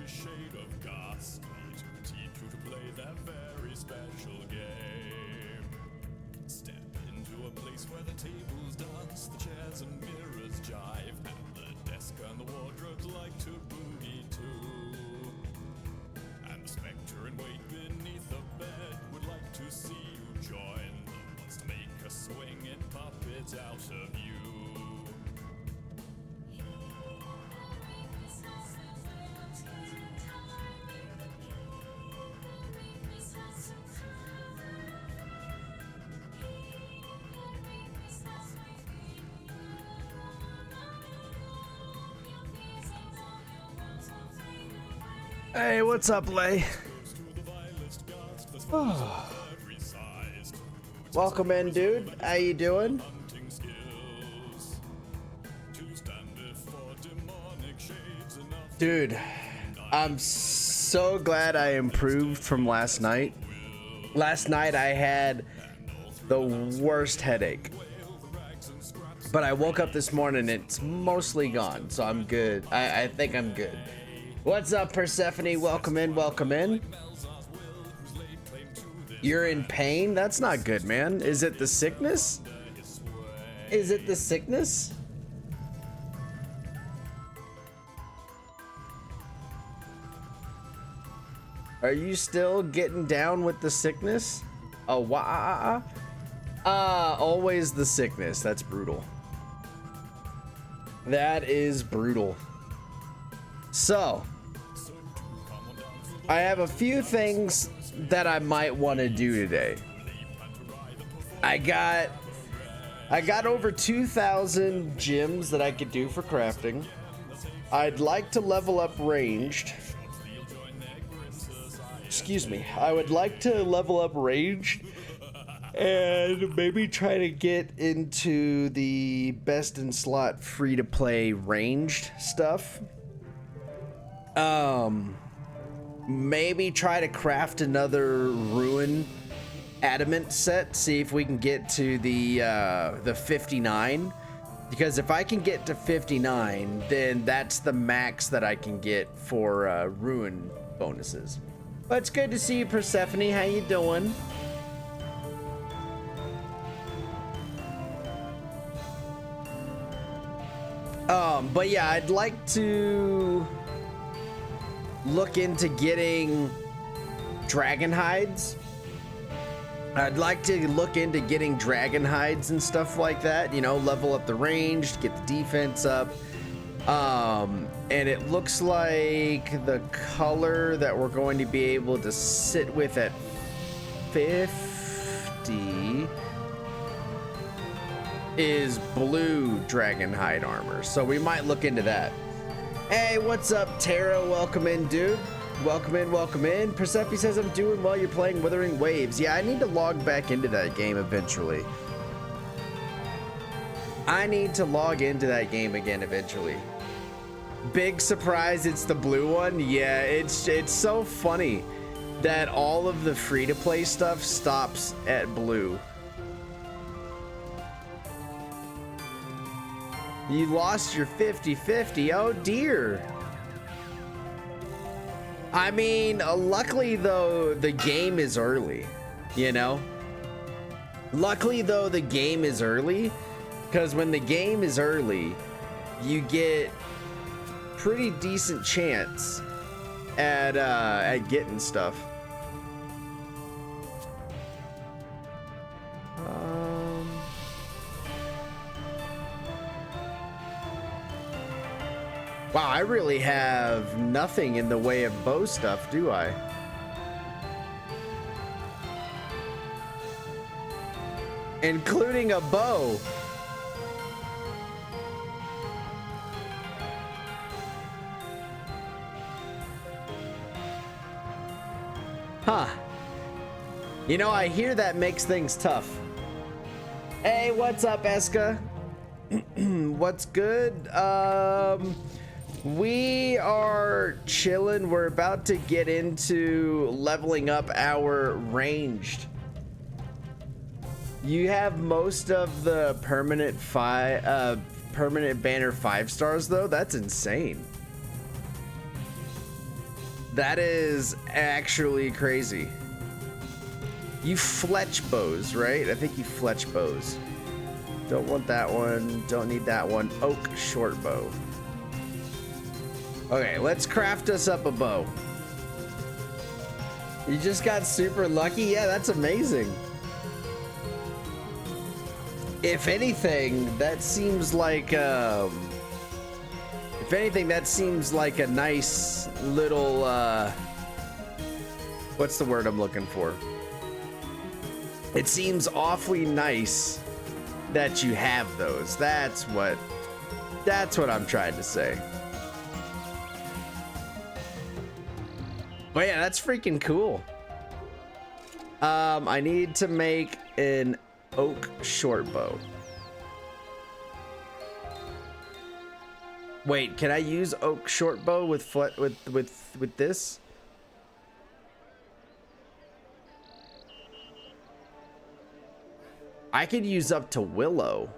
shade of ghastly to teach you to play that very special game. Step into a place where the tables dance, the chairs and mirrors jive, and the desk and the wardrobes like to boogie too. And the spectre in wait beneath the bed would like to see you join, that wants to make a swing and puppet out of you. Hey, what's up, Lay? Welcome in, dude. How you doing? Dude, I'm so glad I improved from last night. Last night I had the worst headache. But I woke up this morning, it's mostly gone, so I'm good. I think I'm good. What's up, Persephone? Welcome in, welcome in. You're in pain? That's not good, man. Is it the sickness? Is it the sickness? Are you still getting down with the sickness? Oh, always the sickness. That's brutal. That is brutal. So, I have a few things that I might want to do today. I got over 2,000 gems that I could do for crafting. I'd like to level up ranged. Excuse me. I would like to level up ranged and maybe try to get into the best in slot free to play ranged stuff. Maybe try to craft another Rune adamant set, see if we can get to the 59, because if I can get to 59, then that's the max that I can get for Rune bonuses. But it's good to see you, Persephone. How you doing? But yeah, I'd like to look into getting Dragonhides. I'd like to look into getting Dragonhides and stuff like that, you know, level up the range, get the defense up. And it looks like the color that we're going to be able to sit with at 50 is blue Dragonhide armor. So we might look into that. Hey, what's up, Tara? Welcome in, dude. Welcome in, welcome in. Persephone says I'm doing well. You're playing Withering Waves. Yeah, I need to log back into that game eventually. I need to log into that game again eventually. Big surprise, it's the blue one. Yeah, it's so funny that all of the free-to-play stuff stops at blue. You lost your 50-50. Oh dear. I mean, luckily though, the game is early, you know? Luckily though, the game is early, because when the game is early, you get pretty decent chance at getting stuff. Wow, I really have nothing in the way of bow stuff, do I? Including a bow. Huh. You know, I hear that makes things tough. Hey, what's up, Eska? What's good? We are chilling. We're about to get into leveling up our ranged. You have most of the permanent banner 5 stars though. That's insane. That is actually crazy. You fletch bows, right? I think you fletch bows. Don't want that one. Don't need that one. Oak short bow. Okay, let's craft us up a bow. You just got super lucky? Yeah, that's amazing. If anything, that seems like if anything, that seems like a nice little what's the word I'm looking for? It seems awfully nice that you have those. That's what I'm trying to say. But yeah, that's freaking cool. I need to make an oak short bow. Wait, can I use oak short bow with this? I could use up to willow.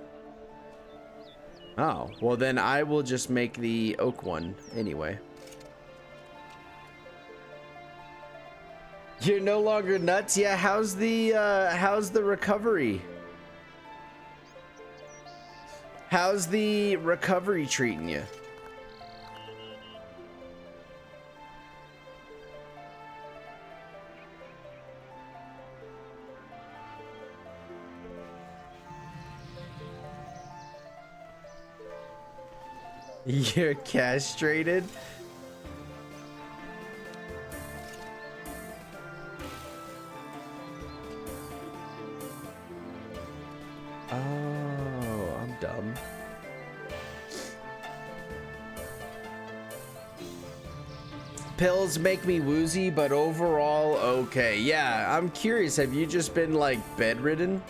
Oh, well then I will just make the oak one anyway. You're no longer nuts? Yeah, how's the recovery? How's the recovery treating you? You're castrated? Oh, I'm dumb. Pills make me woozy, but overall okay. Yeah, I'm curious. Have you just been like bedridden?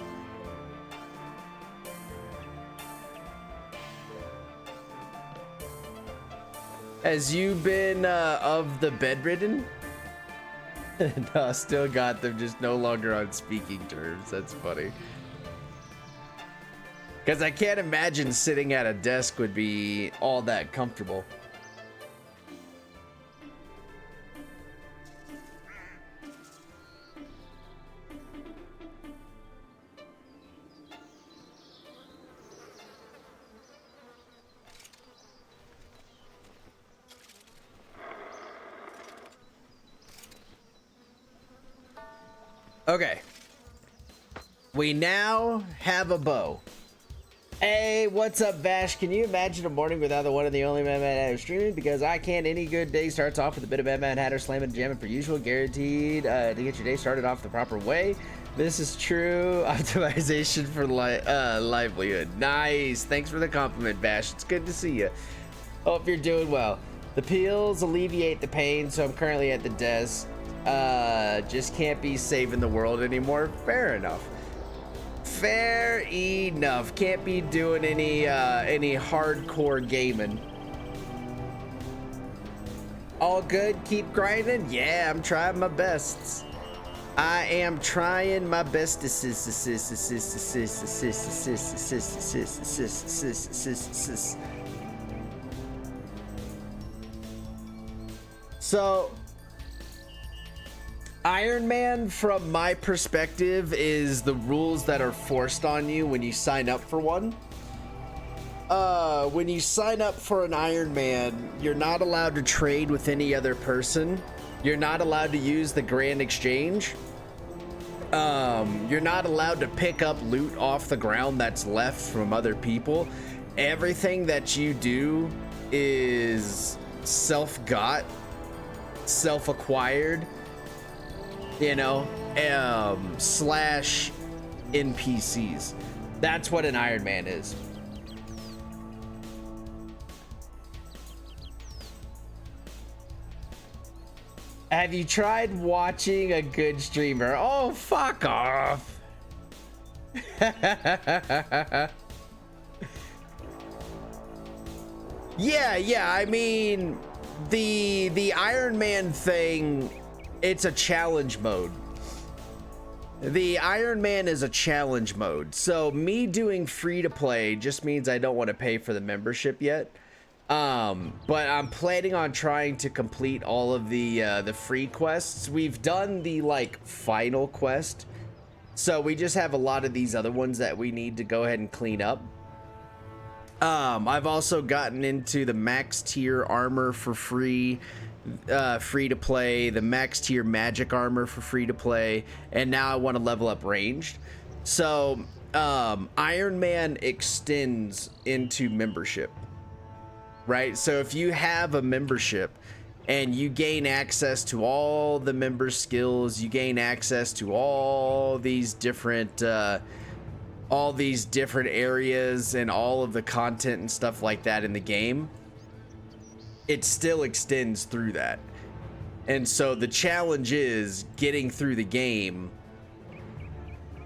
Has you been of the bedridden? No, still got them, just no longer on speaking terms. That's funny. Because I can't imagine sitting at a desk would be all that comfortable. Okay. We now have a bow. Hey, what's up, Vash? Can you imagine a morning without the one and the only MadMattHatter streaming? Because I can't. Any good day starts off with a bit of MadMattHatter slamming and jamming per usual, guaranteed to get your day started off the proper way. This is true optimization for livelihood. Nice. Thanks for the compliment, Vash. It's good to see you. Hope you're doing well. The pills alleviate the pain, so I'm currently at the desk. Just can't be saving the world anymore. Fair enough. Fair enough. Can't be doing any hardcore gaming. All good. Keep grinding. Yeah, I'm trying my best. I am trying my best. So Iron Man, from my perspective, is the rules that are forced on you when you sign up for one. When you sign up for an Iron Man, you're not allowed to trade with any other person. You're not allowed to use the Grand Exchange. You're not allowed to pick up loot off the ground that's left from other people. Everything that you do is self-got, self-acquired, you know, slash NPCs. That's what an Iron Man is. Have you tried watching a good streamer? Oh, fuck off. Yeah, I mean, the Iron Man thing, it's a challenge mode. The Iron Man is a challenge mode. So me doing free to play just means I don't want to pay for the membership yet. But I'm planning on trying to complete all of the free quests. We've done the like final quest, so we just have a lot of these other ones that we need to go ahead and clean up. I've also gotten into the max tier armor for free to play, the max tier magic armor for free to play, and now I want to level up ranged. So Iron Man extends into membership, right? So if you have a membership and you gain access to all the member skills, you gain access to all these different areas and all of the content and stuff like that in the game, it still extends through that. And so the challenge is getting through the game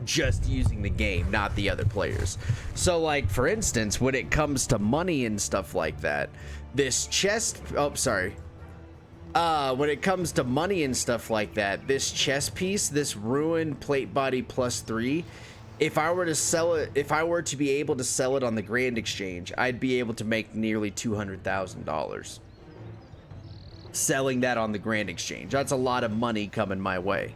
just using the game, not the other players. So like, for instance, when it comes to money and stuff like that, this chest, when it comes to money and stuff like that, this chest piece, this Rune plate body +3, if I were to sell it, if I were to be able to sell it on the Grand Exchange, I'd be able to make nearly $200,000 selling that on the Grand Exchange. That's a lot of money coming my way.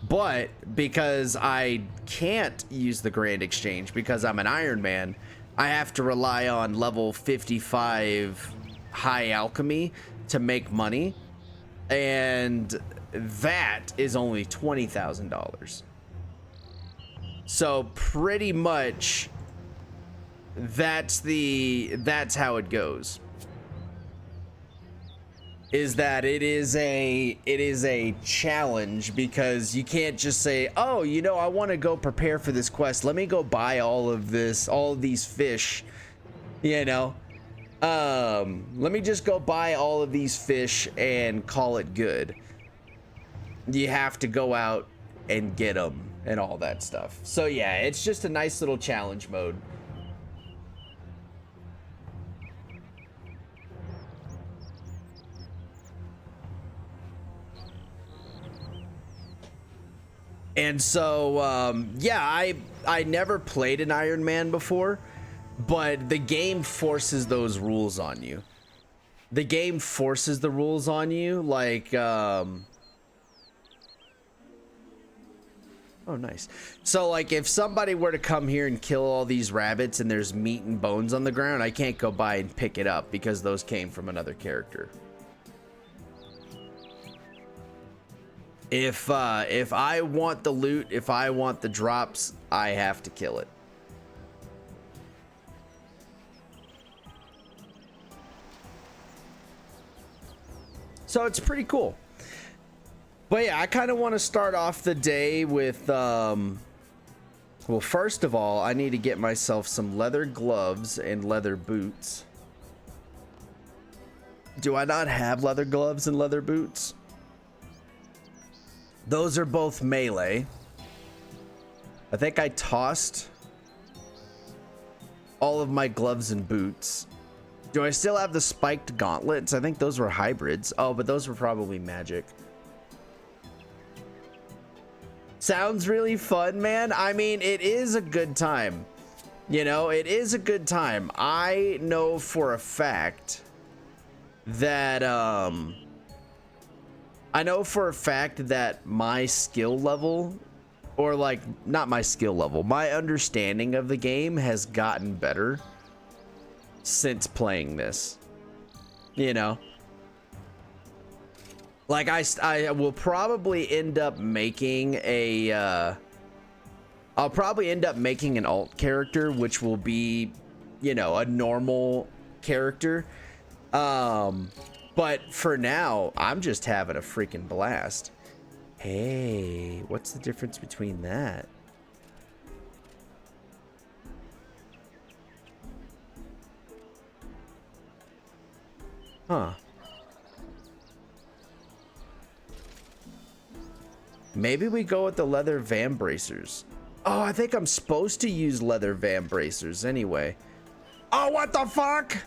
But because I can't use the Grand Exchange because I'm an Iron Man, I have to rely on level 55 high alchemy to make money, and that is only $20,000. So pretty much that's how it goes. Is that it is a challenge, because you can't just say, oh, you know, I want to go prepare for this quest, let me go buy all of these fish, you know, let me just go buy all of these fish and call it good. You have to go out and get them and all that stuff. So yeah, it's just a nice little challenge mode. And so, yeah, I never played an Iron Man before, but the game forces those rules on you. The game forces the rules on you, like, oh, nice. So, like, if somebody were to come here and kill all these rabbits and there's meat and bones on the ground, I can't go by and pick it up because those came from another character. If I want the loot, if I want the drops, I have to kill it. So it's pretty cool. But yeah, I kind of want to start off the day with, well, first of all, I need to get myself some leather gloves and leather boots. Do I not have leather gloves and leather boots? Those are both melee. I think I tossed all of my gloves and boots. Do I still have the spiked gauntlets? I think those were hybrids. Oh, but those were probably magic. Sounds really fun, man. I mean, it is a good time. You know, it is a good time. I know for a fact that, my skill level, or like, not my skill level, my understanding of the game has gotten better since playing this, you know? Like, I will probably end up making a, I'll probably end up making an alt character, which will be, you know, a normal character. But for now, I'm just having a freaking blast. Hey, what's the difference between that? Huh. Maybe we go with the leather van bracers. Oh, I think I'm supposed to use leather van bracers anyway. Oh, what the fuck?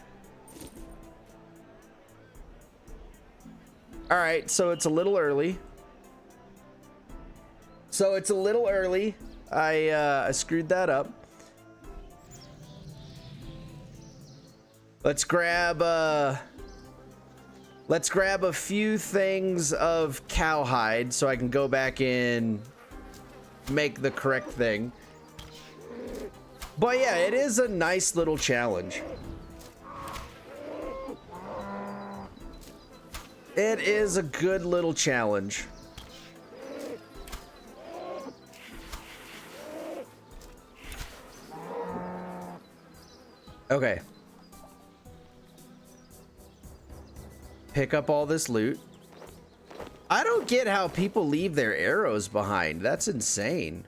All right, so it's a little early. I screwed that up. Let's grab a few things of cowhide so I can go back and make the correct thing. But yeah, it is a nice little challenge. It is a good little challenge. Okay. Pick up all this loot. I don't get how people leave their arrows behind. That's insane.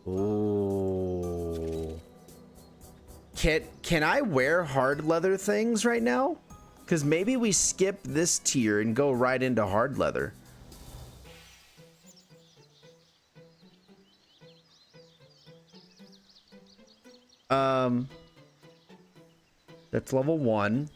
Ooh. Can I wear hard leather things right now? Because maybe we skip this tier and go right into hard leather. That's level 1.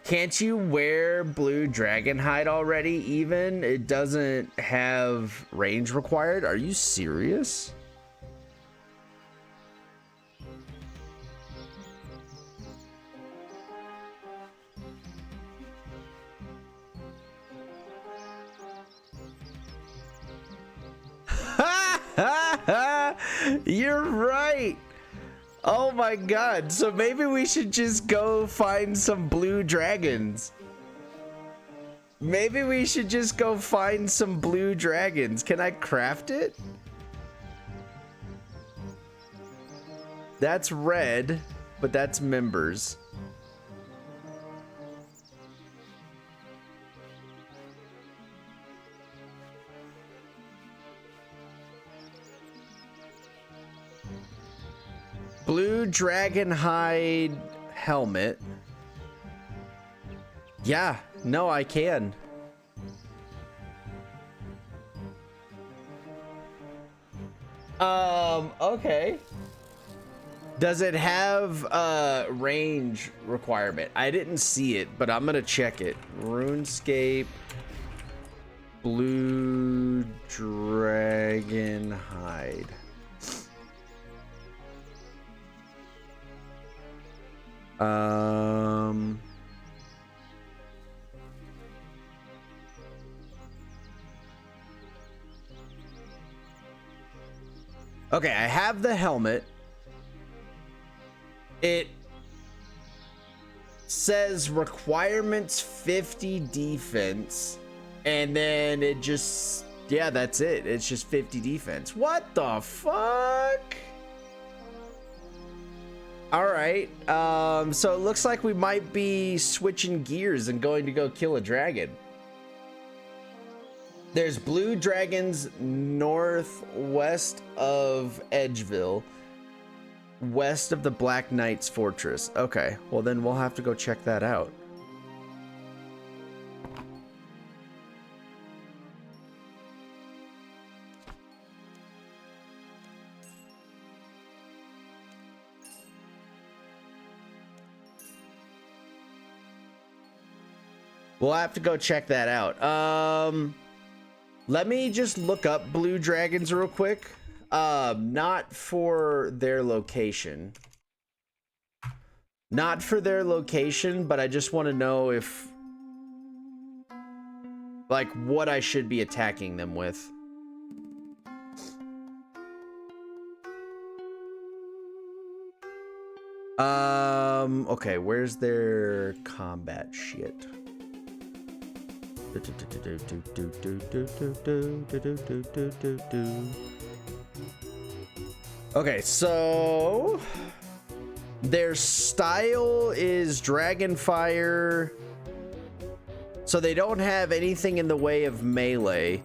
Can't you wear blue Dragonhide already even? It doesn't have range required? Are you serious? You're right. Oh my god. So maybe we should just go find some blue dragons. Maybe we should just go find some blue dragons. Can I craft it? That's red, but that's members. Blue Dragonhide helmet. Yeah, no, I can. Okay. Does it have a range requirement? I didn't see it, but I'm gonna check it. RuneScape Blue Dragonhide. Okay, I have the helmet. It says requirements 50 defense, and then it just, yeah, that's it. It's just 50 defense. What the fuck? All right, so it looks like we might be switching gears and going to go kill a dragon. There's blue dragons northwest of Edgeville, west of the Black Knight's fortress. Okay, well then we'll have to go check that out. We'll have to go check that out. Let me just look up blue dragons real quick. Not for their location. Not for their location, but I just want to know if, like, what I should be attacking them with. Okay, where's their combat shit? Okay, so their style is Dragonfire. So they don't have anything in the way of melee.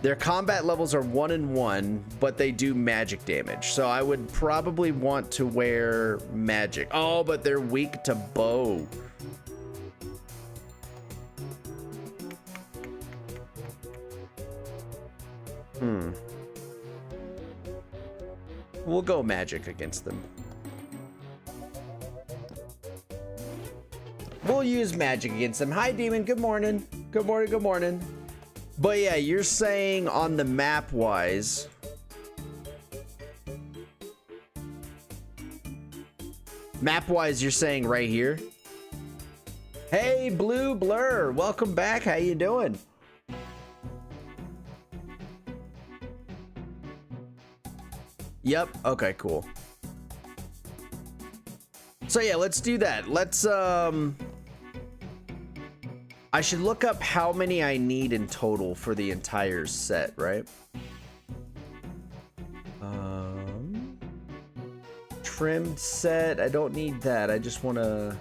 Their combat levels are 1 and 1, but they do magic damage. So I would probably want to wear magic. Oh, but they're weak to bow. We'll go magic against them. We'll use magic against them. Hi, Demon. Good morning. Good morning, good morning. But yeah, you're saying on the map wise. Map wise, you're saying right here. Hey, Blue Blur, welcome back. How you doing? Yep. Okay, cool. So yeah, let's do that. Let's I should look up how many I need in total for the entire set, right? Trimmed set. I don't need that. I just want to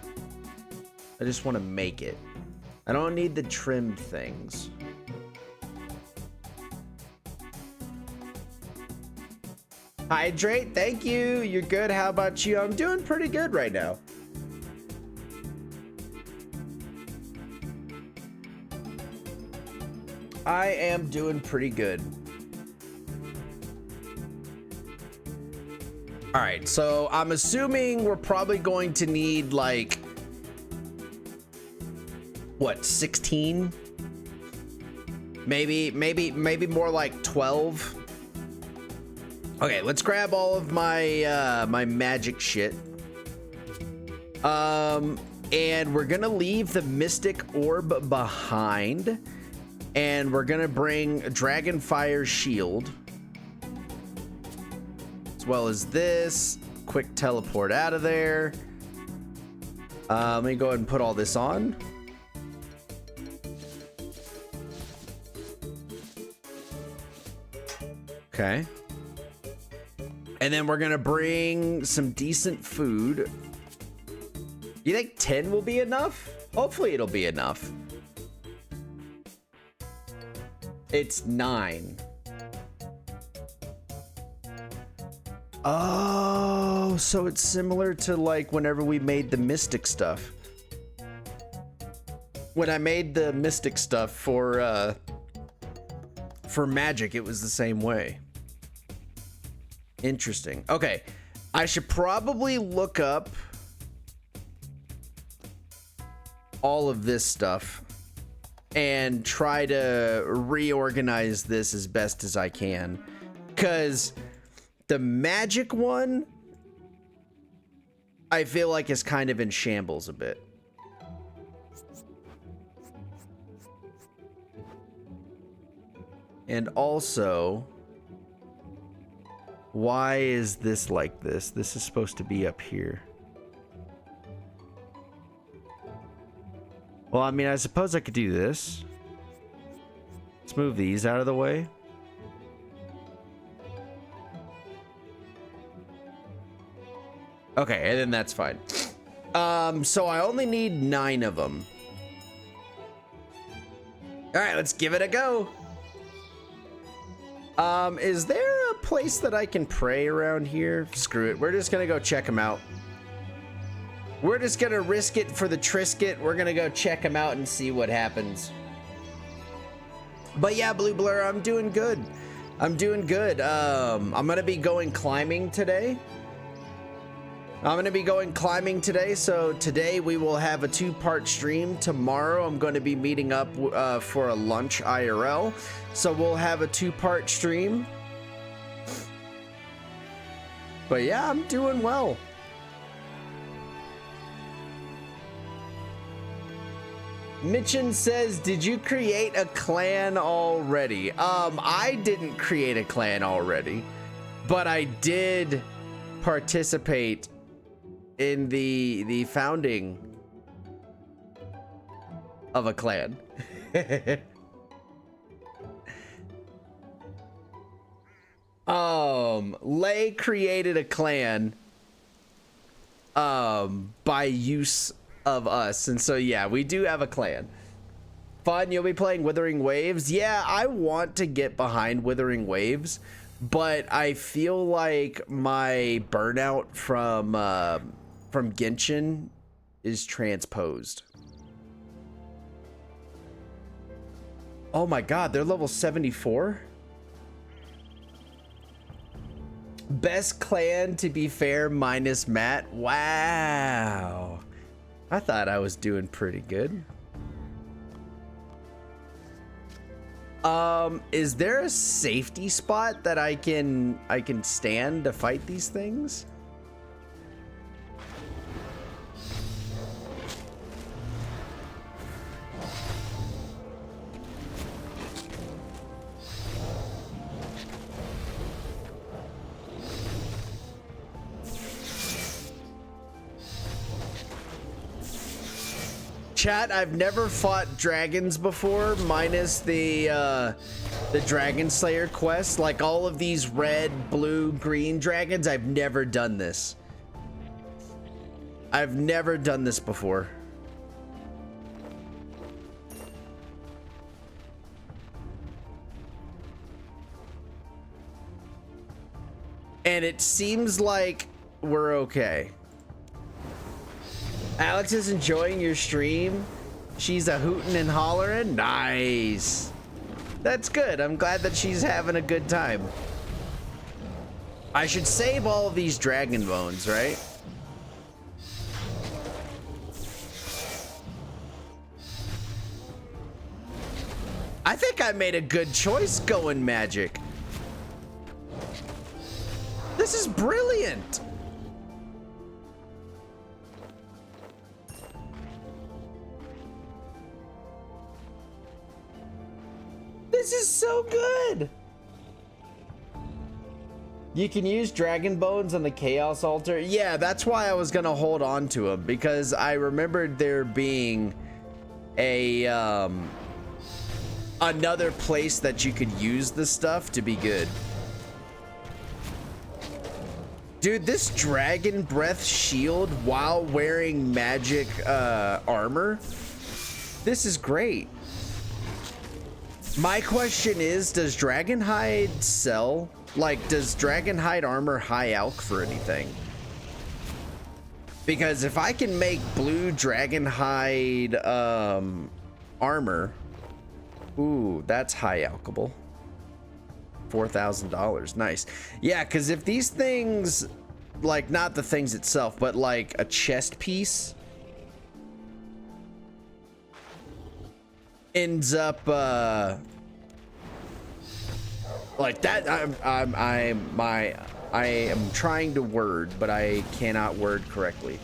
make it. I don't need the trimmed things. Hydrate, thank you. You're good. How about you? I'm doing pretty good right now. I am doing pretty good. All right, so I'm assuming we're probably going to need like what, 16? Maybe more like 12. Okay, let's grab all of my my magic shit. And we're gonna leave the mystic orb behind, and we're gonna bring Dragonfire shield, as well as this quick teleport out of there. Let me go ahead and put all this on. Okay. And then we're gonna bring some decent food. You think 10 will be enough? Hopefully it'll be enough. It's 9. Oh, so it's similar to like whenever we made the mystic stuff. When I made the mystic stuff for magic, it was the same way. Interesting. Okay, I should probably look up all of this stuff and try to reorganize this as best as I can, because the magic one I feel like is kind of in shambles a bit. And also, why is this like this? This is supposed to be up here. Well, I mean, I suppose I could do this. Let's move these out of the way. Okay, and then that's fine. So I only need 9 of them. All right, let's give it a go. Is there a place that I can pray around here? Screw it. We're just gonna go check them out. We're just gonna risk it for the Trisket. We're gonna go check them out and see what happens. But yeah, Blue Blur, I'm doing good. I'm doing good. I'm gonna be going climbing today. So today we will have a 2-part stream. Tomorrow I'm going to be meeting up for a lunch IRL. So we'll have a 2-part stream. But yeah, I'm doing well. Mitchin says, did you create a clan already? I didn't create a clan already, but I did participate in the founding of a clan. Lay created a clan by use of us, and so yeah, we do have a clan. Fun. You'll be playing Withering Waves. Yeah, I want to get behind Withering Waves, but I feel like my burnout from Genshin is transposed. Oh my god, they're level 74? Best clan, to be fair, minus Matt. Wow. I thought I was doing pretty good. Is there a safety spot that I can stand to fight these things? Chat, I've never fought dragons before, minus the Dragon Slayer quest. Like all of these red, blue, green dragons, I've never done this. I've never done this before. And it seems like we're okay. Alex is enjoying your stream. She's a hootin' and hollering. Nice. That's good. I'm glad that she's having a good time. I should save all of these dragon bones, right? I think I made a good choice going magic. This is brilliant. This is so good. You can use dragon bones on the chaos altar. Yeah, that's why I was gonna hold on to them, because I remembered there being a another place that you could use the stuff to be good. Dude, this dragon breath shield while wearing magic armor, this is great. My question is, does Dragonhide sell? Like, does Dragonhide armor high alch for anything? Because if I can make blue Dragonhide armor, ooh, that's high alchable. $4,000, nice. Yeah, because if these things, like not the things itself, but like a chest piece ends up like that, I am trying to word, but I cannot word correctly.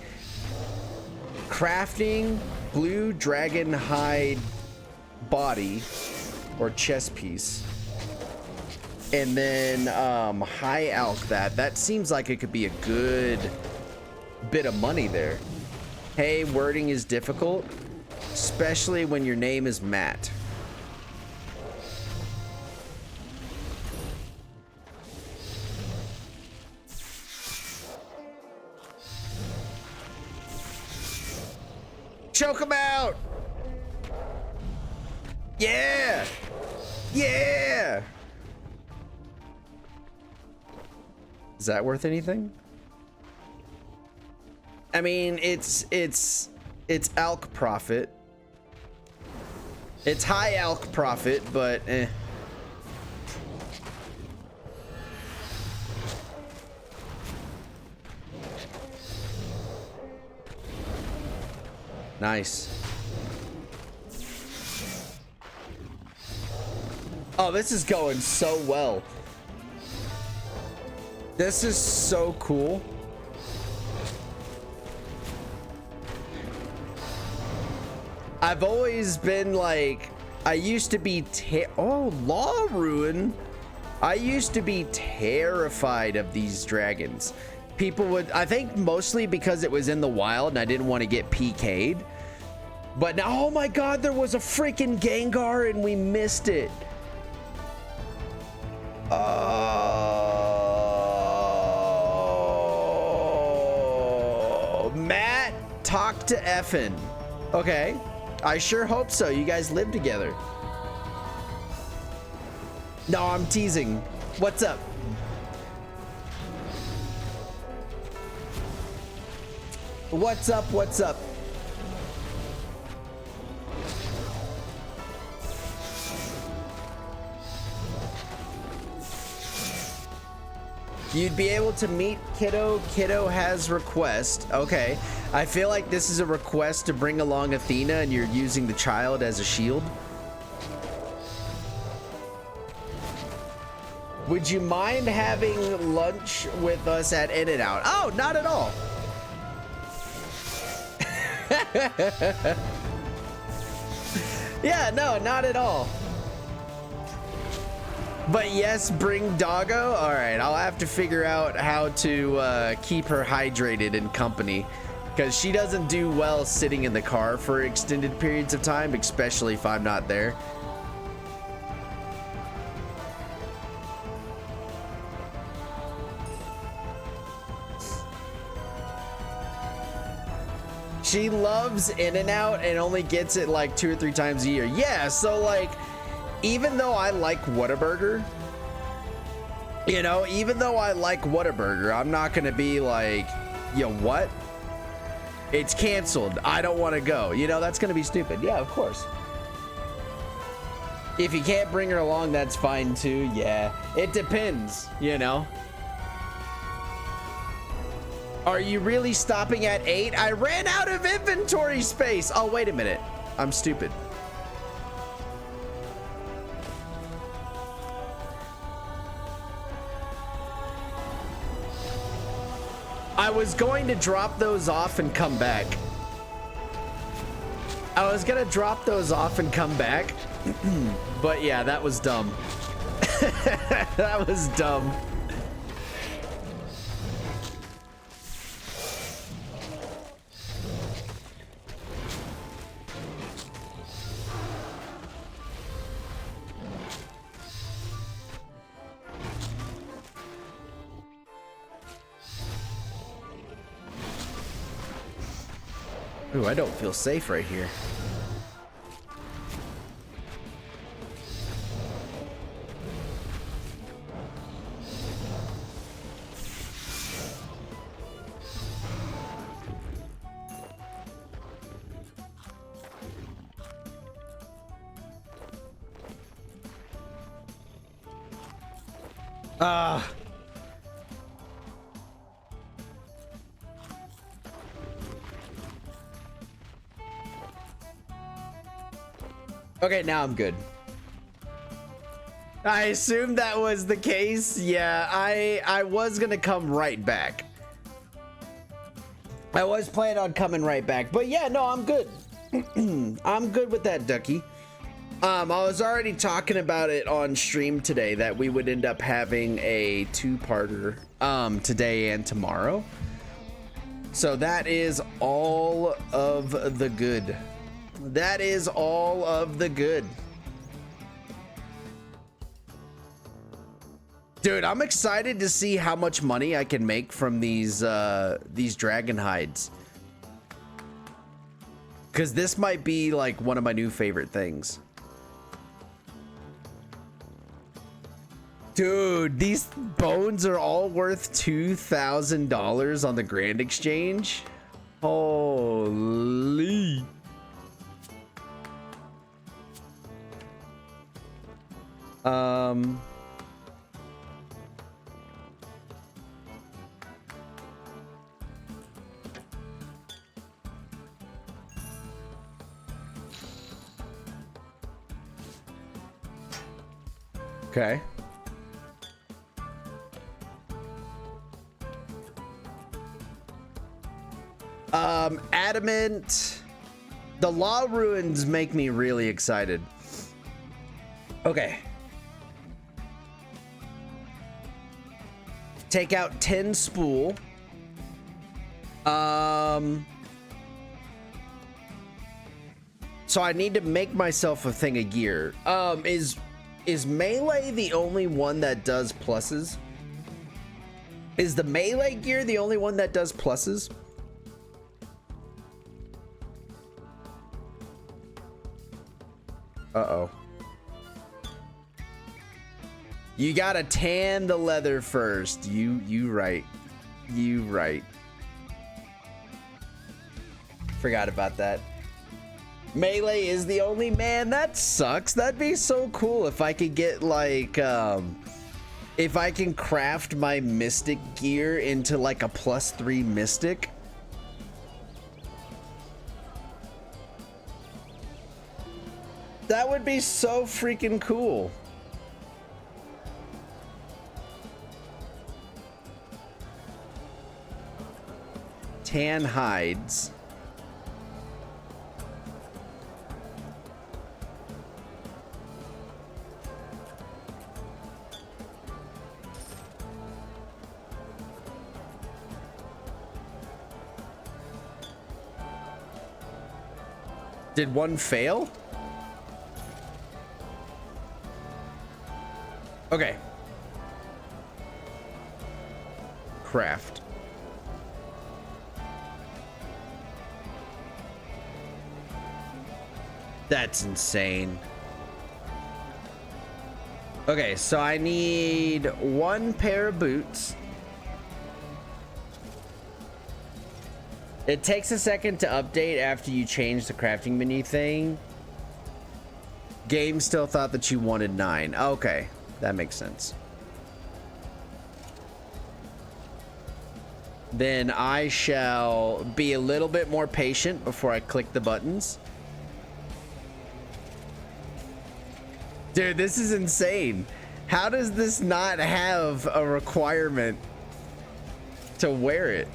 Crafting blue dragon hide body or chest piece, and then high alch that seems like it could be a good bit of money there. Hey, wording is difficult, especially when your name is Matt. Choke him out. Yeah. Yeah. Is that worth anything? I mean, it's alch profit. It's high alch profit, but eh. Nice. Oh, this is going so well. This is so cool. I've always been like, I used to be Law Rune. I used to be terrified of these dragons. People would, I think mostly because it was in the wild and I didn't want to get PK'd. But now, oh my God, there was a freaking Gengar and we missed it. Oh, Matt, talk to effin'. Okay, I sure hope so. You guys live together. No, I'm teasing. What's up? What's up? What's up? You'd be able to meet Kiddo. Kiddo has request. Okay. I feel like this is a request to bring along Athena and you're using the child as a shield. Would you mind having lunch with us at In-N-Out? Oh, not at all. Yeah, no, not at all. But yes, bring Doggo. All right, I'll have to figure out how to keep her hydrated in company, because she doesn't do well sitting in the car for extended periods of time, especially if I'm not there. She loves In-N-Out and only gets it like 2 or 3 times a year. Yeah, so like, even though I like Whataburger, you know, even though I like Whataburger, I'm not gonna be like, yo, what? It's canceled. I don't want to go. You know, that's gonna be stupid. Yeah, of course. If you can't bring her along, that's fine too. Yeah, it depends, you know. Are you really stopping at 8? I ran out of inventory space. Oh, wait a minute. I'm stupid. I was going to drop those off and come back. I was gonna drop those off and come back. But yeah, that was dumb. That was dumb. Ooh, I don't feel safe right here. Okay, now I'm good. I assumed that was the case. Yeah, I was gonna come right back. I was planning on coming right back, but yeah, no, I'm good. I'm good with that, Ducky. I was already talking about it on stream today that we would end up having a 2-parter today and tomorrow. So that is all of the good. That is all of the good. Dude, I'm excited to see how much money I can make from these Dragonhides. Cause this might be like one of my new favorite things. Dude, these bones are all worth $2,000 on the Grand Exchange. Holy. Okay. Adamant. The law ruins make me really excited. Okay. Take out 10 spool. So I need to make myself a thing of gear. Is melee the only one that does pluses? Is the melee gear the only one that does pluses? Uh-oh. You gotta tan the leather first. You right. You right. Forgot about that. Melee is the only, man, that sucks. That'd be so cool if I could get like if I can craft my mystic gear into like a +3 mystic. That would be so freaking cool. tan hides. Did one fail? Okay. Craft. That's insane. Okay, so I need one pair of boots. It takes a second to update after you change the crafting menu thing. Game still thought that you wanted 9. Okay, that makes sense. Then I shall be a little bit more patient before I click the buttons. Dude, this is insane. How does this not have a requirement to wear it?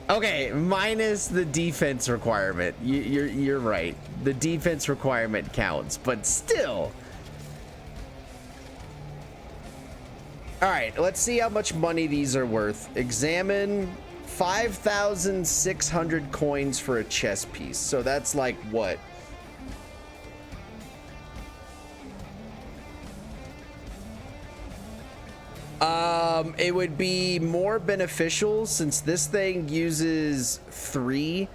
Okay, minus the defense requirement. You're right. The defense requirement counts, but still. All right, let's see how much money these are worth. Examine 5,600 coins for a chess piece. So that's like what? It would be more beneficial since this thing uses 3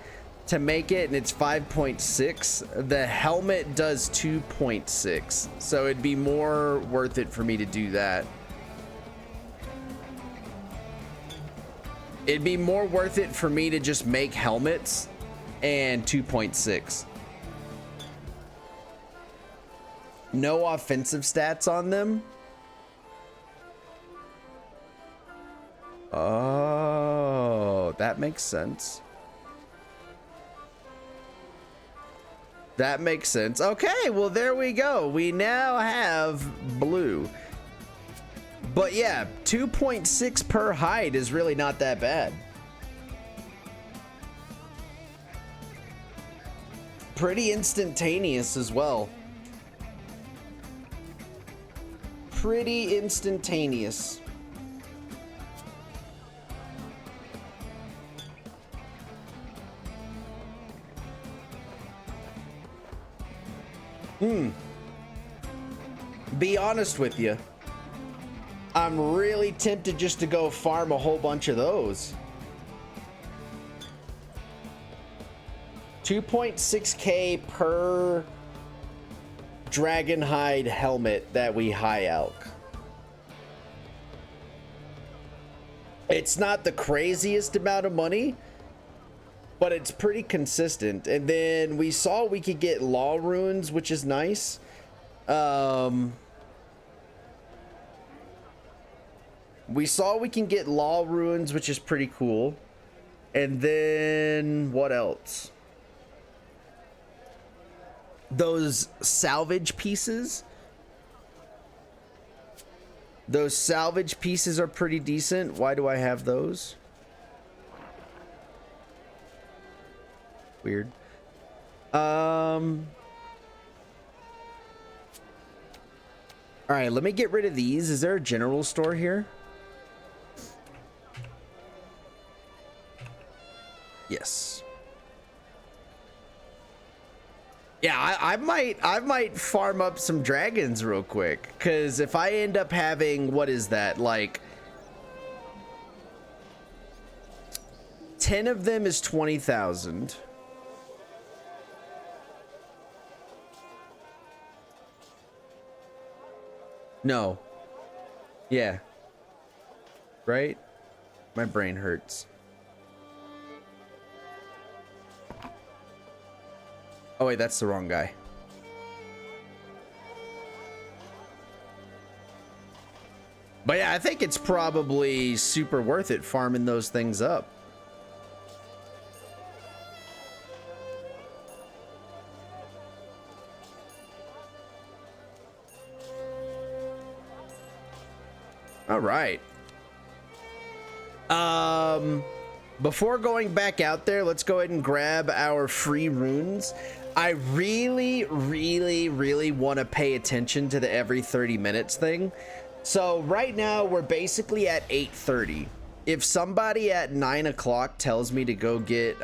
to make it and it's 5.6. The helmet does 2.6, so it'd be more worth it for me to do that. It'd be more worth it for me to just make helmets and 2.6. No offensive stats on them. Oh, that makes sense. That makes sense. Okay, well, there we go. We now have blue. But yeah, 2.6 per hide is really not that bad. Pretty instantaneous as well. Pretty instantaneous. Be honest with you, I'm really tempted just to go farm a whole bunch of those. 2.6k per Dragonhide helmet that we high elk. It's not the craziest amount of money, but it's pretty consistent. And then we saw we could get law runes, which is nice. We saw we can get law runes, which is pretty cool. And then what else? Those salvage pieces. Those salvage pieces are pretty decent. Why do I have those? Weird. All right, let me get rid of these. Is there a general store here? Yes. Yeah, I might farm up some dragons real quick, because if I end up having, what is that, like 10 of them is 20,000. No. Yeah. Right? My brain hurts. Oh wait, that's the wrong guy. But yeah, I think it's probably super worth it farming those things up. All right. Before going back out there, let's go ahead and grab our free runes. I really want to pay attention to the every 30 minutes thing. So right now we're basically at 8:30. If somebody at 9 o'clock tells me to go get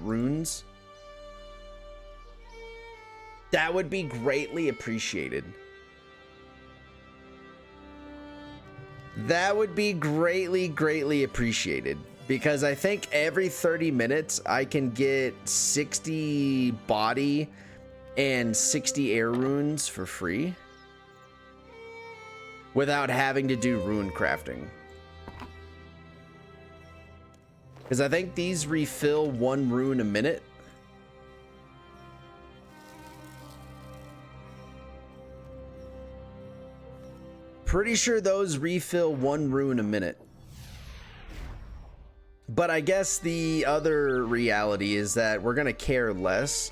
runes, that would be greatly appreciated. That would be greatly appreciated, because I think every 30 minutes I can get 60 body and 60 air runes for free without having to do rune crafting. Because I think these refill 1 rune a minute. Pretty sure those refill 1 rune a minute. But I guess the other reality is that we're gonna care less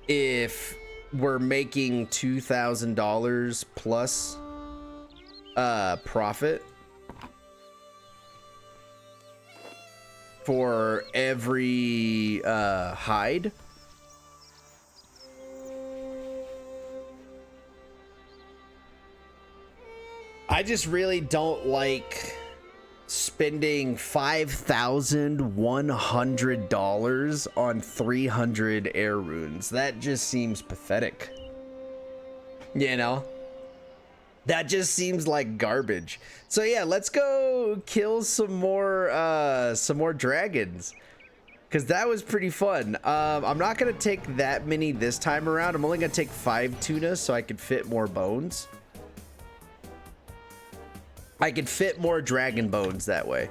if we're making $2,000 plus profit for every hide. I just really don't like spending $5,100 on 300 air runes. That just seems pathetic. You know? That just seems like garbage. So yeah, let's go kill some more dragons, because that was pretty fun. I'm not gonna take that many this time around. I'm only gonna take 5 tunas so I can fit more bones. I could fit more dragon bones that way.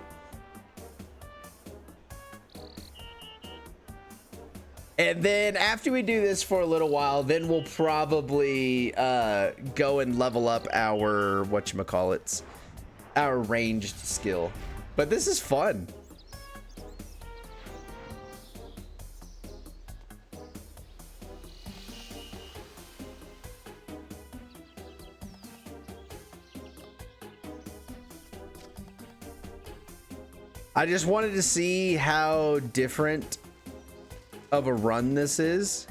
And then after we do this for a little while, then we'll probably go and level up our whatchamacallits, our ranged skill. But this is fun. I just wanted to see how different of a run this is.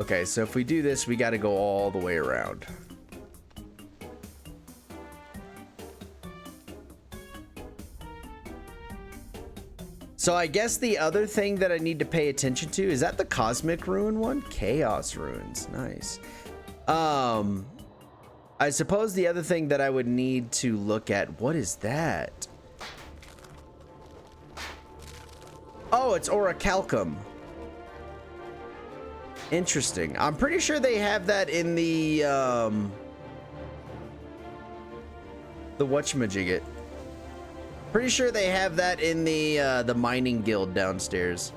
Okay, so if we do this, we got to go all the way around. So I guess the other thing that I need to pay attention to, is that the Cosmic Rune one? Chaos Runes, nice. I suppose the other thing that I would need to look at, what is that? Oh, it's orichalcum. Interesting. I'm pretty sure they have that in the whatchamajigget. Pretty sure they have that in the mining guild downstairs.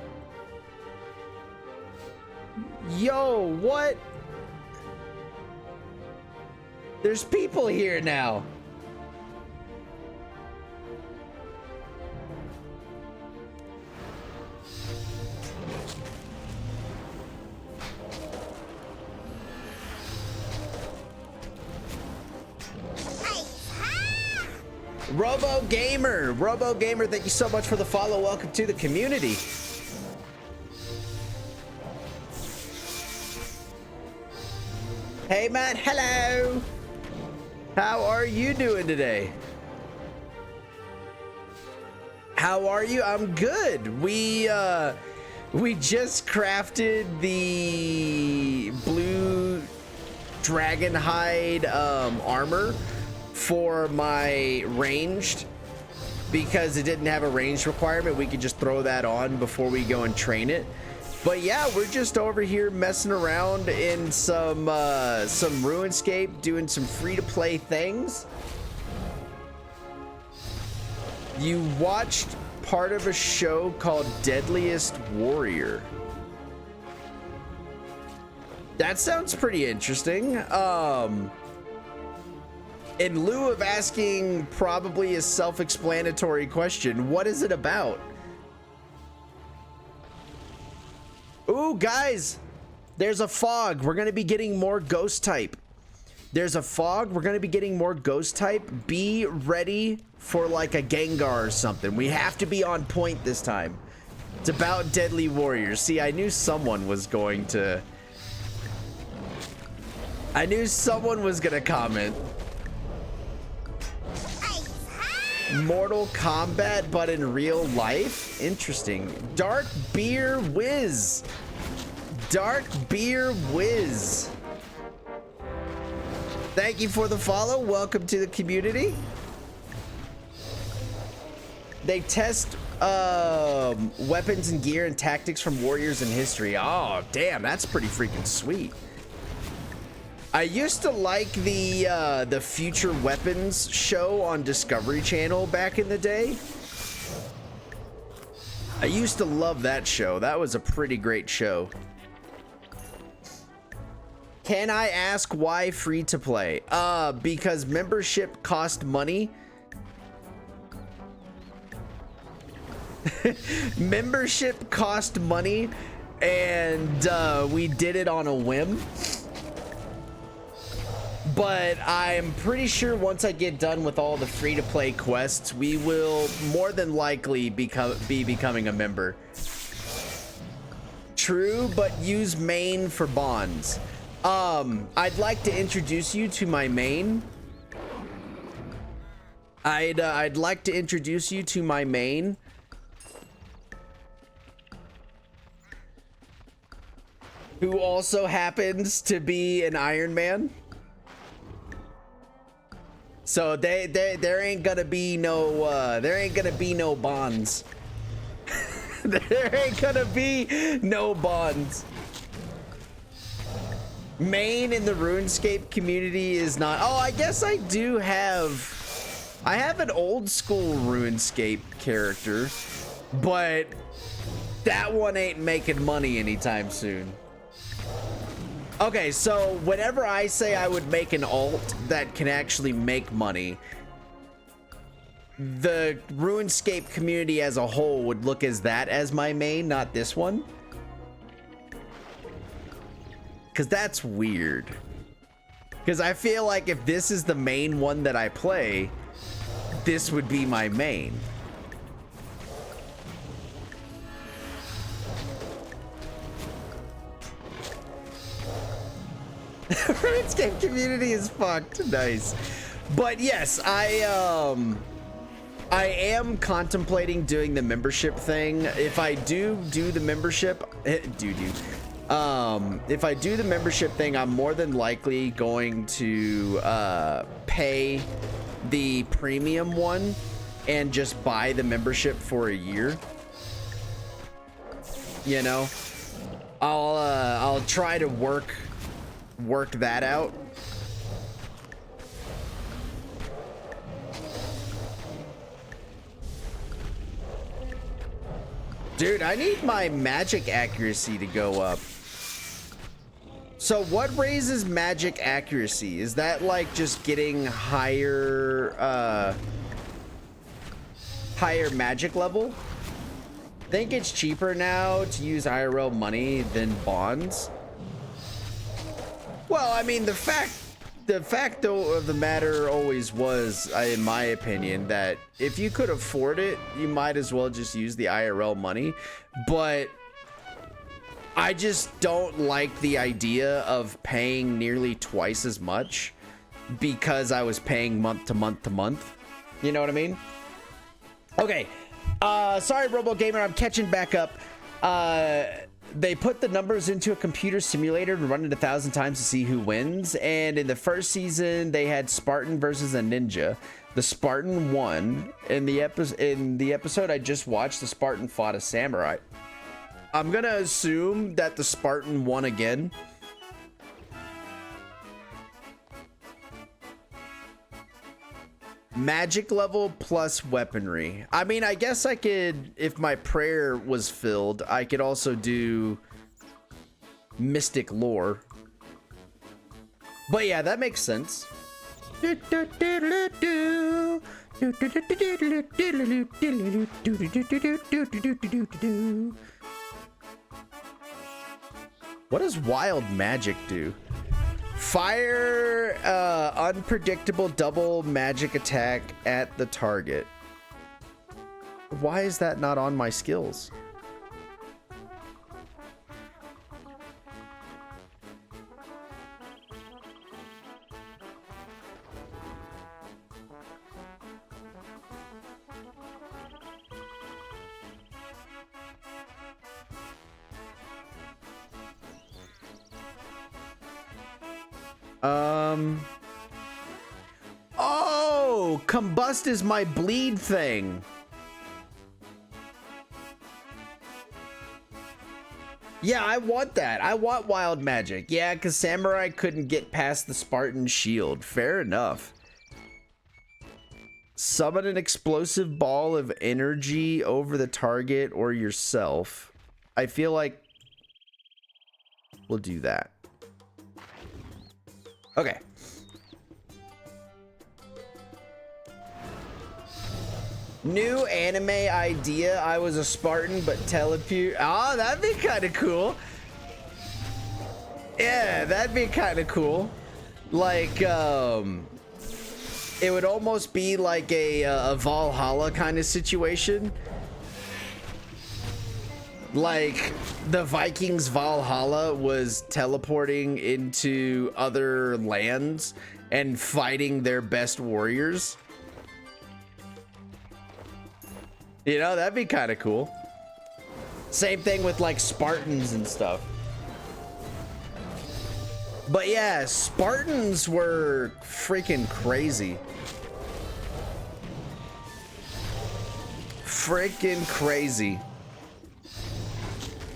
Yo, what? There's people here now. Robo Gamer, thank you so much for the follow. Welcome to the community. Hey Matt, hello. How are you doing today? How are you? I'm good. We just crafted the blue Dragonhide armor for my ranged, because it didn't have a range requirement. We could just throw that on before we go and train it. But yeah, we're just over here messing around in some RuneScape, doing some free-to-play things. You watched part of a show called Deadliest Warrior. That sounds pretty interesting. In lieu of asking probably a self-explanatory question, what is it about? Ooh, guys, there's a fog. We're going to be getting more ghost type. There's a fog. We're going to be getting more ghost type. Be ready for like a Gengar or something. We have to be on point this time. It's about deadly warriors. See, I knew someone was going to... I knew someone was going to comment. Mortal Kombat, but in real life? Interesting. Dark Beer Whiz. Dark Beer Whiz. Thank you for the follow. Welcome to the community. They test weapons and gear and tactics from warriors in history. Oh, damn, that's pretty freaking sweet. I used to like the Future Weapons show on Discovery Channel back in the day. I used to love that show. That was a pretty great show. Can I ask why free to play? Because membership cost money. Membership cost money, and we did it on a whim. But I'm pretty sure once I get done with all the free-to-play quests, we will more than likely be becoming a member. True, but use main for bonds. I'd like to introduce you to my main. I'd like to introduce you to my main. Who also happens to be an Iron Man. So there ain't gonna be no bonds. There ain't gonna be no bonds. Main in the RuneScape community is not. Oh, I guess I do have. I have an old school RuneScape character, but that one ain't making money anytime soon. Okay, so whenever I say I would make an alt that can actually make money, the RuneScape community as a whole would look as that as my main, not this one. Because that's weird. Because I feel like if this is the main one that I play, this would be my main. RuneScape community is fucked. Nice. But yes, I am contemplating doing the membership thing. If I do the membership, if I do the membership thing, I'm more than likely going to pay the premium one and just buy the membership for a year. You know, I'll try to work that out. Dude, I need my magic accuracy to go up. So what raises magic accuracy? Is that like just getting higher magic level? I think it's cheaper now to use IRL money than bonds. Well, I mean, the fact of the matter always was, in my opinion, that if you could afford it, you might as well just use the IRL money. But I just don't like the idea of paying nearly twice as much because I was paying month to month to month. You know what I mean? Okay. Sorry, RoboGamer, I'm catching back up. They put the numbers into a computer simulator and run it 1,000 times to see who wins. And in the first season, they had Spartan versus a ninja. The Spartan won. In the episode I just watched, the Spartan fought a samurai. I'm gonna assume that the Spartan won again. Magic level plus weaponry. I mean, I guess I could, if my prayer was filled, I could also do mystic lore. But yeah, that makes sense. What does wild magic do? Fire unpredictable double magic attack at the target. Why is that not on my skills? Oh, combust is my bleed thing. Yeah, I want that. I want wild magic. Yeah, because Samurai couldn't get past the Spartan shield. Fair enough. Summon an explosive ball of energy over the target or yourself. I feel like we'll do that. Okay. New anime idea. I was a Spartan, but teleport. Oh, that'd be kind of cool. Yeah, that'd be kind of cool. Like, it would almost be like a Valhalla kind of situation. Like, the Vikings' Valhalla was teleporting into other lands and fighting their best warriors. You know, that'd be kind of cool. Same thing with like Spartans and stuff. But yeah, Spartans were freaking crazy. Freaking crazy.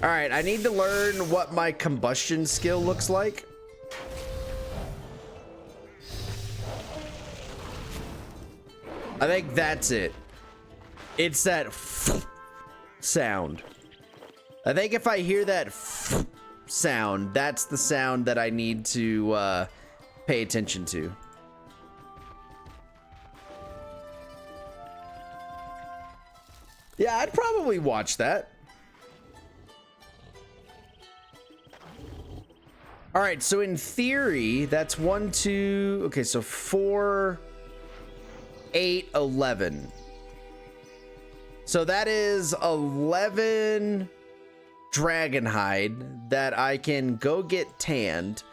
All right, I need to learn what my combustion skill looks like. I think that's it. It's that sound. I think if I hear that sound, that's the sound that I need to pay attention to. Yeah, I'd probably watch that. All right, so in theory, that's 1, 2, okay, so 4, 8, 11. So that is 11 Dragonhide that I can go get tanned,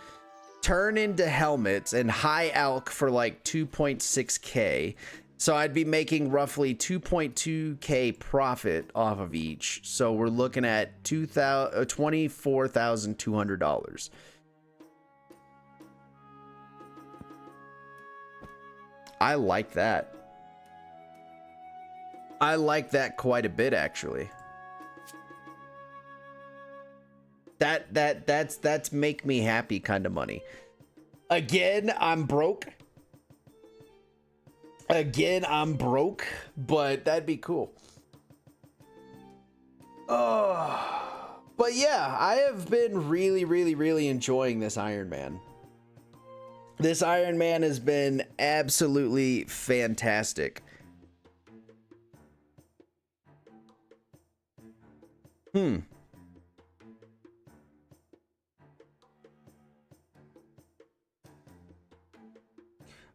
turn into helmets, and high alch for like 2.6k. So I'd be making roughly 2.2k profit off of each. So we're looking at $24,200. I like that. I like that quite a bit, actually. That's make me happy kind of money. Again, I'm broke. Again, I'm broke, but that'd be cool. But yeah, I have been really enjoying this Iron Man. This Iron Man has been absolutely fantastic.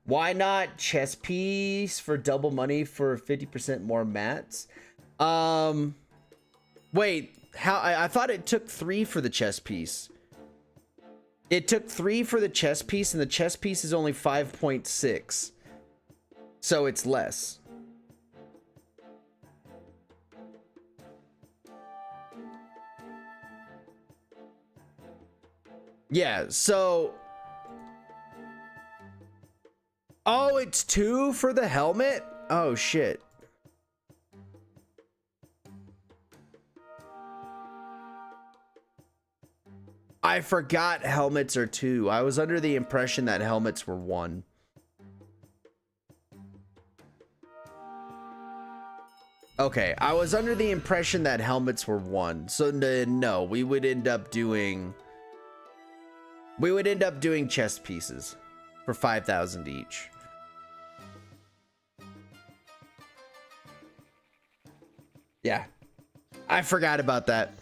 Why not chess piece for double money for 50% more mats? Wait, how? I thought it took 3 for the chess piece. It took 3 for the chess piece, and the chess piece is only 5.6. So it's less. Yeah, so... Oh, it's 2 for the helmet? Oh, shit. I forgot helmets are 2. I was under the impression that helmets were 1. Okay, I was under the impression that helmets were 1. So no, we would end up doing chest pieces for 5,000 each. Yeah, I forgot about that.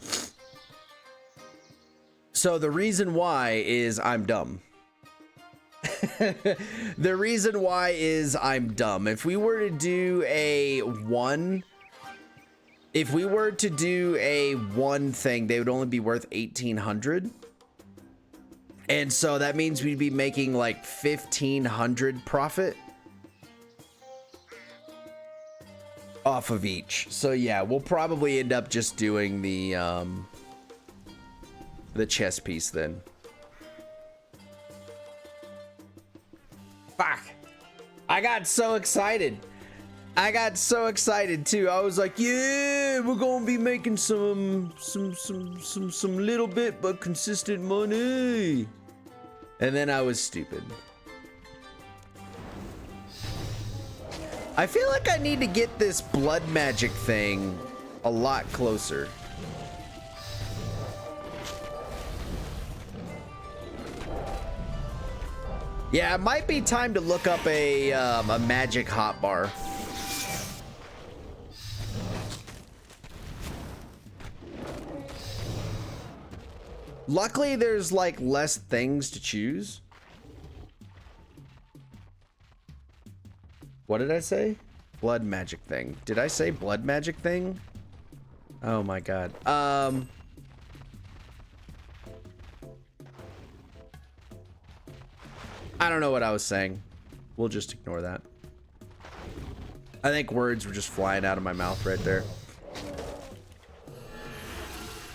So the reason why is I'm dumb. The reason why is I'm dumb. If we were to do a one thing, they would only be worth 1,800. And so that means we'd be making like 1,500 profit off of each. So yeah, we'll probably end up just doing the chess piece then. Fuck. I got so excited. I got so excited too. I was like, yeah, we're gonna be making some little bit but consistent money. And then I was stupid. I feel like I need to get this blood magic thing a lot closer. Yeah, it might be time to look up a magic hotbar. Luckily, there's like less things to choose. What did I say? Blood magic thing. Did I say blood magic thing? Oh my god. I don't know what I was saying. We'll just ignore that. I think words were just flying out of my mouth right there.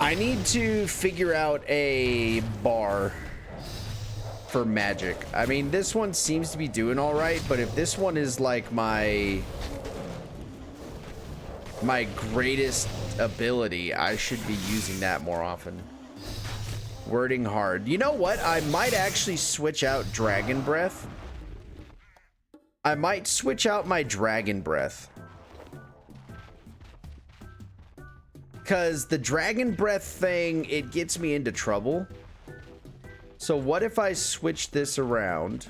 I need to figure out a bar for magic. I mean, this one seems to be doing all right, but if this one is like my greatest ability, I should be using that more often. Wording hard. You know what? I might actually switch out Dragon Breath. I might switch out my Dragon Breath. Because the Dragon Breath thing, it gets me into trouble. So what if I switch this around?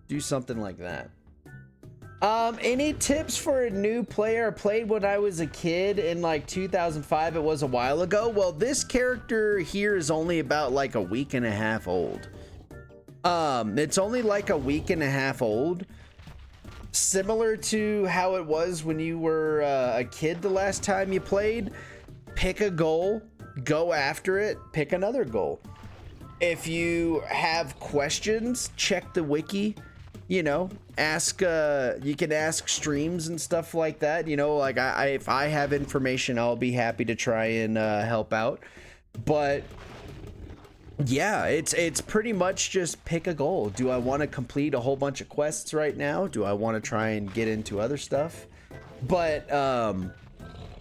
Do something like that. Any tips for a new player? I played when I was a kid in like 2005. It was a while ago. Well, this character here is only about like a week and a half old. It's only like a week and a half old. Similar to how it was when you were a kid the last time you played. Pick a goal, go after it, pick another goal. If you have questions, check the wiki. You know, ask, you can ask streams and stuff like that. You know, like if I have information, I'll be happy to try and help out. But yeah, it's pretty much just pick a goal. Do I want to complete a whole bunch of quests right now? Do I want to try and get into other stuff? But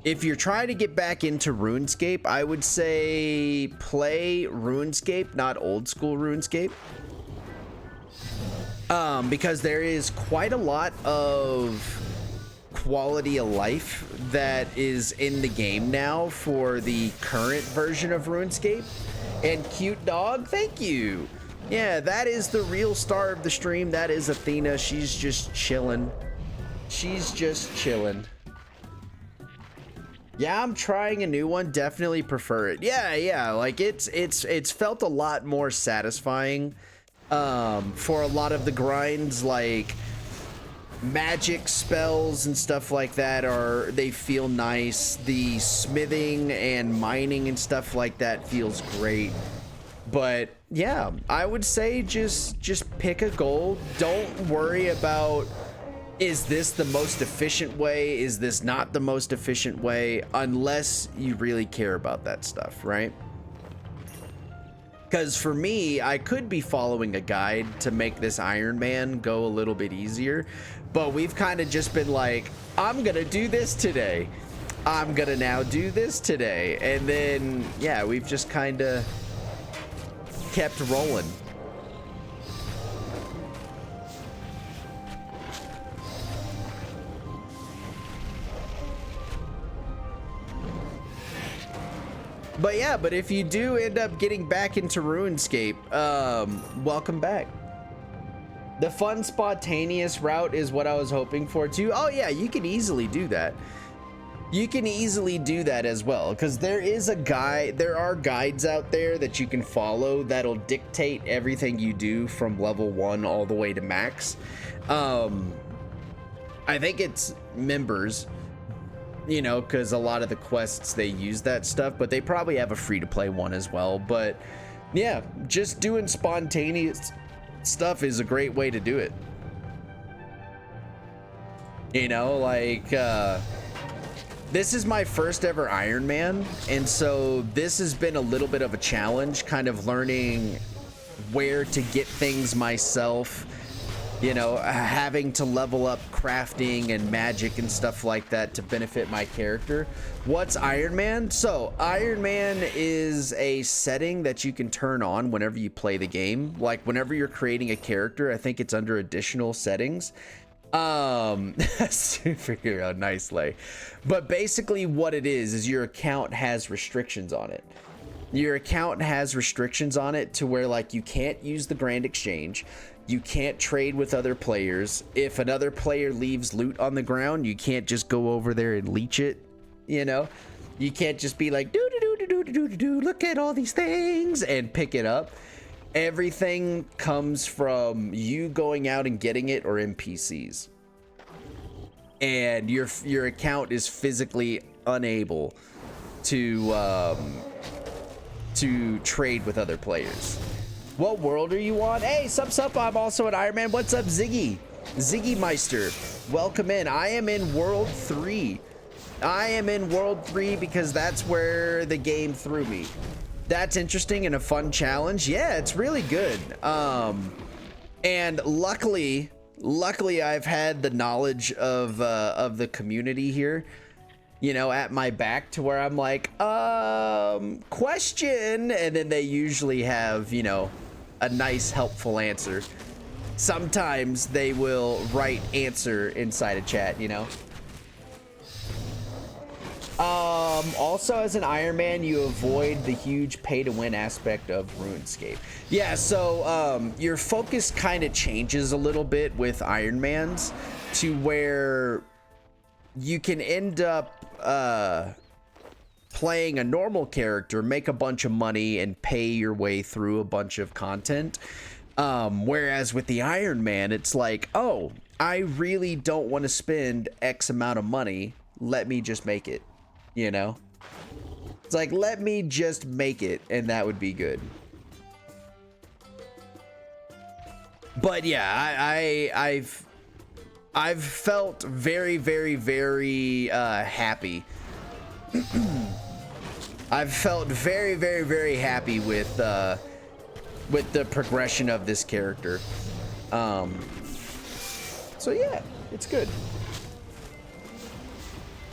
if you're trying to get back into RuneScape, I would say play RuneScape, not old school RuneScape. Because there is quite a lot of quality of life that is in the game now for the current version of RuneScape. And cute dog, thank you. Yeah, that is the real star of the stream. That is Athena. She's just chilling. She's just chilling. Yeah, I'm trying a new one. Definitely prefer it. Yeah, like it's felt a lot more satisfying. For a lot of the grinds, like magic spells and stuff like that, they feel nice. The smithing and mining and stuff like that feels great. But yeah, I would say just pick a goal. Don't worry about, is this the most efficient way? Is this not the most efficient way? Unless you really care about that stuff, right? Because for me, I could be following a guide to make this Ironman go a little bit easier, but we've kind of just been like, I'm gonna do this today. I'm gonna now do this today. And then, yeah, we've just kind of kept rolling. But yeah, but if you do end up getting back into RuneScape, welcome back. The fun, spontaneous route is what I was hoping for too. Oh yeah, you can easily do that. You can easily do that as well, because there are guides out there that you can follow that'll dictate everything you do from level 1 all the way to max. I think it's members, you know, because a lot of the quests, they use that stuff, but they probably have a free-to-play one as well. But yeah, just doing spontaneous stuff is a great way to do it. You know, like, this is my first ever Ironman, and so this has been a little bit of a challenge, kind of learning where to get things myself, you know, having to level up crafting and magic and stuff like that to benefit my character. What's Ironman? So Ironman is a setting that you can turn on whenever you play the game. Like whenever you're creating a character, I think it's under additional settings. Superhero, nice lay. But basically what it is your account has restrictions on it. Your account has restrictions on it to where, like, you can't use the Grand Exchange, you can't trade with other players. If another player leaves loot on the ground, you can't just go over there and leech it, you know. You can't just be like, do look at all these things and pick it up. Everything comes from you going out and getting it or NPCs. And your account is physically unable to trade with other players. What world are you on? Hey, sup, I'm also an Ironman. What's up, Ziggy? Ziggy Meister, welcome in. I am in World 3. I am in World 3 because that's where the game threw me. That's interesting and a fun challenge. Yeah, it's really good. And luckily I've had the knowledge of the community here, you know, at my back, to where I'm like, question, and then they usually have, you know, a nice helpful answer. Sometimes they will write answer inside a chat, you know. Also, as an Ironman, you avoid the huge pay-to-win aspect of RuneScape. Yeah, so your focus kind of changes a little bit with Ironmans, to where you can end up playing a normal character, make a bunch of money, and pay your way through a bunch of content. Whereas with the Ironman, it's like, oh, I really don't want to spend X amount of money. Let me just make it. You know, it's like, let me just make it, and that would be good. But yeah, I've felt very, very, very happy. I've felt very, very, very happy with the progression of this character. So yeah, it's good.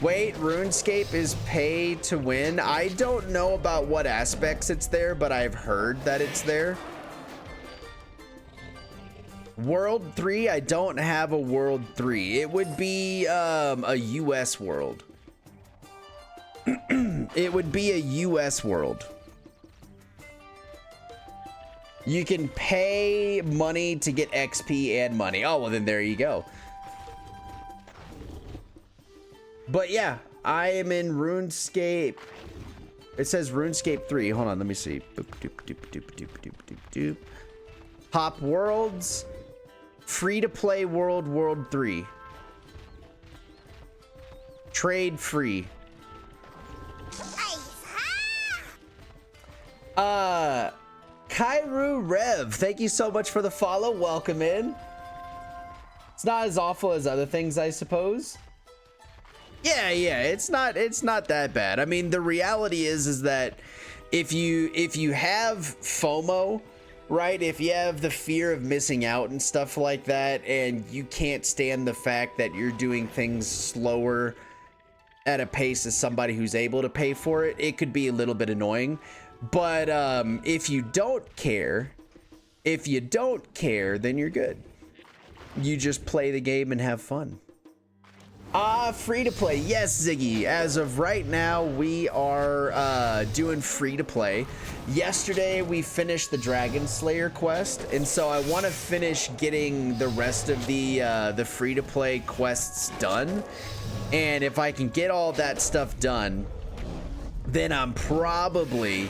Wait, RuneScape is pay to win? I don't know about what aspects it's there, but I've heard that it's there. World 3, I don't have a World 3. It would be a US world. It would be a US world. You can pay money to get XP and money. Oh, well then there you go. But yeah, I am in RuneScape. It says RuneScape 3. Hold on, let me see. Boop, doop, doop, doop, doop, doop, doop, doop. Hop worlds. Free to play world, World 3. Trade free. Kairu Rev, thank you so much for the follow. Welcome in. It's not as awful as other things, I suppose. Yeah, it's not that bad. I mean, the reality is that if you have FOMO, right? If you have the fear of missing out and stuff like that, and you can't stand the fact that you're doing things slower at a pace as somebody who's able to pay for it, it could be a little bit annoying. But if you don't care, then you're good. You just play the game and have fun. Free to play. Yes, Ziggy. As of right now, we are doing free to play. Yesterday, we finished the Dragon Slayer quest, and so I want to finish getting the rest of the free to play quests done. And if I can get all that stuff done, then I'm probably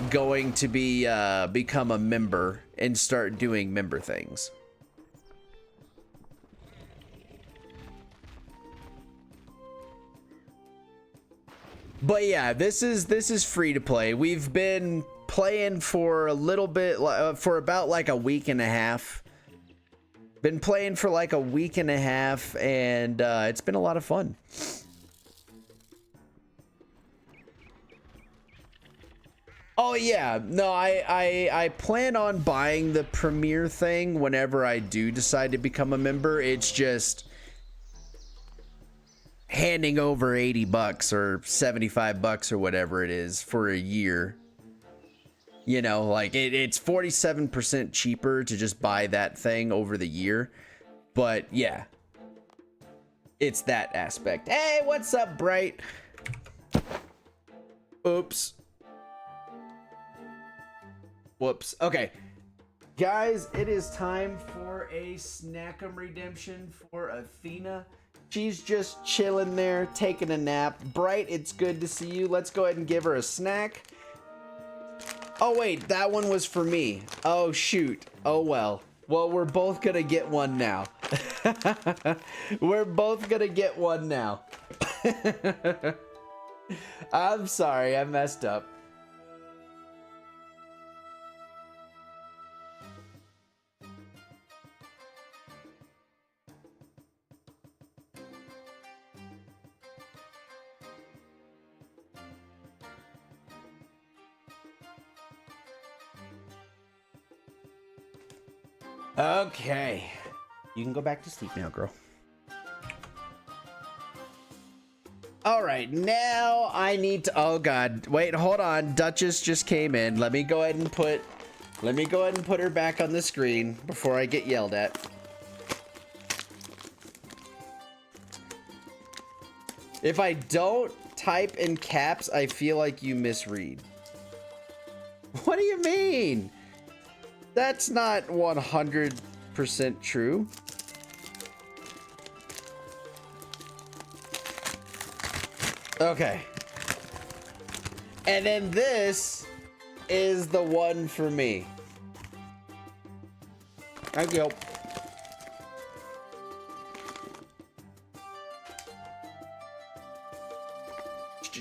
going to be become a member and start doing member things. But yeah, this is free to play. We've been playing for a little bit, for about like a week and a half. Been playing for like a week and a half, and it's been a lot of fun. Oh yeah, no, I plan on buying the premiere thing whenever I do decide to become a member. It's just handing over 80 bucks or 75 bucks or whatever it is for a year. You know, like it's 47% cheaper to just buy that thing over the year. But yeah, it's that aspect. Hey, what's up, Bright? Oops. Whoops. Okay. Guys, it is time for a Snackum redemption for Athena. She's just chilling there, taking a nap. Bright, it's good to see you. Let's go ahead and give her a snack. Oh, wait, that one was for me. Oh, shoot. Oh, well. Well, we're both gonna get one now. We're both gonna get one now. I'm sorry, I messed up. Okay, you can go back to sleep now, girl. All right, now I need to, oh God, wait, hold on. Duchess just came in. Let me go ahead and put her back on the screen before I get yelled at. If I don't type in caps, I feel like you misread. What do you mean? That's not 100% true. Okay. And then this is the one for me. Thank you.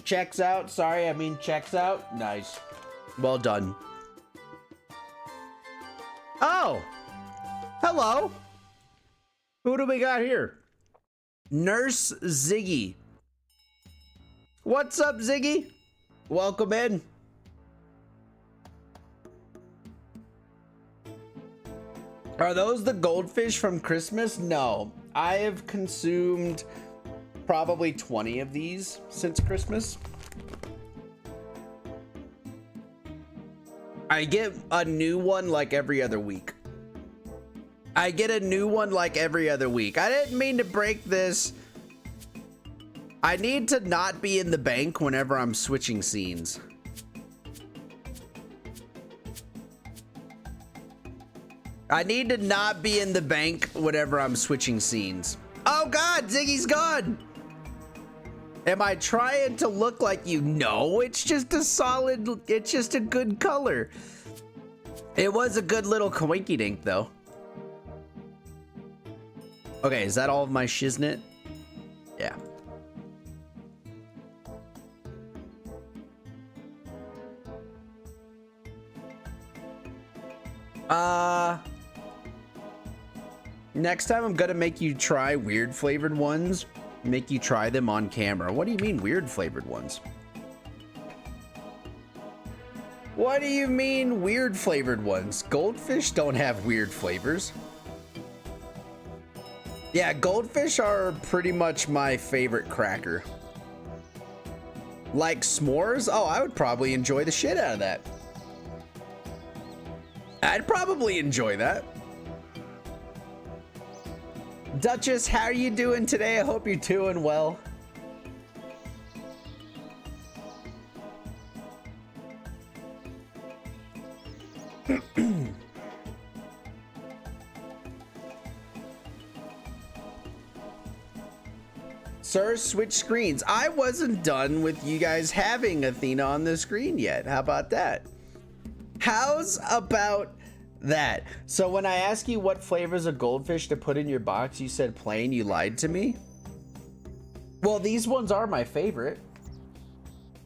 Checks out. Sorry, I mean checks out. Nice. Well done. Oh, hello. Who do we got here? Nurse Ziggy. What's up, Ziggy? Welcome in. Are those the goldfish from Christmas? No, I have consumed probably 20 of these since Christmas. I get a new one like every other week. I get a new one like every other week. I didn't mean to break this. I need to not be in the bank whenever I'm switching scenes. I need to not be in the bank whenever I'm switching scenes. Oh God, Ziggy's gone. Am I trying to look like you? No, it's just a solid, it's just a good color. It was a good little coinky dink though. Okay, is that all of my shiznit? Yeah. Next time I'm gonna make you try weird flavored ones. Make you try them on camera. What do you mean weird flavored ones? What do you mean weird flavored ones? Goldfish don't have weird flavors. Yeah, goldfish are pretty much my favorite cracker. Like s'mores? Oh, I would probably enjoy the shit out of that. I'd probably enjoy that. Duchess, how are you doing today? I hope you're doing well. Sir, switch screens. I wasn't done with you guys having Athena on the screen yet. How about that? How's about that? So when I ask you what flavors of goldfish to put in your box, you said plain. You lied to me. Well, these ones are my favorite.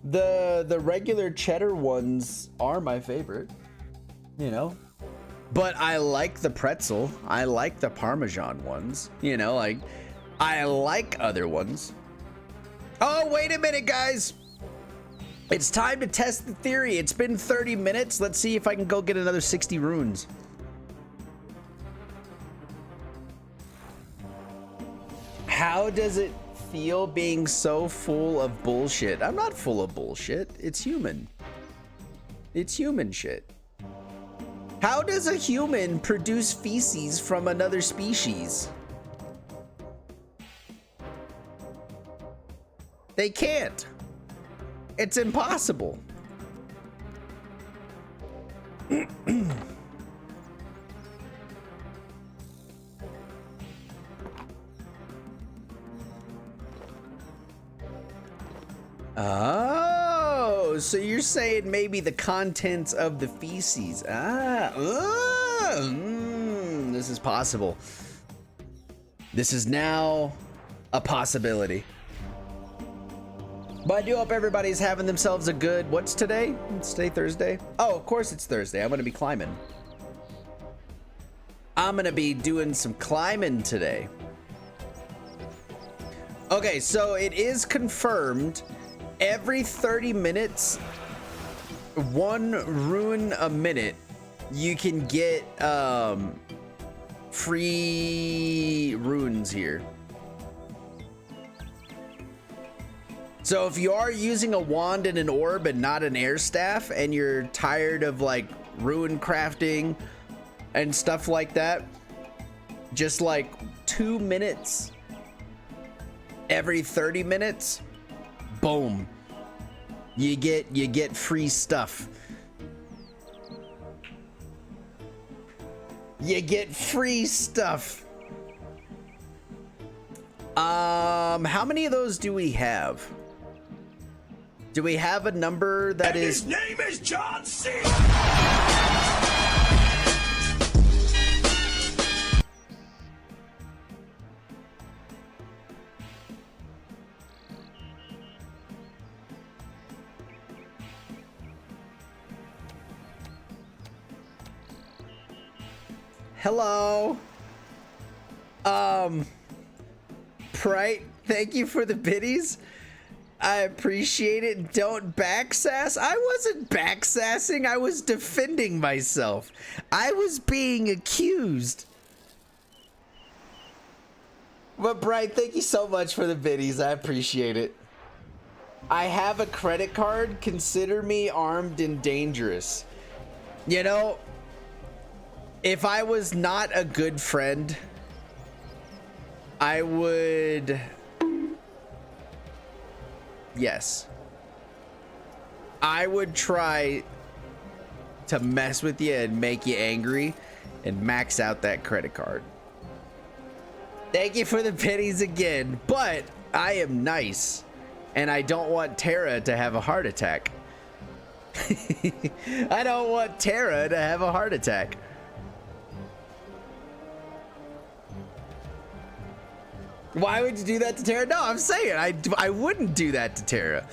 The regular cheddar ones are my favorite, you know. But I like the pretzel. I like the Parmesan ones, you know, like I like other ones. Oh, wait a minute, guys. It's time to test the theory. It's been 30 minutes. Let's see if I can go get another 60 runes. How does it feel being so full of bullshit? I'm not full of bullshit. It's human. It's human shit. How does a human produce feces from another species? They can't. It's impossible. Oh, so you're saying maybe the contents of the feces. This is possible. This is now a possibility. But I do hope everybody's having themselves a good, what's today? It's today Thursday? Oh, of course it's Thursday. I'm gonna be climbing. I'm gonna be doing some climbing today. Okay, so it is confirmed every 30 minutes, 1 rune a minute, you can get free runes here. So if you are using a wand and an orb and not an air staff, and you're tired of like rune crafting and stuff like that, just like 2 minutes every 30 minutes, boom, you get free stuff. You get free stuff. How many of those do we have? Do we have a number that is... His name is John C. Hello. Prite, thank you for the biddies. I appreciate it. Don't backsass. I wasn't backsassing. I was defending myself. I was being accused. But Bright, thank you so much for the biddies. I appreciate it. I have a credit card. Consider me armed and dangerous. You know, if I was not a good friend, I would... Yes. I would try to mess with you and make you angry and max out that credit card. Thank you for the pennies again, but I am nice and I don't want Tara to have a heart attack. I don't want Tara to have a heart attack. Why would you do that to Tara? No, I'm saying I wouldn't do that to Tara.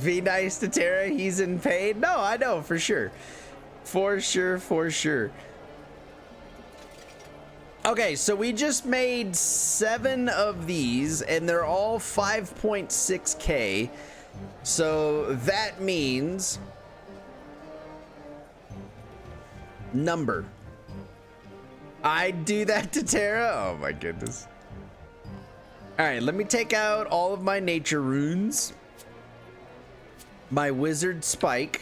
Be nice to Tara, he's in pain. No, I know, for sure. For sure, for sure. Okay, so we just made 7 of these, and they're all 5.6K. So that means... number. I'd do that to Tara? Oh my goodness. Alright, let me take out all of my nature runes. My wizard spike.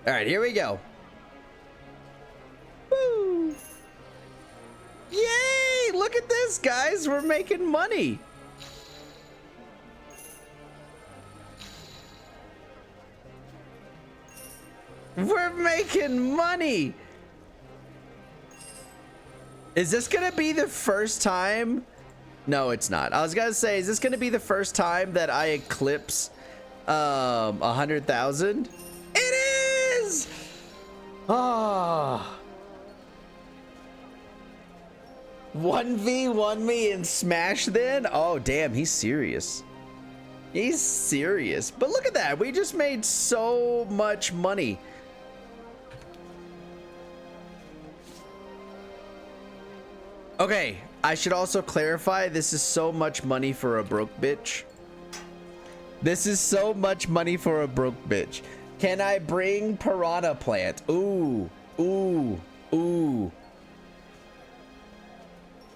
All right, here we go. Woo! Yay! Look at this, guys. We're making money. We're making money. Is this gonna be the first time? No, it's not. I was gonna say, is this gonna be the first time that I eclipse 100,000? It is. Ah. 1v1 me and Smash then? Oh, damn, he's serious. He's serious. But look at that. We just made so much money. Okay, I should also clarify, this is so much money for a broke bitch. This is so much money for a broke bitch. Can I bring piranha plant? Ooh, ooh, ooh.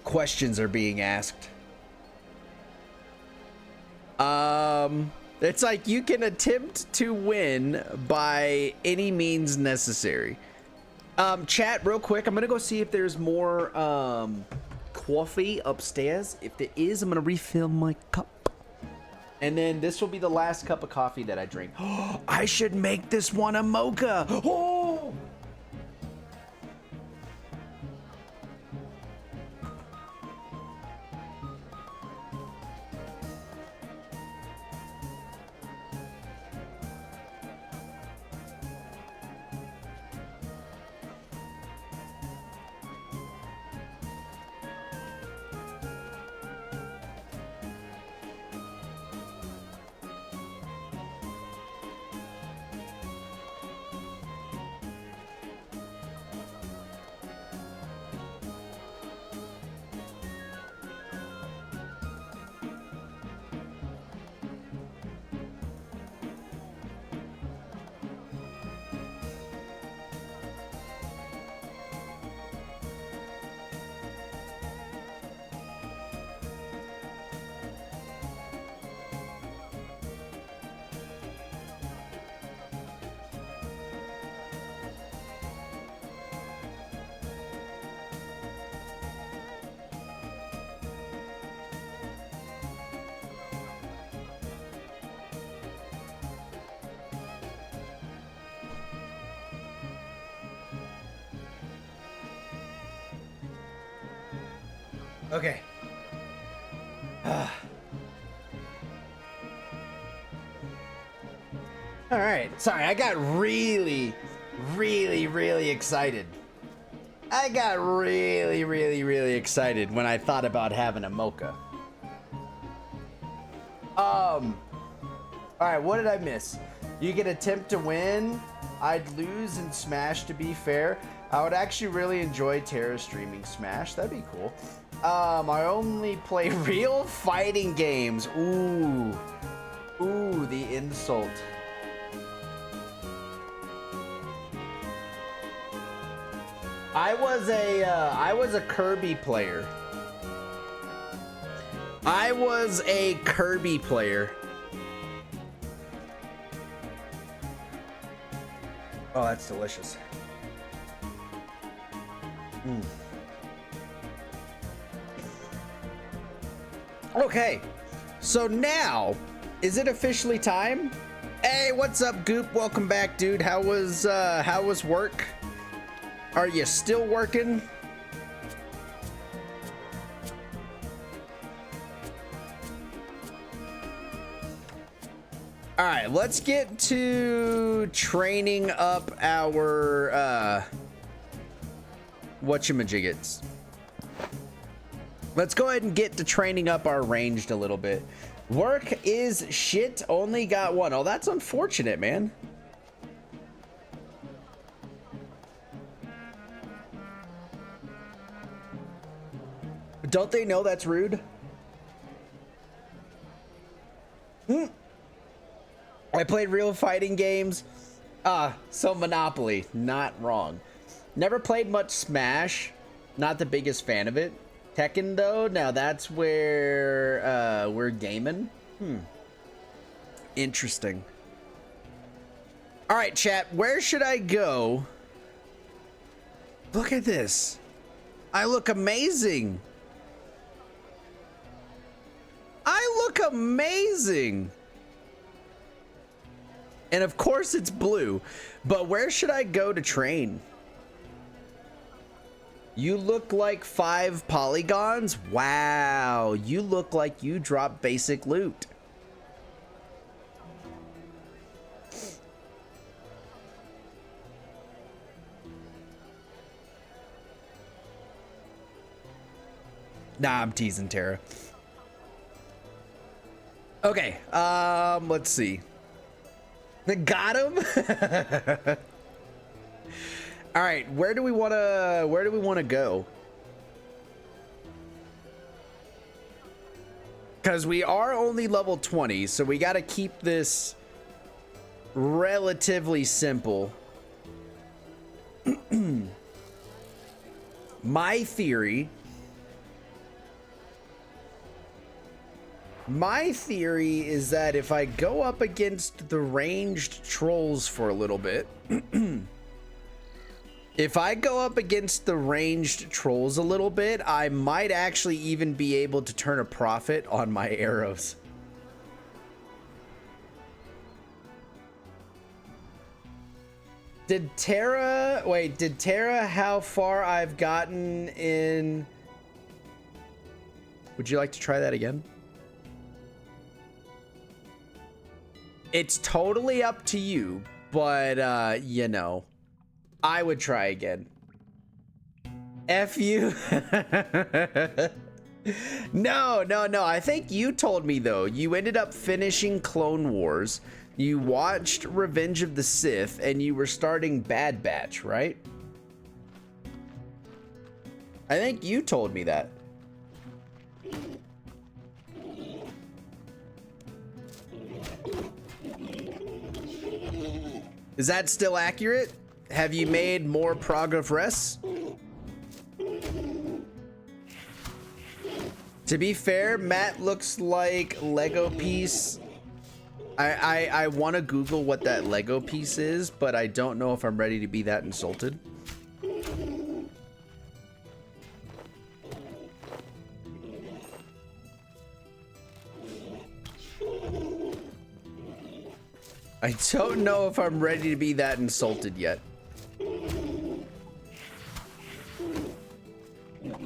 Questions are being asked. It's like you can attempt to win by any means necessary. Chat, real quick, I'm gonna go see if there's more coffee upstairs. If there is, I'm gonna refill my cup. And then this will be the last cup of coffee that I drink. I should make this one a mocha. Oh! Okay. All right. Sorry, I got really excited. I got really excited when I thought about having a mocha. All right, what did I miss? You can attempt to win. I'd lose in Smash, to be fair. I would actually really enjoy Terra streaming Smash. That'd be cool. I only play real fighting games. Ooh, the insult. I was a Kirby player. I was a Kirby player. Oh, that's delicious. Okay, so now, is it officially time? Hey, what's up, Goop? Welcome back, dude. How was work? Are you still working? All right, let's get to training up our whatchamajiggets. Let's go ahead and get to training up our ranged a little bit. Work is shit. Only got one. Oh, that's unfortunate, man. Don't they know that's rude? I played real fighting games. So Monopoly. Not wrong. Never played much Smash. Not the biggest fan of it. Tekken though, now that's where we're gaming. Interesting. All right, chat, where should I go? Look at this. I look amazing. I look amazing. And of course it's blue, but where should I go to train? You look like 5 polygons. Wow, you look like you drop basic loot. Nah, I'm teasing Tara. Okay, let's see. Got him. All right, where do we want to go? Cuz we are only level 20, so we got to keep this relatively simple. My theory is that if I go up against the ranged trolls for a little bit, I might actually even be able to turn a profit on my arrows. Did Tara how far I've gotten in? Would you like to try that again? It's totally up to you, but you know, I would try again. F you. No. I think you told me though. You ended up finishing Clone Wars. You watched Revenge of the Sith, and you were starting Bad Batch, right? I think you told me that. Is that still accurate? Have you made more progress? To be fair, Matt looks like Lego piece. I want to Google what that Lego piece is, but I don't know if I'm ready to be that insulted. I don't know if I'm ready to be that insulted yet.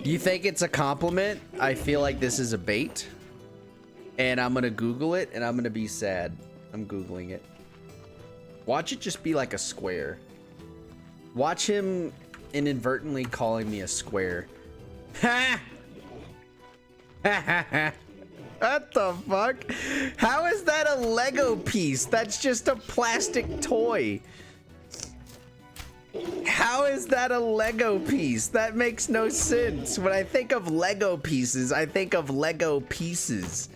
You think it's a compliment? I feel like this is a bait. And I'm gonna Google it and I'm gonna be sad. I'm Googling it. Watch it just be like a square. Watch him inadvertently calling me a square. Ha! Ha ha ha. What the fuck? How is that a Lego piece? That's just a plastic toy. How is that a Lego piece? That makes no sense. When I think of Lego pieces, I think of Lego pieces.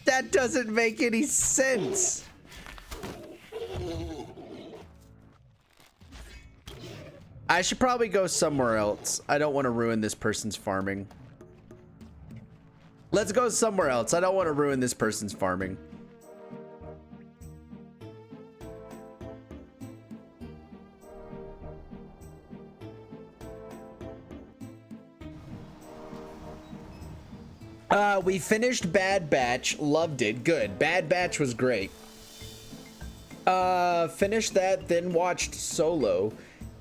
That doesn't make any sense. I should probably go somewhere else. I don't want to ruin this person's farming. Let's go somewhere else. I don't want to ruin this person's farming. We finished Bad Batch. Loved it. Good. Bad Batch was great. Finished that, then watched Solo,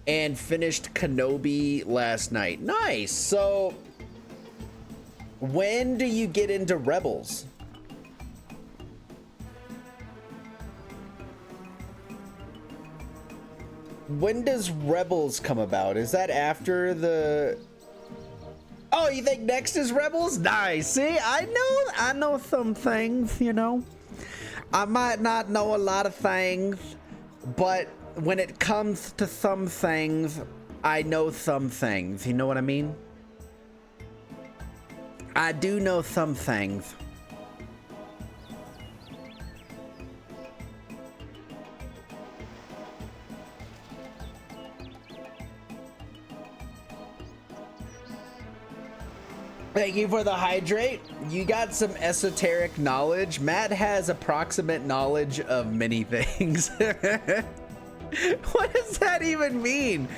and finished Kenobi last night. Nice. So, when do you get into Rebels? When does Rebels come about? Is that after the... Oh, you think next is Rebels? Nice. See, I know some things, you know. I might not know a lot of things, but when it comes to some things, I know some things. You know what I mean? I do know some things. Thank you for the hydrate. You got some esoteric knowledge. Matt has approximate knowledge of many things. What does that even mean?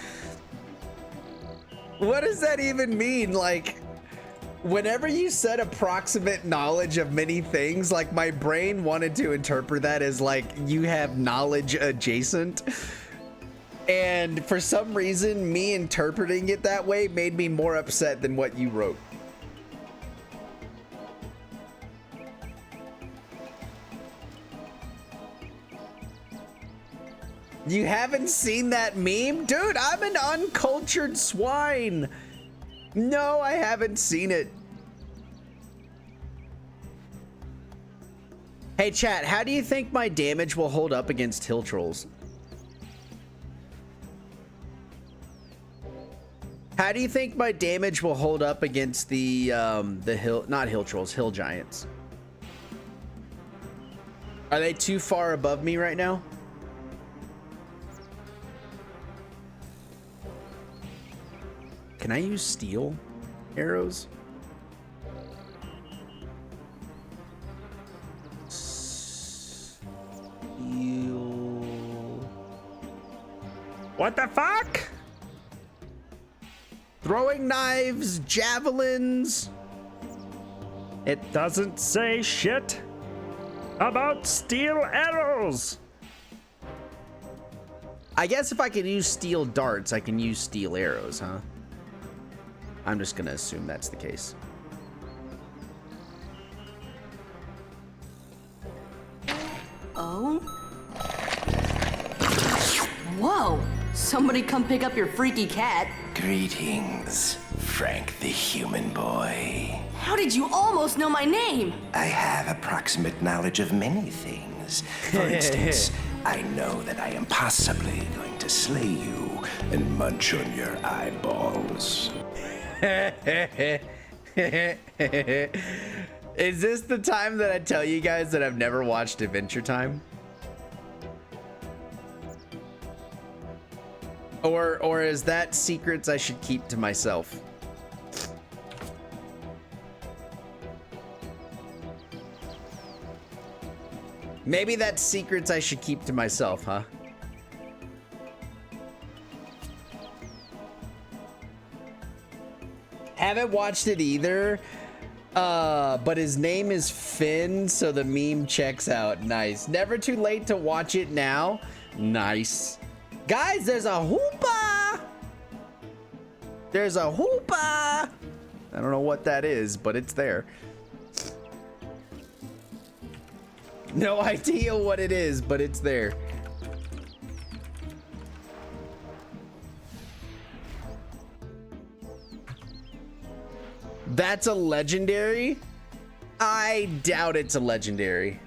What does that even mean? Like, whenever you said approximate knowledge of many things, like my brain wanted to interpret that as like you have knowledge adjacent. And for some reason, me interpreting it that way made me more upset than what you wrote. You haven't seen that meme? Dude, I'm an uncultured swine. No, I haven't seen it. Hey chat, how do you think my damage will hold up against hill trolls? How do you think my damage will hold up against the not hill trolls, hill giants? Are they too far above me right now? Can I use steel arrows? Steel. What the fuck? Throwing knives, javelins. It doesn't say shit about steel arrows. I guess if I can use steel darts, I can use steel arrows, huh? I'm just gonna assume that's the case. Oh? Whoa! Somebody come pick up your freaky cat. Greetings, Frank the human boy. How did you almost know my name? I have approximate knowledge of many things. For instance, I know that I am possibly going to slay you and munch on your eyeballs. Is this the time that I tell you guys that I've never watched Adventure Time? Or is that secrets I should keep to myself? Maybe that's secrets I should keep to myself, huh? Haven't watched it either, but his name is Finn, so the meme checks out. Nice. Never too late to watch it now. Nice. Guys, there's a hoopa! There's a hoopa! I don't know what that is, but it's there. No idea what it is, but it's there. That's a legendary? I doubt it's a legendary.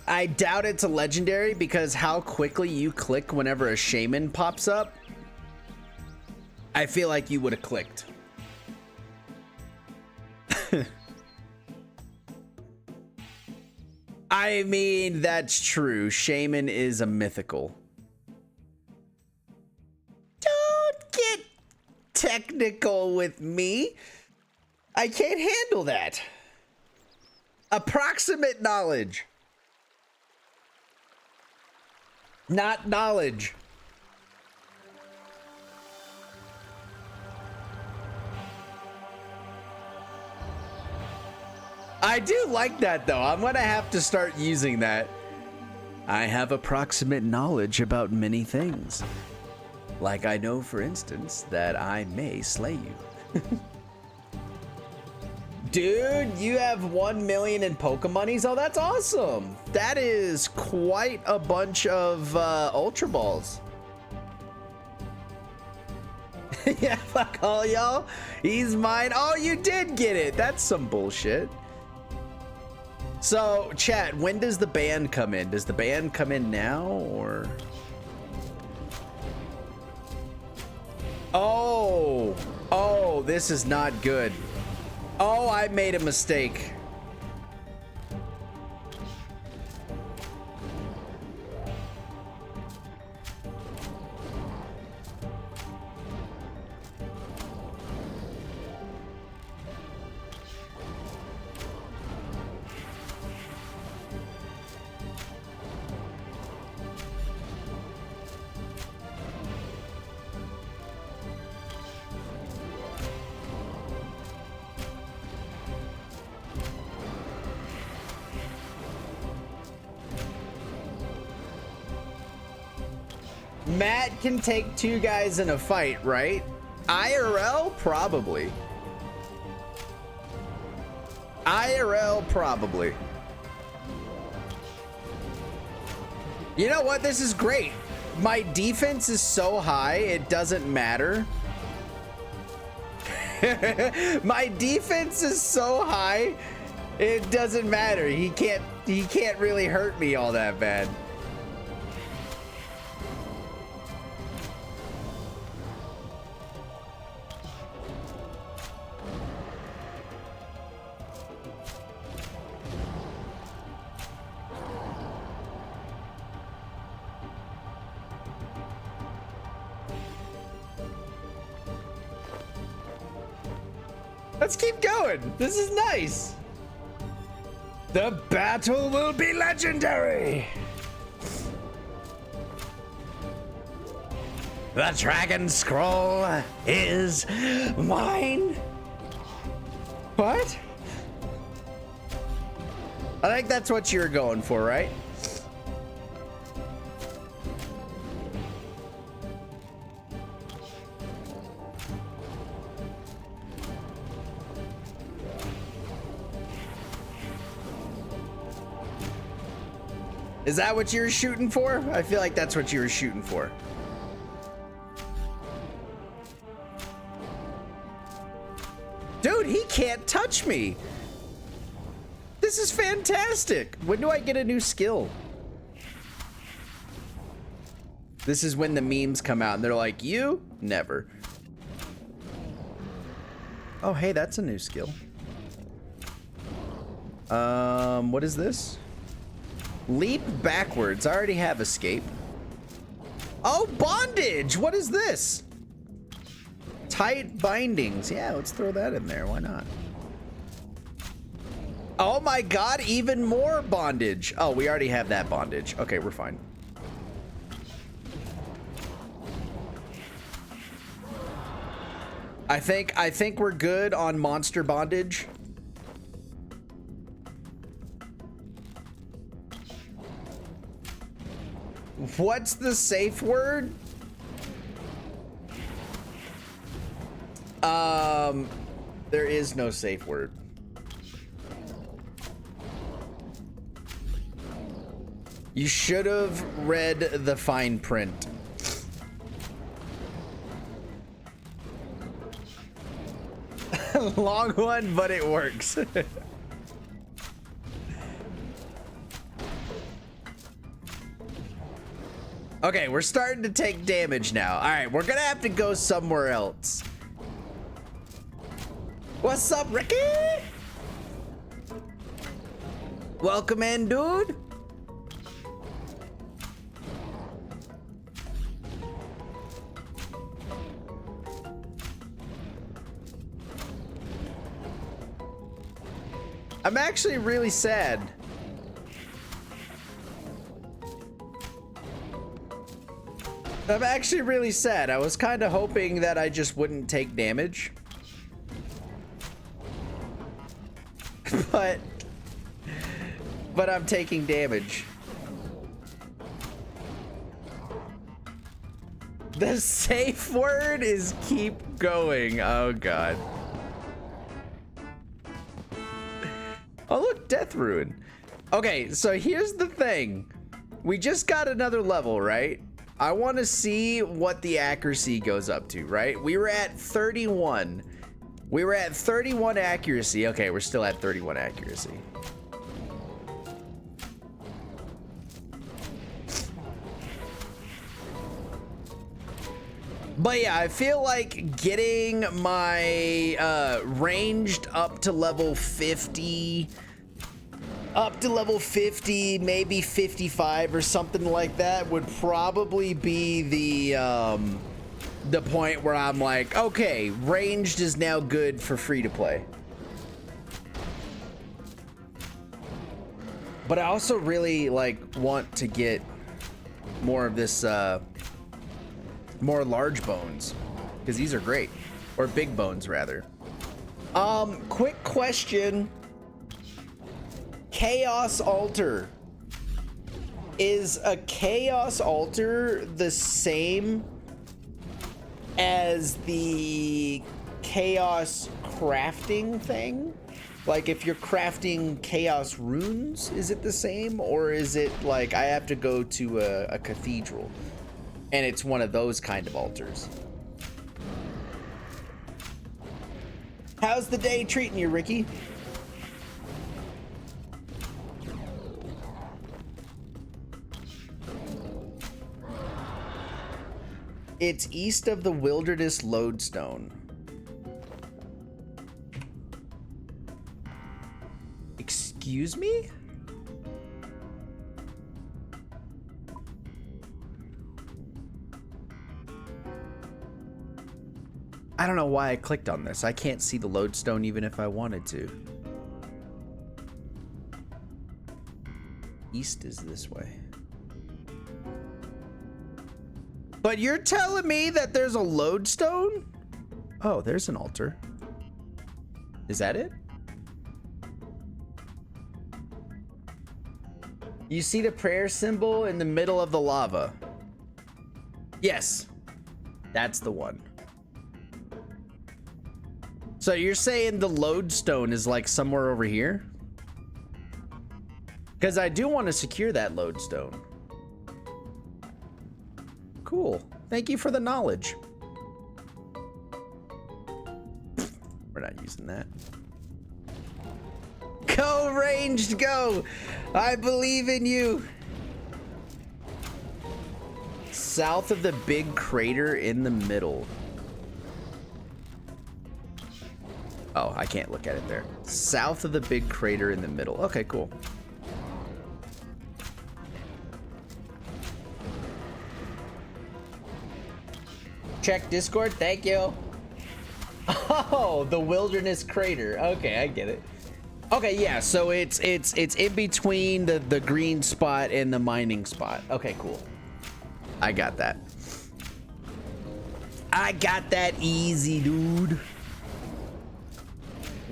I doubt it's a legendary because how quickly you click whenever a shaman pops up. I feel like you would have clicked. I mean, that's true. Shaman is a mythical. Don't get technical with me. I can't handle that. Approximate knowledge. Not knowledge. I do like that though. I'm gonna have to start using that. I have approximate knowledge about many things. Like I know, for instance, that I may slay you. Dude, you have 1 million in Pokemonies? Oh, that's awesome. That is quite a bunch of Ultra Balls. Yeah, fuck all y'all. He's mine. Oh, you did get it. That's some bullshit. So, chat, when does the band come in? Does the band come in now, or? Oh, this is not good. Oh, I made a mistake. Matt can take 2 guys in a fight, right? IRL? Probably. IRL? Probably. You know what? This is great. My defense is so high, it doesn't matter. My defense is so high, it doesn't matter. He can't really hurt me all that bad. Let's keep going. This is nice. The battle will be legendary. The dragon scroll is mine. What? I think that's what you're going for, right? Is that what you were shooting for? I feel like that's what you were shooting for. Dude, he can't touch me. This is fantastic. When do I get a new skill? This is when the memes come out and they're like, you? Never. Oh, hey, that's a new skill. What is this? Leap backwards. I already have escape. Oh, bondage. What is this? Tight bindings. Yeah, let's throw that in there. Why not? Oh my god, even more bondage. Oh, we already have that bondage. Okay, we're fine. I think we're good on monster bondage. What's the safe word? There is no safe word. You should have read the fine print. Long one, but it works. Okay, we're starting to take damage now. All right, we're gonna have to go somewhere else. What's up, Ricky? Welcome in, dude. I'm actually really sad. I'm actually really sad. I was kind of hoping that I just wouldn't take damage. But I'm taking damage. The safe word is keep going. Oh god. Oh look, Death Rune. Okay, so here's the thing. We just got another level, right? I want to see what the accuracy goes up to, right? We were at 31. We were at 31 accuracy. Okay, we're still at 31 accuracy. But yeah, I feel like getting my ranged up to level 50, maybe 55 or something like that would probably be the point where I'm like, okay, ranged is now good for free to play. But I also really like want to get more of this more large bones, because these are great, or big bones rather. Quick question. Chaos Altar. Is a chaos altar the same as the chaos crafting thing? Like if you're crafting chaos runes, is it the same? Or is it like I have to go to a cathedral and it's one of those kind of altars? How's the day treating you, Ricky? It's east of the Wilderness Lodestone. Excuse me? I don't know why I clicked on this. I can't see the lodestone even if I wanted to. East is this way. But you're telling me that there's a lodestone? Oh, there's an altar. Is that it? You see the prayer symbol in the middle of the lava? Yes, that's the one. So you're saying the lodestone is like somewhere over here? Because I do want to secure that lodestone. Cool. Thank you for the knowledge. We're not using that. Go, ranged, go! I believe in you. South of the big crater in the middle. Oh, I can't look at it there. South of the big crater in the middle. Okay, cool. Check Discord, thank you. Oh, the wilderness crater. Okay, I get it. Okay, yeah, so it's in between the green spot and the mining spot. Okay, cool. I got that. I got that easy, dude.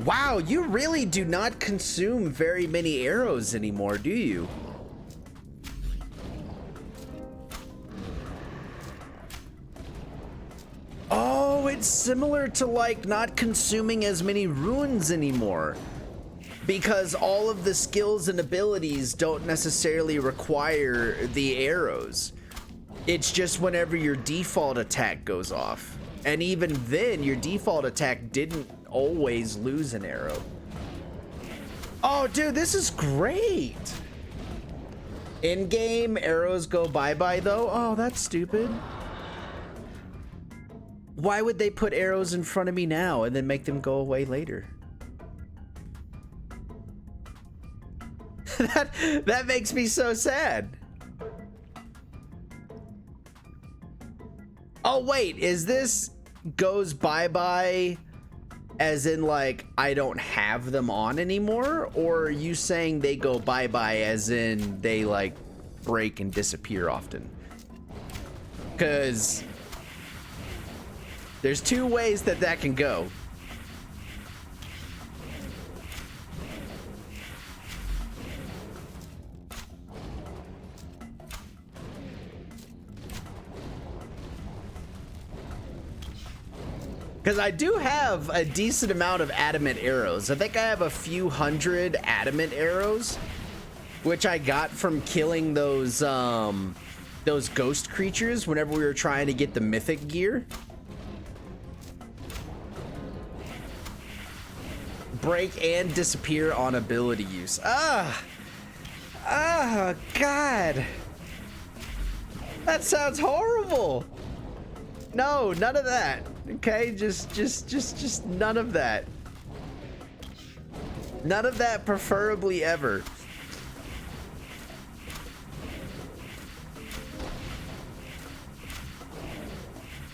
Wow, you really do not consume very many arrows anymore, do you? Oh, it's similar to like not consuming as many runes anymore. Because all of the skills and abilities don't necessarily require the arrows. It's just whenever your default attack goes off. And even then, your default attack didn't always lose an arrow. Oh, dude, this is great. In-game, arrows go bye-bye, though? Oh, that's stupid. Why would they put arrows in front of me now and then make them go away later? That makes me so sad. Oh, wait, is this goes bye-bye as in like I don't have them on anymore? Or are you saying they go bye-bye as in they like break and disappear often? Because there's two ways that can go. Because I do have a decent amount of adamant arrows. I think I have a few hundred adamant arrows, which I got from killing those ghost creatures whenever we were trying to get the mythic gear. Break and disappear on ability use. God. That sounds horrible. No, none of that. Okay, just none of that. None of that, preferably ever.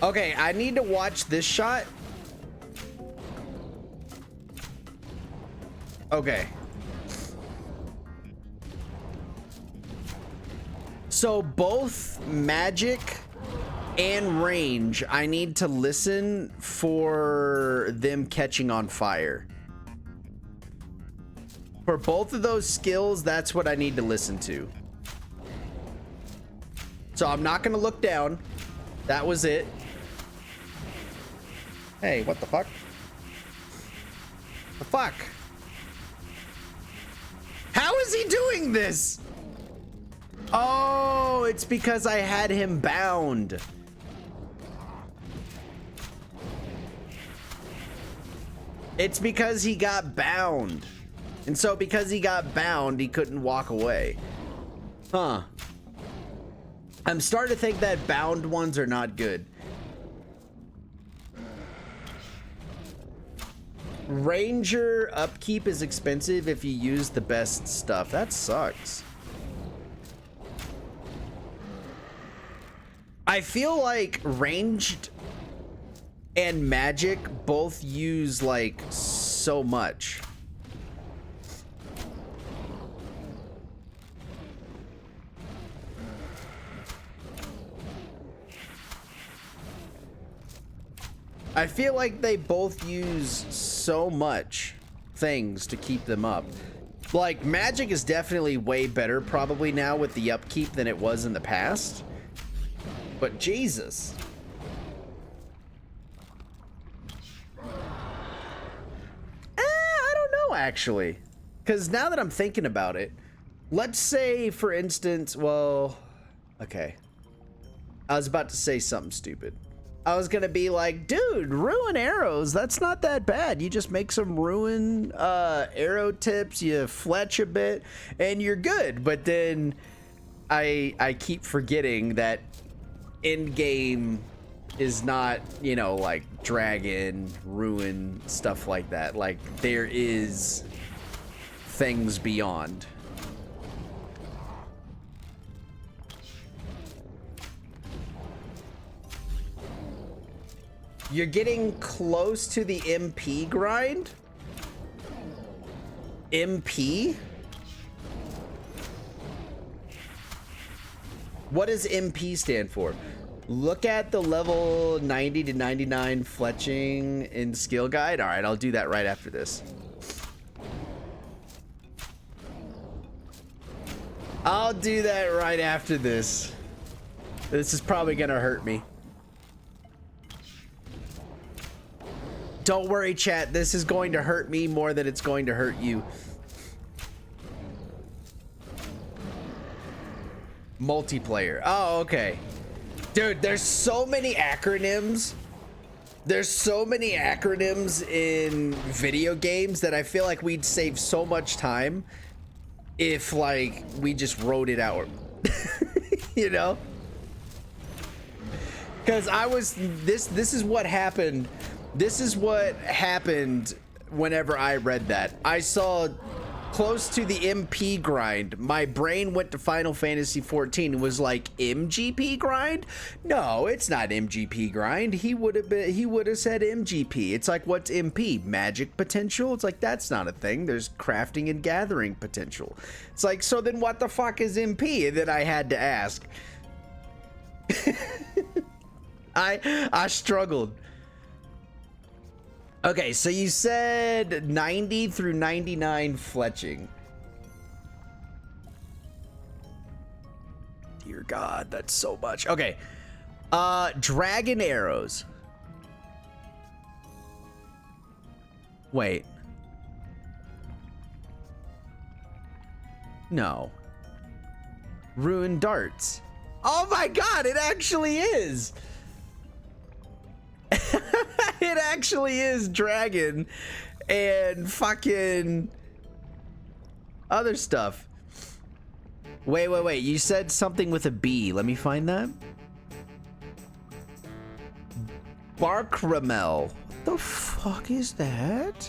Okay, I need to watch this shot. Okay. So both magic and range, I need to listen for them catching on fire. For both of those skills, that's what I need to listen to. So I'm not gonna look down. That was it. Hey, what the fuck? The fuck? How is he doing this? Oh, it's because I had him bound. It's because he got bound. And so because he got bound, he couldn't walk away. Huh. I'm starting to think that bound ones are not good. Ranger upkeep is expensive if you use the best stuff. That sucks. I feel like ranged and magic both use like so much. I feel like they both use so much things to keep them up. Like, magic is definitely way better probably now with the upkeep than it was in the past. But Jesus. I don't know, actually. Because now that I'm thinking about it, let's say, for instance, well, okay. I was about to say something stupid. I was gonna be like, dude, Rune arrows, that's not that bad. You just make some Rune arrow tips, you fletch a bit, and you're good. But then I keep forgetting that Endgame is not, you know, like dragon, Rune, stuff like that. Like, there is things beyond. You're getting close to the MP grind? MP? What does MP stand for? Look at the level 90 to 99 fletching in skill guide. All right, I'll do that right after this. I'll do that right after this. This is probably gonna hurt me. Don't worry, chat. This is going to hurt me more than it's going to hurt you. Multiplayer. Oh, okay. Dude, there's so many acronyms. There's so many acronyms in video games that I feel like we'd save so much time if, like, we just wrote it out. You know? Because I was... This is what happened... This is what happened whenever I read that. I saw close to the MP grind. My brain went to Final Fantasy 14 and was like, MGP grind? No, it's not MGP grind. He would have said MGP. It's like, what's MP? Magic potential? It's like, that's not a thing. There's crafting and gathering potential. It's like, so then what the fuck is MP? And then I had to ask. I struggled. Okay, so you said 90 through 99 fletching. Dear God, that's so much. Okay. Dragon arrows. Wait. No. Rune darts. Oh my God, it actually is. It actually is dragon and fucking other stuff. Wait. You said something with a B. Let me find that. Barkramel. What the fuck is that?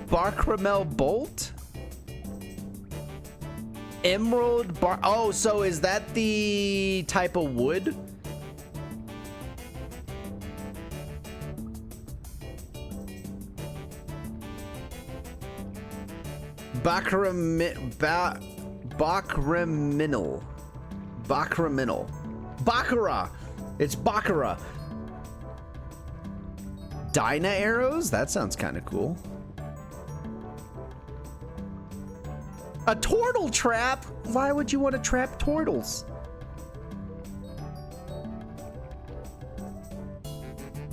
Barkramel bolt? Emerald bar. Oh, so is that the type of wood? Bakraminal. Baccarat. It's Baccarat. Dyna arrows? That sounds kind of cool. A turtle trap? Why would you want to trap turtles?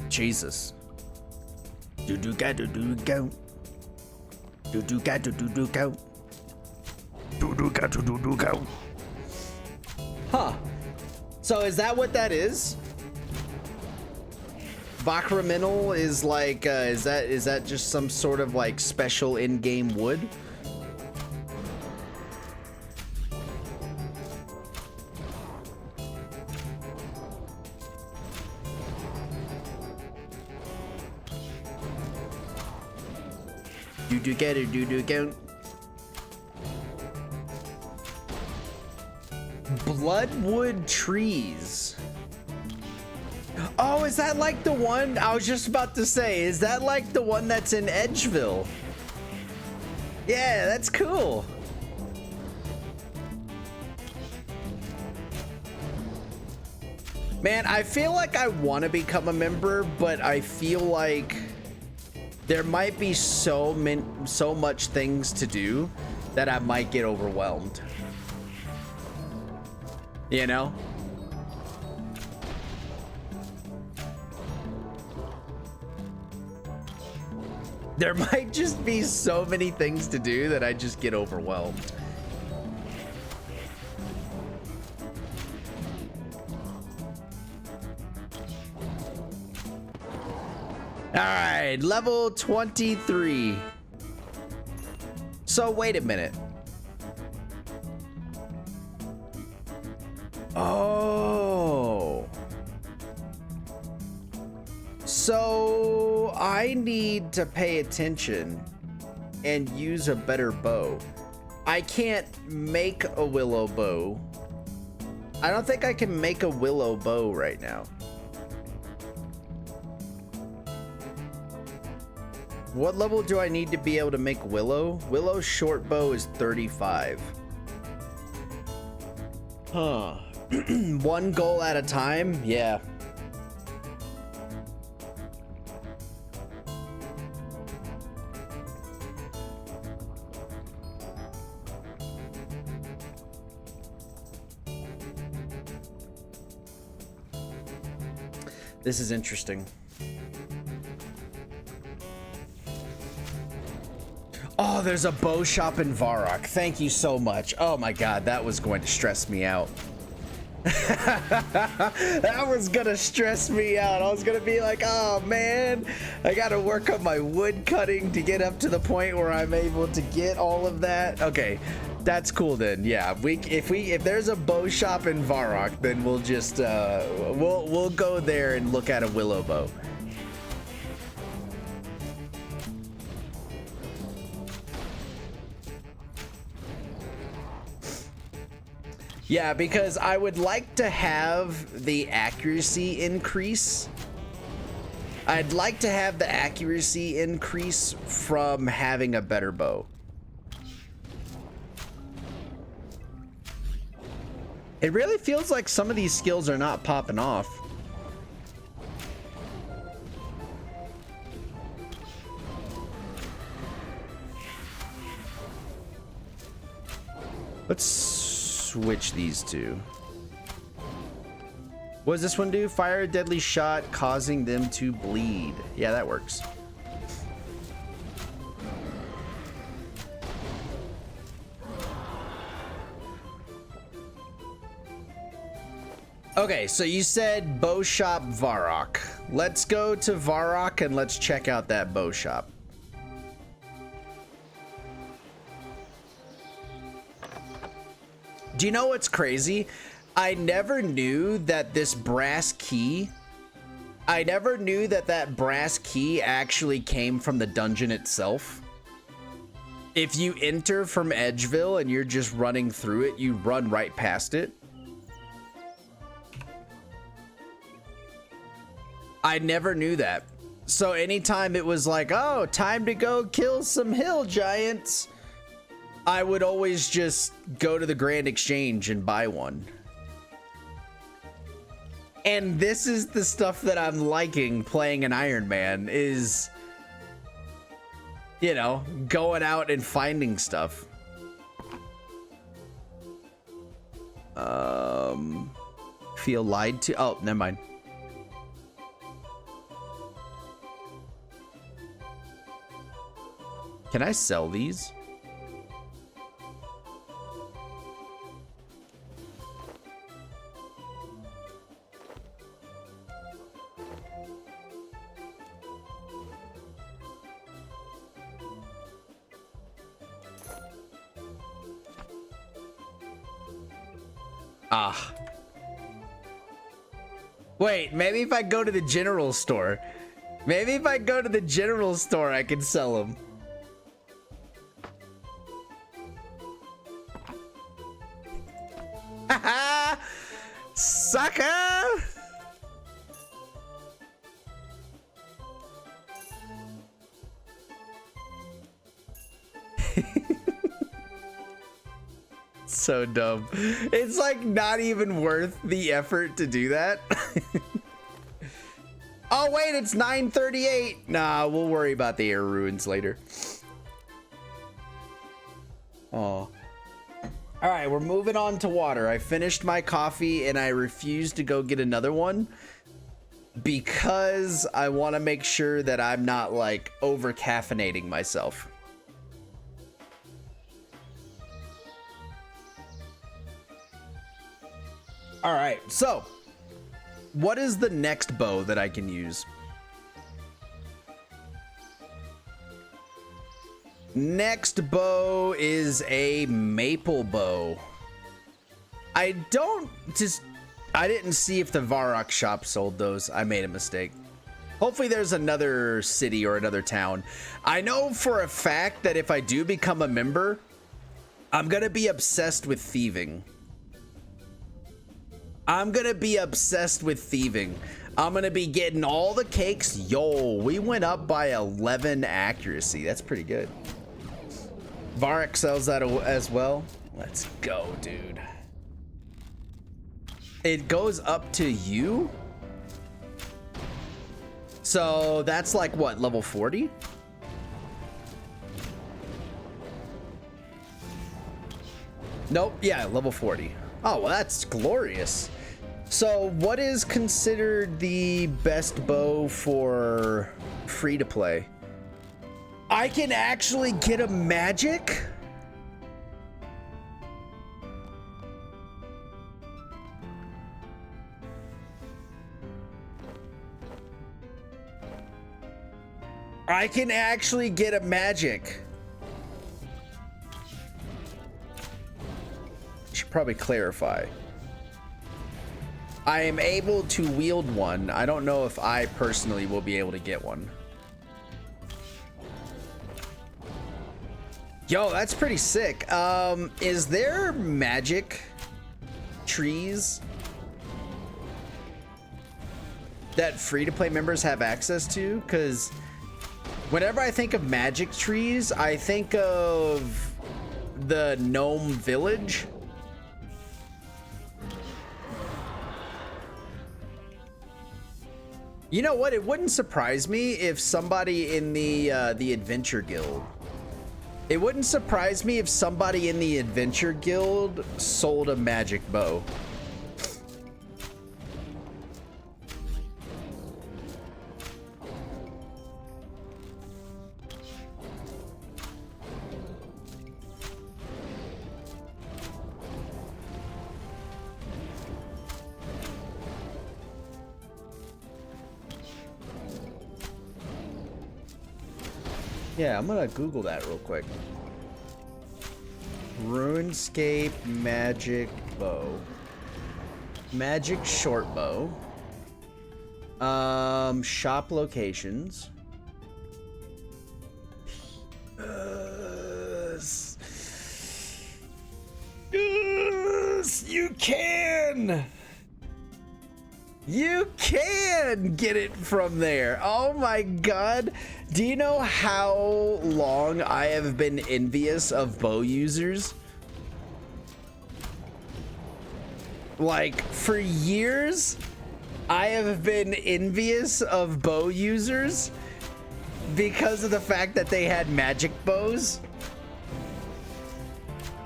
Jesus. Do do ga do do go. Do do ga do do go. Do do ga do do go. Huh. So is that what that is? Vacraminal is like is that just some sort of like special in-game wood? Do get it, do go. Bloodwood trees. Oh, is that like the one? I was just about to say, is that like the one that's in Edgeville? Yeah, that's cool. Man, I feel like I want to become a member, but I feel like there might be so much things to do that I might get overwhelmed. You know? There might just be so many things to do that I just get overwhelmed. All right, level 23. So wait a minute. Oh. So I need to pay attention and use a better bow. I can't make a willow bow. I don't think I can make a willow bow right now. What level do I need to be able to make willow? Willow's short bow is 35. Huh. One goal at a time? Yeah. This is interesting. Oh, there's a bow shop in Varrock. Thank you so much. Oh my god, that was going to stress me out. That was gonna stress me out. I was gonna be like, oh man, I gotta work on my wood cutting to get up to the point where I'm able to get all of that. Okay, that's cool then. Yeah, if there's a bow shop in Varrock, then we'll just we'll go there and look at a willow bow. Yeah, because I would like to have the accuracy increase. I'd like to have the accuracy increase from having a better bow. It really feels like some of these skills are not popping off. Let's switch these two. What does this one do? Fire a deadly shot, causing them to bleed. Yeah, that works. Okay, so you said bow shop Varrock. Let's go to Varrock and let's check out that bow shop. Do you know what's crazy? I never knew that this brass key, I never knew that that brass key actually came from the dungeon itself. If you enter from Edgeville and you're just running through it, you run right past it. I never knew that. So anytime it was like, oh, time to go kill some hill giants, I would always just go to the Grand Exchange and buy one. And this is the stuff that I'm liking playing an Iron Man is, you know, going out and finding stuff. Feel lied to. Oh, never mind. Can I sell these? Ah. Wait, maybe if I go to the general store. Maybe if I go to the general store, I can sell them. Haha! Sucker! So dumb. It's like not even worth the effort to do that. Oh wait, it's 9:38. Nah, we'll worry about the air ruins later. Oh. All right, we're moving on to water. I finished my coffee and I refuse to go get another one because I want to make sure that I'm not like over caffeinating myself. All right, so what is the next bow that I can use? Next bow is a maple bow. I didn't see if the Varrock shop sold those. I made a mistake. Hopefully there's another city or another town. I know for a fact that if I do become a member, I'm gonna be obsessed with thieving. I'm gonna be obsessed with thieving. I'm gonna be getting all the cakes. Yo, we went up by 11 accuracy. That's pretty good. Varrock sells that as well. Let's go, dude. It goes up to you? So that's like what, level 40? Nope, yeah, level 40. Oh, well, that's glorious. So what is considered the best bow for free to play? I can actually get a magic? I can actually get a magic. Should probably clarify. I am able to wield one. I don't know if I personally will be able to get one. Yo, that's pretty sick. Is there magic trees that free-to-play members have access to? Because whenever I think of magic trees, I think of the gnome village. You know what? It wouldn't surprise me if somebody in the Adventure Guild. It wouldn't surprise me if somebody in the Adventure Guild sold a magic bow. Yeah, I'm gonna Google that real quick. RuneScape magic bow. Magic short bow. Shop locations. Yes, you can! You can get it from there. Oh my god. Do you know how long I have been envious of bow users? Like, for years, I have been envious of bow users because of the fact that they had magic bows.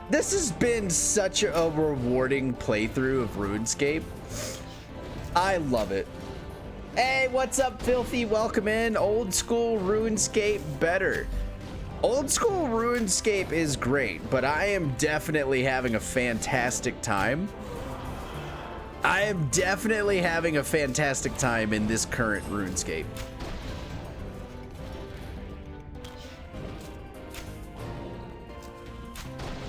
This has been such a rewarding playthrough of RuneScape. I love it. Hey, what's up, Filthy? Welcome in. Old school RuneScape better. Old school RuneScape is great, but I am definitely having a fantastic time. I am definitely having a fantastic time in this current RuneScape.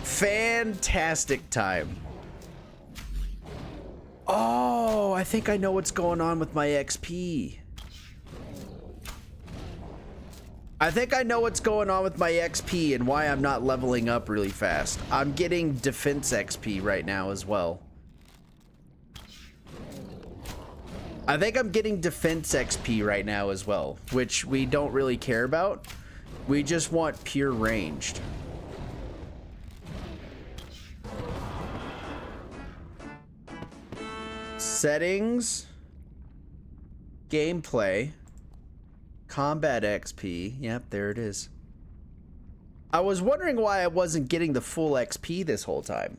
Fantastic time. Oh, I think I know what's going on with my XP. I think I know what's going on with my XP and why I'm not leveling up really fast. I'm getting defense XP right now as well. I think I'm getting defense XP right now as well, which we don't really care about. We just want pure ranged. Settings, gameplay, combat XP. Yep, there it is. I was wondering why I wasn't getting the full XP this whole time.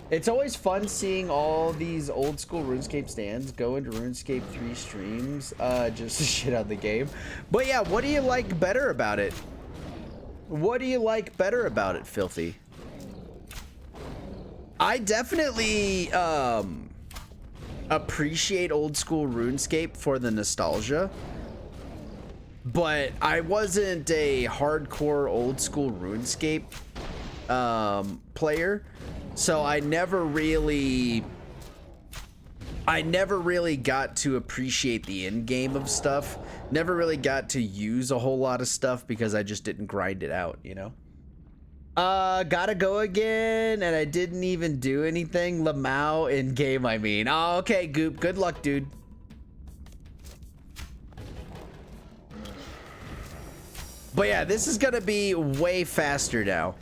It's always fun seeing all these old school RuneScape stands go into RuneScape 3 streams just to shit out the game. But yeah, what do you like better about it? What do you like better about it, Filthy? I definitely appreciate old school RuneScape for the nostalgia, but I wasn't a hardcore old school RuneScape player, so I never really got to appreciate the end game of stuff. Never really got to use a whole lot of stuff because I just didn't grind it out, you know. Gotta go again, and I didn't even do anything. Lamau in game, I mean. Oh, okay, Goop. Good luck, dude. But yeah, this is gonna be way faster now.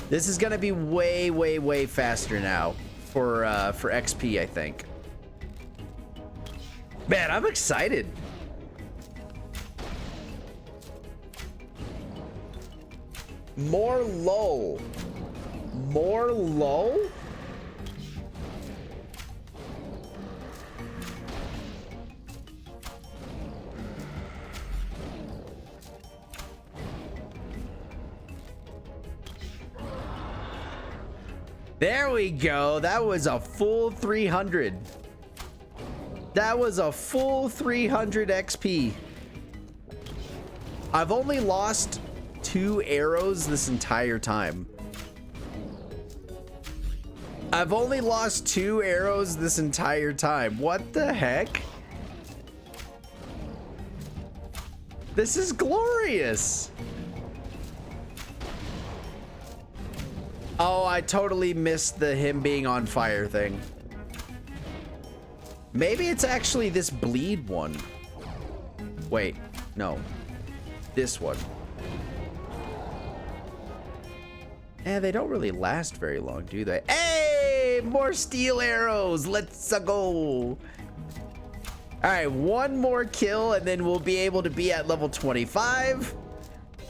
This is gonna be way faster now for XP, I think. Man, I'm excited. More low. More low? There we go. That was a full 300. That was a full 300 XP. I've only lost 2 arrows this entire time. I've only lost 2 arrows this entire time. What the heck? This is glorious. Oh, I totally missed the him being on fire thing. Maybe it's actually this bleed one. Wait, no. This one. Eh, they don't really last very long, do they? Hey, more steel arrows. Let's go. All right, one more kill and then we'll be able to be at level 25.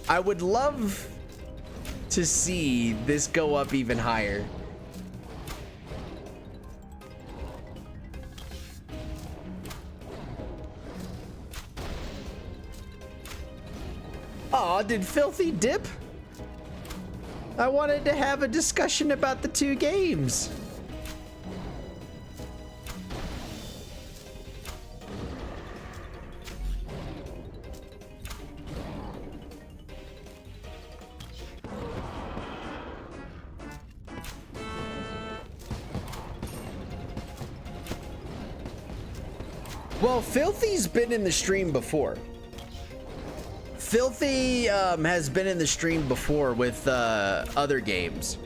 I would love to see this go up even higher. Aw, did Filthy dip? I wanted to have a discussion about the 2 games. Well, Filthy's been in the stream before. Filthy has been in the stream before with other games.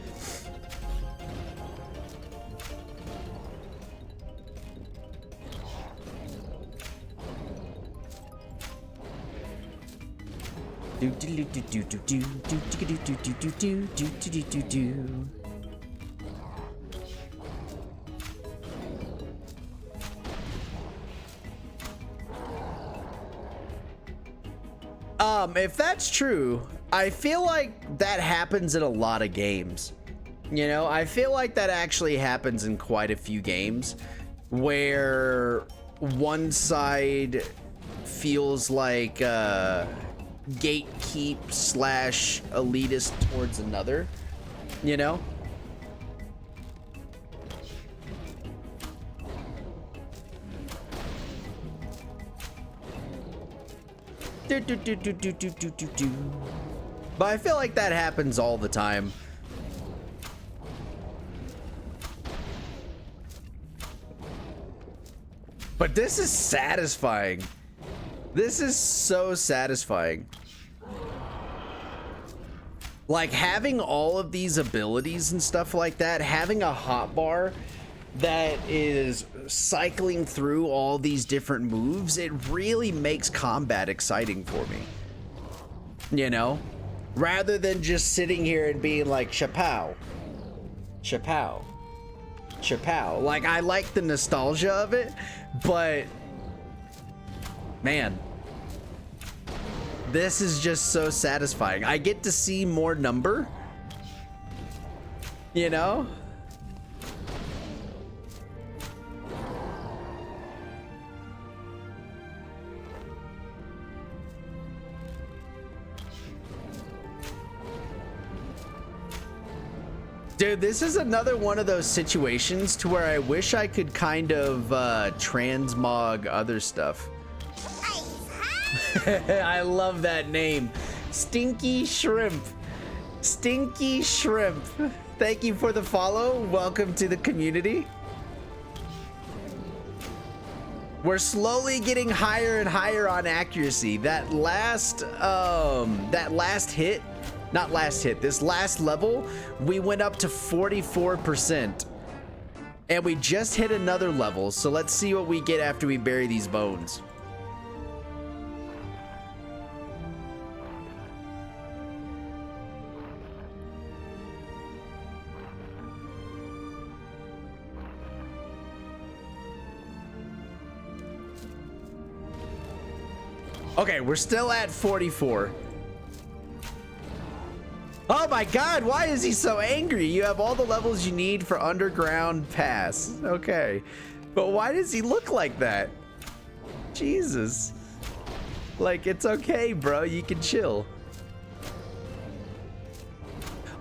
If that's true, I feel like that happens in a lot of games. You know, I feel like that actually happens in quite a few games where one side feels like gatekeep slash elitist towards another, you know? But I feel like that happens all the time. But this is satisfying. This is so satisfying. Like having all of these abilities and stuff like that, having a hotbar that is cycling through all these different moves, it really makes combat exciting for me. You know? Rather than just sitting here and being like, chapow, chapow, chapow. Like, I like the nostalgia of it, but man, this is just so satisfying. I get to see more number, you know? Dude, this is another one of those situations to where I wish I could kind of transmog other stuff. I love that name. Stinky Shrimp. Stinky Shrimp. Thank you for the follow. Welcome to the community. We're slowly getting higher and higher on accuracy. That last hit, not last hit, this last level, we went up to 44%. And we just hit another level, so let's see what we get after we bury these bones. Okay, we're still at 44. Oh my god, why is he so angry? You have all the levels you need for underground pass. Okay. But why does he look like that? Jesus. Like, it's okay, bro. You can chill.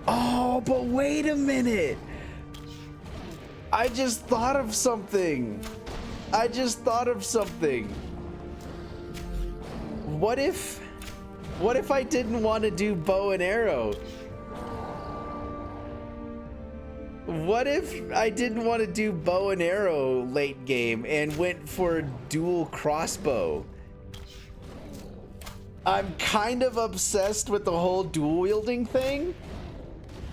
Oh, but wait a minute. I just thought of something. What if I didn't want to do bow and arrow? What if I didn't want to do bow and arrow late game and went for dual crossbow? I'm kind of obsessed with the whole dual wielding thing,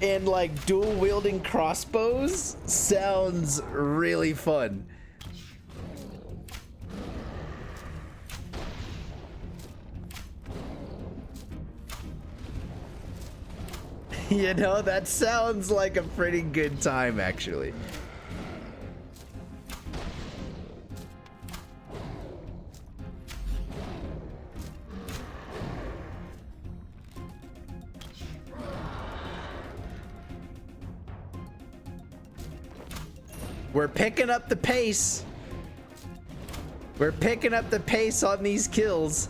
and like dual wielding crossbows sounds really fun. You know, that sounds like a pretty good time, actually. We're picking up the pace. We're picking up the pace on these kills.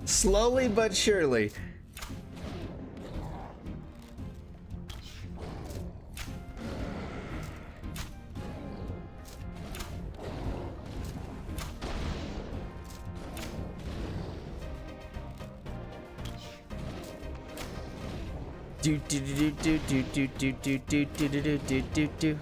Slowly but surely. Do do do do do do do do do do do do do do.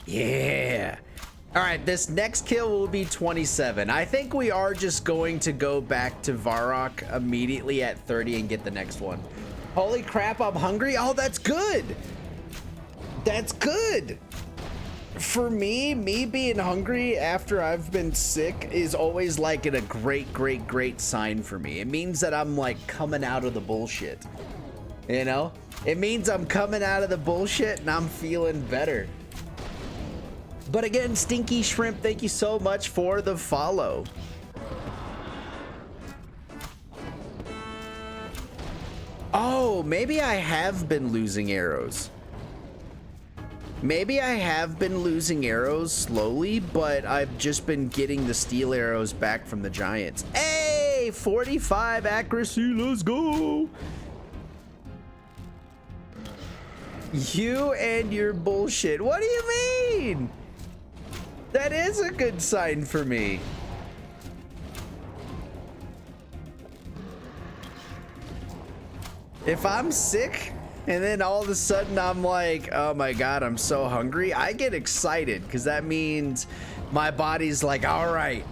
Yeah. All right, this next kill will be 27. I think we are just going to go back to Varrock immediately at 30 and get the next one. Holy crap, I'm hungry. Oh, that's good. That's good. For me being hungry after I've been sick is always like a great sign for me. It means that I'm like coming out of the bullshit. You know? It means I'm coming out of the bullshit and I'm feeling better. But again, Stinky Shrimp, thank you so much for the follow. Oh, maybe I have been losing arrows. Maybe I have been losing arrows slowly, but I've just been getting the steel arrows back from the giants. Hey, 45 accuracy, let's go. You and your bullshit. What do you mean? That is a good sign for me. If I'm sick and then all of a sudden I'm like, oh my God, I'm so hungry, I get excited because that means my body's like, all right,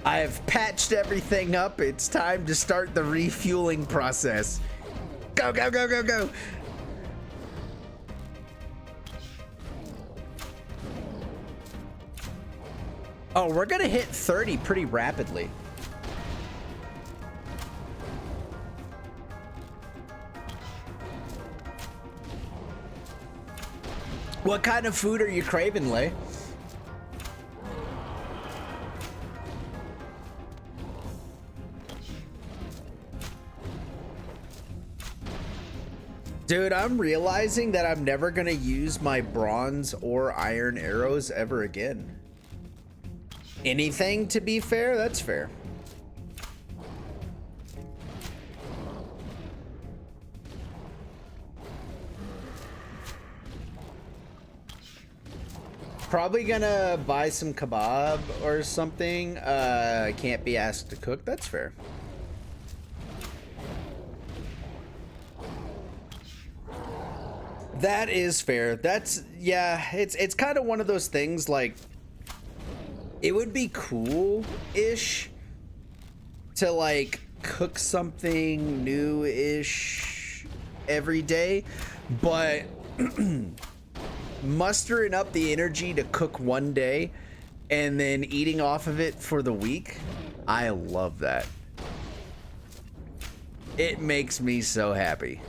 I have patched everything up. It's time to start the refueling process. Go, go, go, go, go. Oh, we're gonna hit 30 pretty rapidly. What kind of food are you craving, Lay? Dude, I'm realizing that I'm never gonna use my bronze or iron arrows ever again. Anything, to be fair, that's fair. Probably gonna buy some kebab or something. Can't be asked to cook, that's fair. That is fair. That's, yeah, it's kind of one of those things, like, it would be cool-ish to, like, cook something new-ish every day, but mustering up the energy to cook one day and then eating off of it for the week, I love that. It makes me so happy.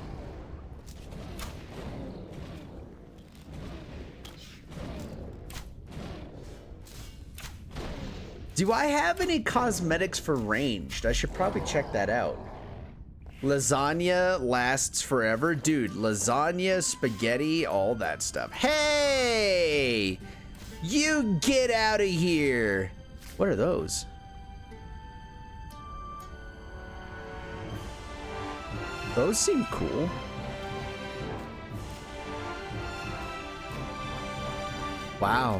Do I have any cosmetics for ranged? I should probably check that out. Lasagna lasts forever. Dude, lasagna, spaghetti, all that stuff. Hey! You get out of here! What are those? Those seem cool. Wow.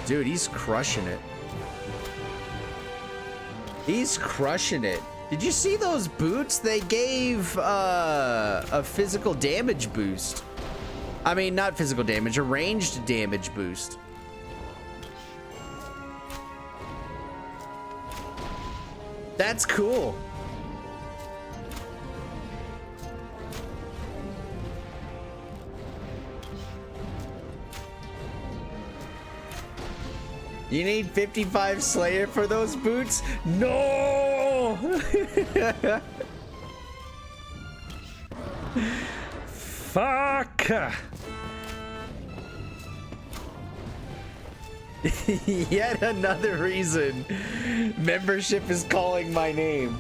Dude, he's crushing it. He's crushing it. Did you see those boots? They gave a physical damage boost. I mean, not physical damage, a ranged damage boost. That's cool. You need 55 Slayer for those boots? No! Fuck! Yet another reason membership is calling my name.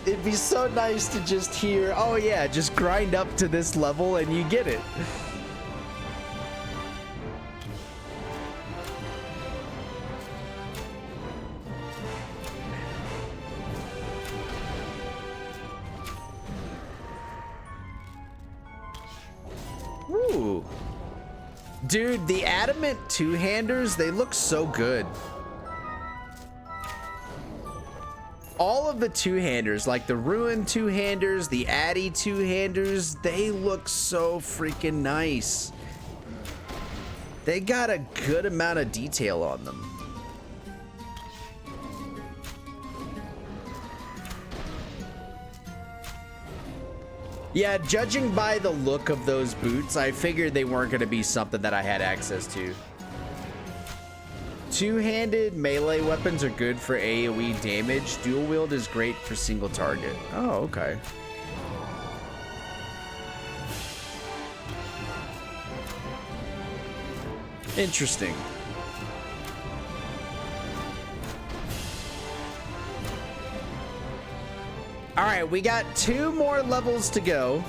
It'd be so nice to just hear, oh yeah, just grind up to this level and you get it. Ooh. Dude, the adamant two-handers, they look so good. All of the two-handers, like the Rune two-handers, the Addy two-handers, they look so freaking nice. They got a good amount of detail on them. Yeah, judging by the look of those boots, I figured they weren't going to be something that I had access to. Two-handed melee weapons are good for AoE damage. Dual wield is great for single target. Oh, okay. Interesting. All right, we got 2 more levels to go.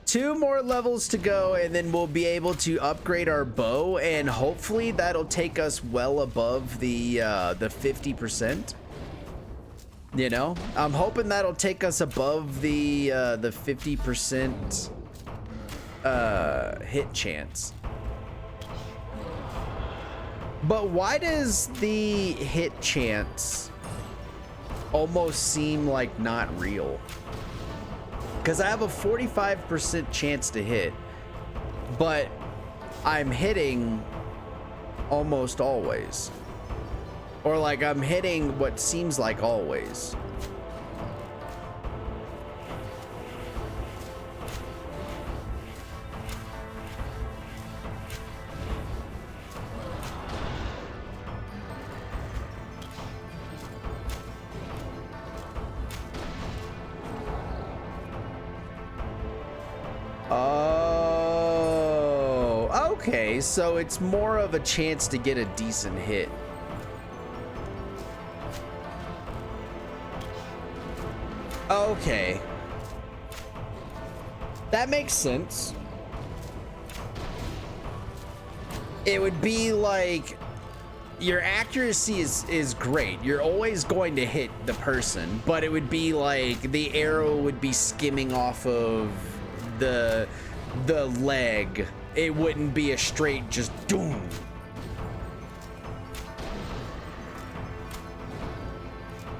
2 more levels to go, and then we'll be able to upgrade our bow, and hopefully that'll take us well above the 50%. You know, I'm hoping that'll take us above the 50% hit chance. But why does the hit chance almost seem like not real? Because I have a 45% chance to hit, but I'm hitting almost always. Or like I'm hitting what seems like always. Oh, okay, so it's more of a chance to get a decent hit. Okay. That makes sense. It would be like your accuracy is great. You're always going to hit the person, but it would be like the arrow would be skimming off of the leg. It wouldn't be a straight just doom.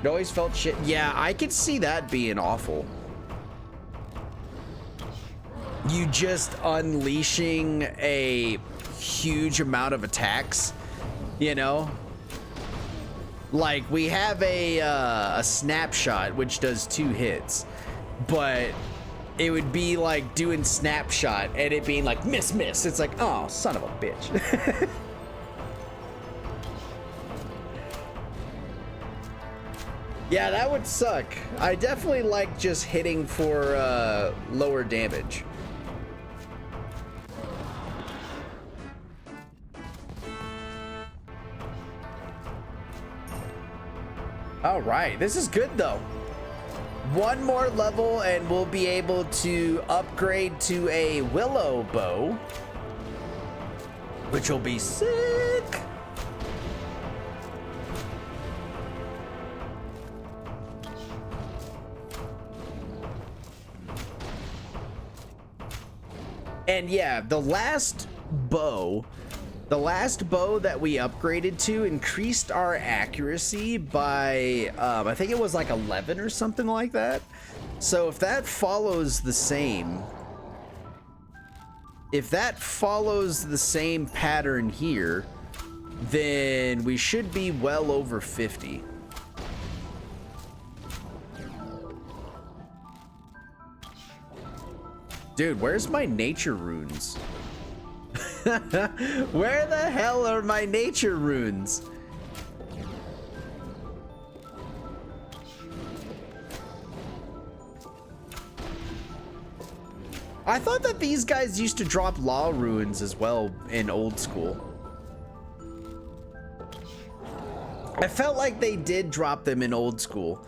It always felt shit. Yeah, I could see that being awful. You just unleashing a huge amount of attacks, you know? Like, we have a snapshot, which does 2 hits, but it would be like doing snapshot and it being like, miss, miss. It's like, oh, son of a bitch. Yeah, that would suck. I definitely like just hitting for lower damage. All right, this is good though. 1 more level and we'll be able to upgrade to a willow bow, which will be sick. And yeah, the last bow that we upgraded to increased our accuracy by, I think it was like 11 or something like that. So if that follows the same, pattern here, then we should be well over 50. Dude, where's my nature runes? Where the hell are my nature runes? I thought that these guys used to drop law runes as well in old school. I felt like they did drop them in old school,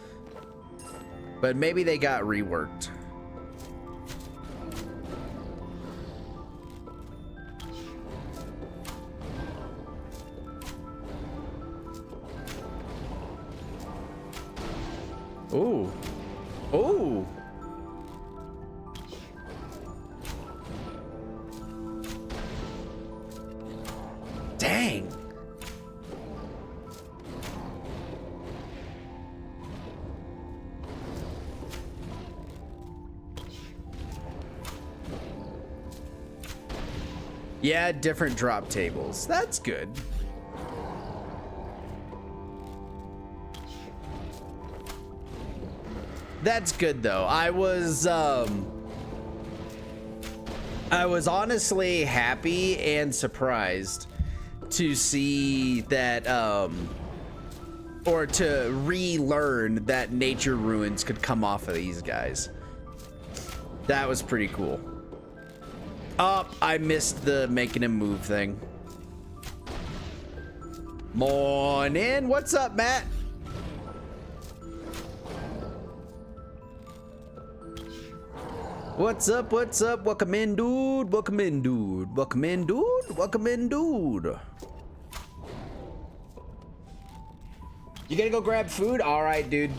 but maybe they got reworked. Ooh. Ooh. Dang. Yeah, different drop tables. That's good. That's good though. I was honestly happy and surprised to see that, or to relearn that nature ruins could come off of these guys. That was pretty cool. Oh, I missed the making him move thing. Morning. What's up, Matt? What's up? What's up? Welcome in, dude. Welcome in, dude. Welcome in, dude. Welcome in, dude. You gonna go grab food? All right, dude.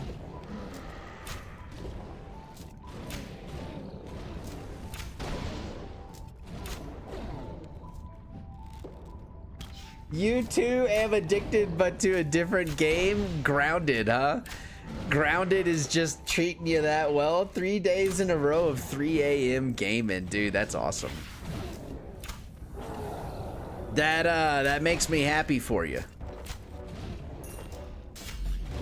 You too am addicted, but to a different game. Grounded, huh? Grounded is just treating you that well. 3 days in a row of 3 a.m. gaming, dude. That's awesome. That makes me happy for you.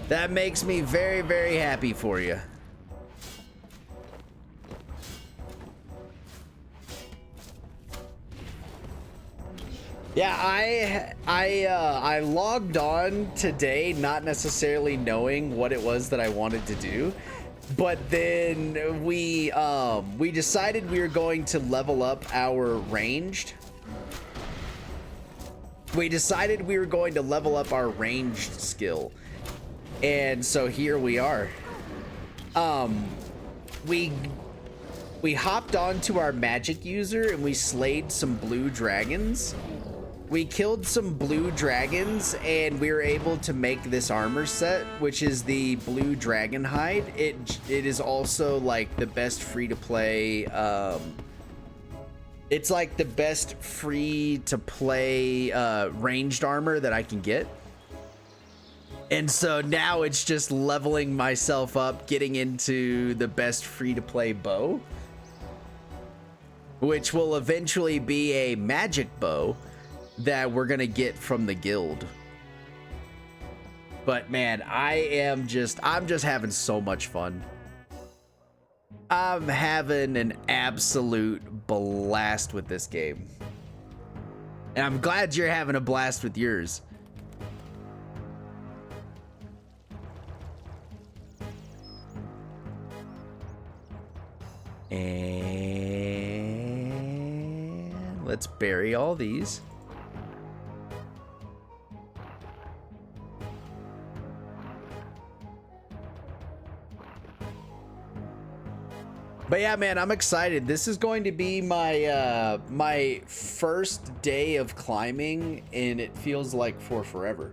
That makes me very, very happy for you. Yeah, I logged on today not necessarily knowing what it was that I wanted to do, but then we decided we were going to level up our ranged. We decided we were going to level up our ranged skill. And so here we are. We hopped onto our magic user and we slayed some blue dragons. We killed some blue dragons and we were able to make this armor set, which is the blue Dragonhide. It is also like the best free to play. It's like the best free to play ranged armor that I can get. And so now it's just leveling myself up, getting into the best free to play bow, which will eventually be a magic bow that we're gonna get from the guild. But man, I'm just having so much fun. I'm having an absolute blast with this game. And I'm glad you're having a blast with yours. And let's bury all these. But yeah, man, I'm excited. This is going to be my my first day of climbing, and it feels like for forever.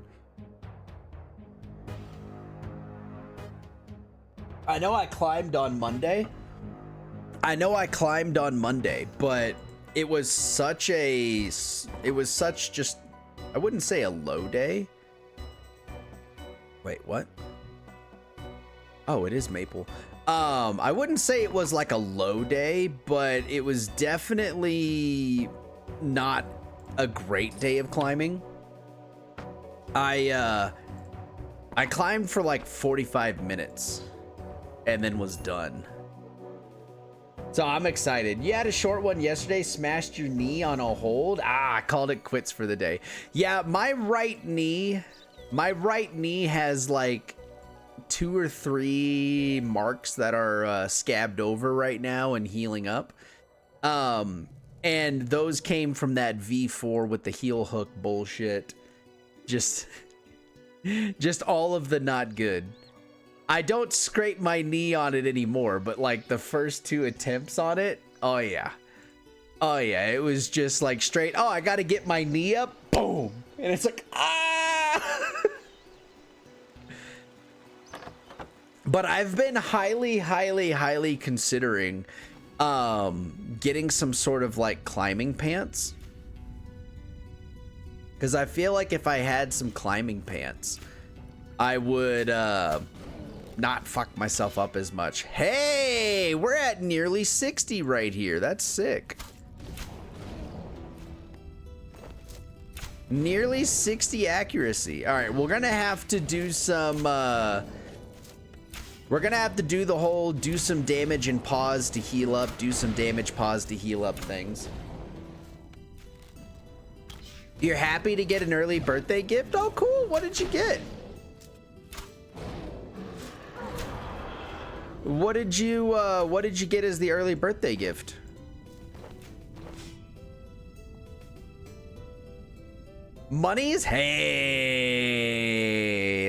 I know I climbed on Monday. But it was such just, I wouldn't say a low day. Wait, what? Oh, it is maple. I wouldn't say it was like a low day, but it was definitely not a great day of climbing. I climbed for like 45 minutes and then was done. So I'm excited. You had a short one yesterday, smashed your knee on a hold. I called it quits for the day. Yeah, my right knee has like 2 or 3 marks that are scabbed over right now and healing up. And those came from that V4 with the heel hook bullshit. Just all of the not good. I don't scrape my knee on it anymore, but like the first 2 attempts on it, oh yeah, it was just like straight, oh, I gotta get my knee up, boom, and it's like, ah. But I've been highly considering getting some sort of like climbing pants, because I feel like if I had some climbing pants, I would not fuck myself up as much. Hey, we're at nearly 60 right here. That's sick. Nearly 60 accuracy. All right, we're gonna have to do some we're gonna have to do the whole do some damage and pause to heal up, do some damage, pause to heal up things. You're happy to get an early birthday gift? Oh, cool. What did you get? What did you get as the early birthday gift? Monies? Hey,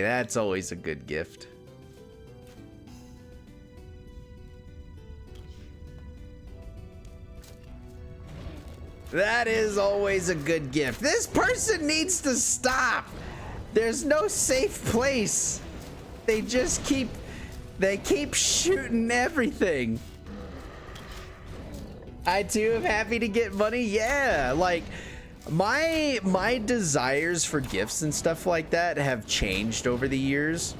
that's always a good gift. That is always a good gift. This person needs to stop. There's no safe place. They just keep shooting everything. I too am happy to get money. Yeah, like my desires for gifts and stuff like that have changed over the years.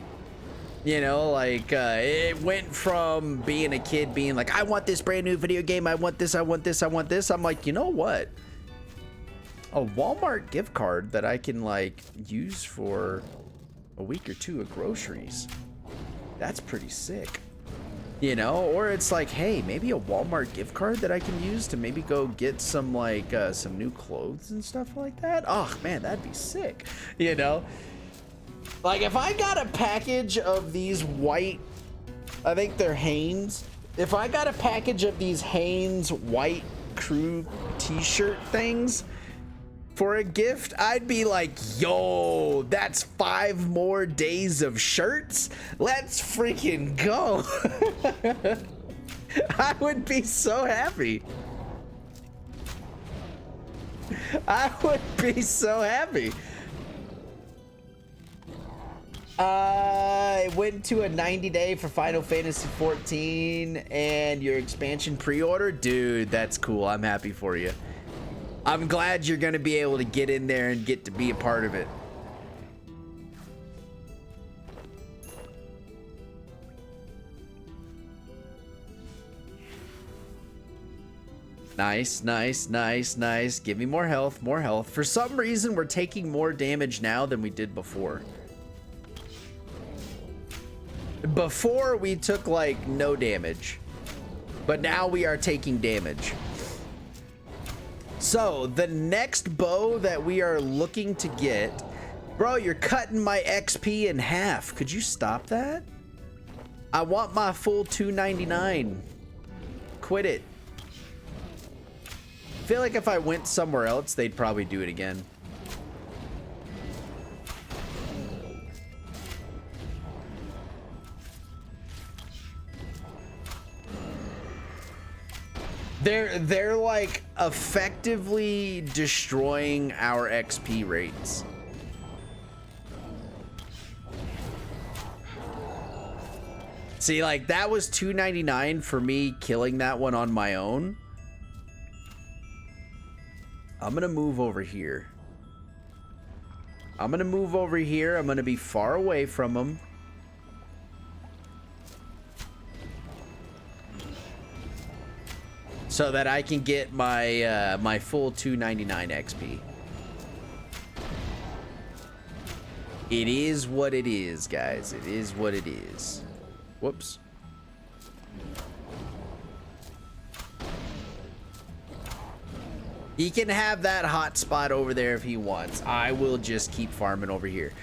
You know, like it went from being a kid being like, I want this brand new video game, I want this, I want this, I want this. I'm like, you know what? A Walmart gift card that I can like use for a week or two of groceries. That's pretty sick. You know, or it's like, hey, maybe a Walmart gift card that I can use to maybe go get some like some new clothes and stuff like that. Oh man, that'd be sick. You know, like if I got a package of these white, I think they're Hanes. If I got a package of these Hanes white crew t-shirt things for a gift, I'd be like, yo, that's 5 more days of shirts. Let's freaking go. I would be so happy. I would be so happy. I went to a 90-day for Final Fantasy 14 and your expansion pre-order. Dude, that's cool. I'm happy for you. I'm glad you're going to be able to get in there and get to be a part of it. Nice, nice, nice, nice. Give me more health, more health. For some reason, we're taking more damage now than we did before. Before, we took, like, no damage. But now we are taking damage. So, the next bow that we are looking to get... Bro, you're cutting my XP in half. Could you stop that? I want my full 299. Quit it. I feel like if I went somewhere else, they'd probably do it again. They're like effectively destroying our XP rates. See, like that was 299 for me killing that one on my own. I'm gonna move over here. I'm gonna be far away from them. So that I can get my my full 299 XP. It is what it is, guys. It is what it is. Whoops. He can have that hot spot over there if he wants. I will just keep farming over here.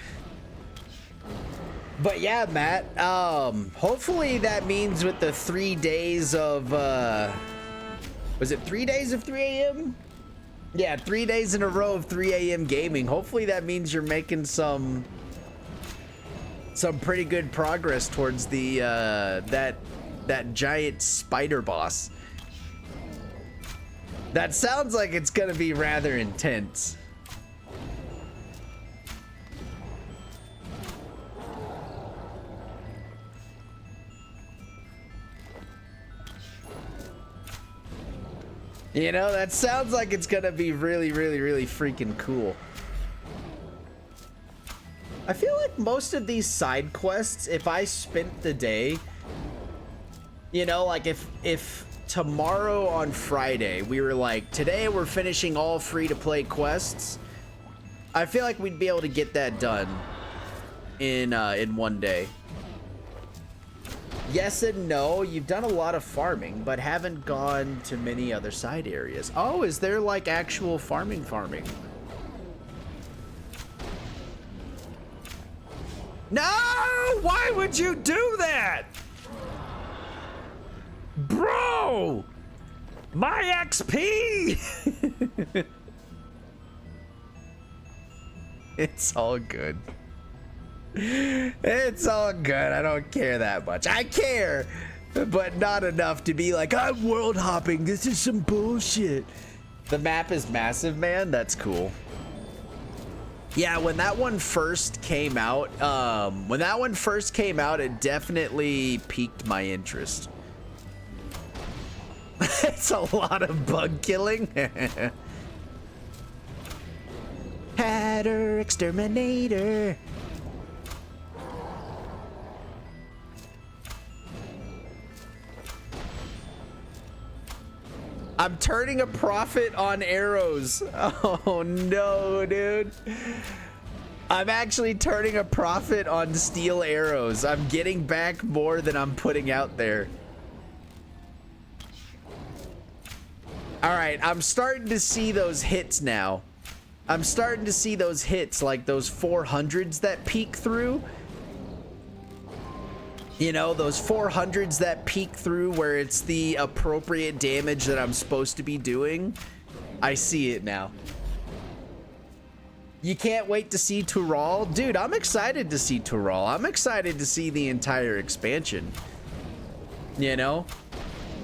But yeah, Matt, hopefully that means with the 3 days of, was it 3 days of 3 a.m.? Yeah, 3 days in a row of 3 a.m. gaming. Hopefully that means you're making some pretty good progress towards the, that giant spider boss. That sounds like it's gonna be rather intense. You know, that sounds like it's gonna be really, really, really freaking cool. I feel like most of these side quests, if I spent the day, you know, like if tomorrow on Friday we were like, today we're finishing all free-to-play quests, I feel like we'd be able to get that done in one day. Yes and no. You've done a lot of farming, but haven't gone to many other side areas. Oh, is there like actual farming? No! Why would you do that? Bro! My XP! It's all good. It's all good. I don't care that much. I care, but not enough to be like, I'm world hopping. This is some bullshit. The map is massive, man. That's cool. Yeah, when that one first came out, it definitely piqued my interest. It's a lot of bug killing. Hatter exterminator. I'm turning a profit on arrows. Oh no, dude. I'm actually turning a profit on steel arrows. I'm getting back more than I'm putting out there. All right, I'm starting to see those hits now. I'm starting to see those hits, like those 400s that peek through. You know, those 400s that peek through where it's the appropriate damage that I'm supposed to be doing. I see it now. You can't wait to see Tural? Dude, I'm excited to see Tural. I'm excited to see the entire expansion. You know?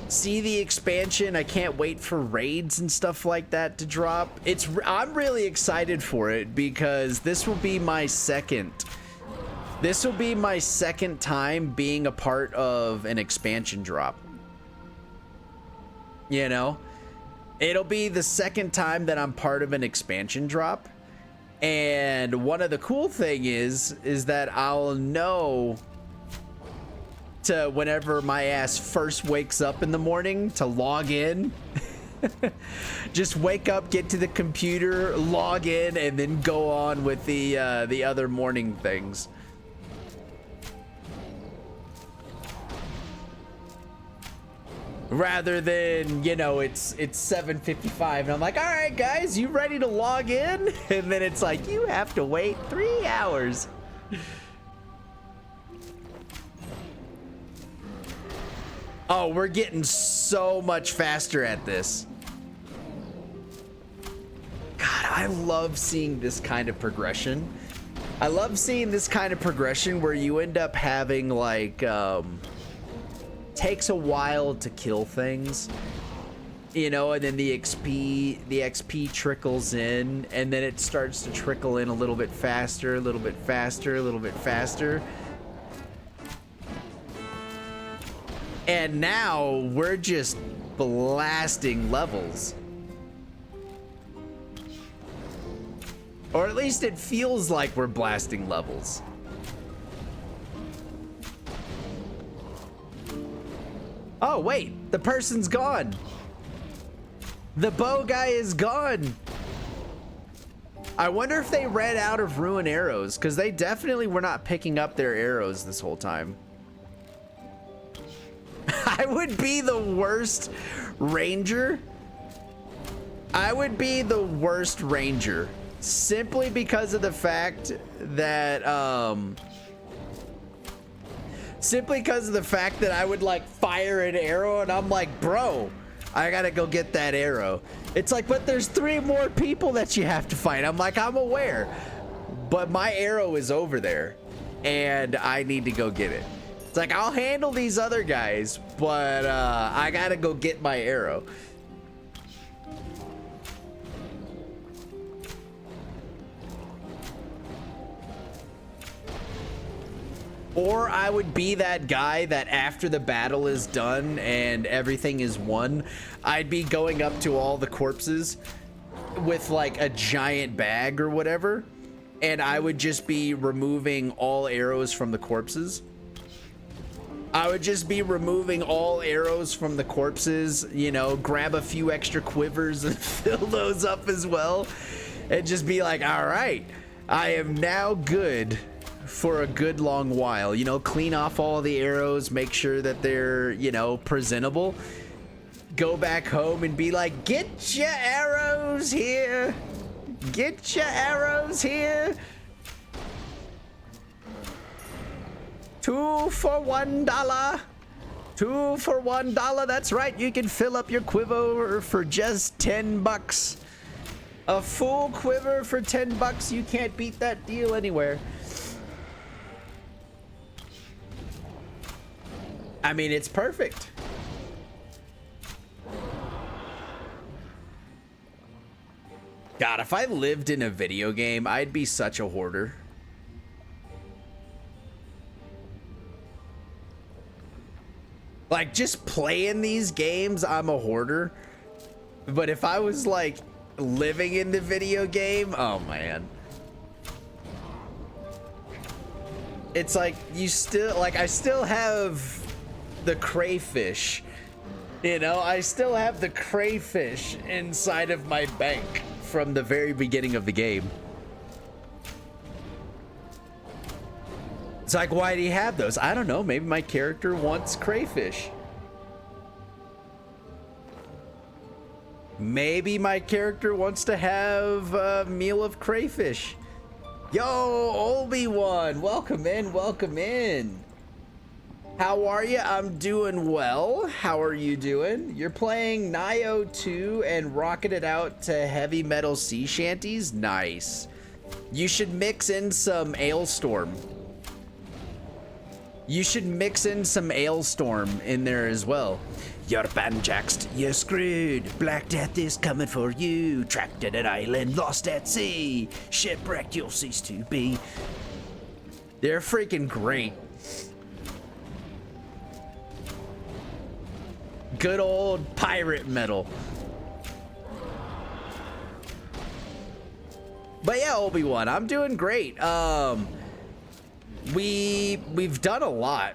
See the expansion. I can't wait for raids and stuff like that to drop. I'm really excited for it because this will be my second time being a part of an expansion drop. You know? It'll be the second time that I'm part of an expansion drop. And one of the cool thing is that I'll know to whenever my ass first wakes up in the morning to log in. Just wake up, get to the computer, log in, and then go on with the other morning things. Rather than, you know, it's 7:55 and I'm like, all right, guys, you ready to log in? And then it's like, you have to wait 3 hours. Oh, we're getting so much faster at this. God, I love seeing this kind of progression. I love seeing this kind of progression where you end up having like, takes a while to kill things, you know, and then the XP trickles in, and then it starts to trickle in a little bit faster, a little bit faster, a little bit faster. And now we're just blasting levels. Or at least it feels like we're blasting levels. Oh, wait, the person's gone. The bow guy is gone. I wonder if they ran out of Rune arrows, because they definitely were not picking up their arrows this whole time. I would be the worst ranger. I would be the worst ranger simply because of the fact that I would like fire an arrow and I'm like, bro, I gotta go get that arrow. It's like, but there's 3 more people that you have to fight. I'm like, I'm aware, but my arrow is over there and I need to go get it. It's like, I'll handle these other guys, but I gotta go get my arrow. Or I would be that guy that after the battle is done and everything is won, I'd be going up to all the corpses with like a giant bag or whatever, and I would just be removing all arrows from the corpses. I would just be removing all arrows from the corpses, you know, grab a few extra quivers and fill those up as well, and just be like, all right, I am now good for a good long while. You know, clean off all the arrows, make sure that they're, you know, presentable. Go back home and be like, get your arrows here. Get your arrows here. 2 for $1. 2 for $1. That's right. You can fill up your quiver for just 10 bucks. A full quiver for 10 bucks. You can't beat that deal anywhere. I mean, it's perfect. God, if I lived in a video game, I'd be such a hoarder. Like, just playing these games, I'm a hoarder. But if I was, like, living in the video game, oh, man. It's like, you still, like, I still have the crayfish. You know, I still have the crayfish inside of my bank from the very beginning of the game. It's like, why do you have those? I don't know. Maybe my character wants crayfish. Maybe my character wants to have a meal of crayfish. Yo, Obi-Wan, welcome in, welcome in. How are you? I'm doing well. How are you doing? You're playing Nioh 2 and rocking it out to heavy metal sea shanties? Nice. You should mix in some Ailstorm. You should mix in some Ailstorm in there as well. You're banjaxed, you're screwed. Black Death is coming for you. Trapped in an island, lost at sea. Shipwrecked, you'll cease to be. They're freaking great. Good old pirate metal. But yeah, Obi-Wan, I'm doing great. We've done a lot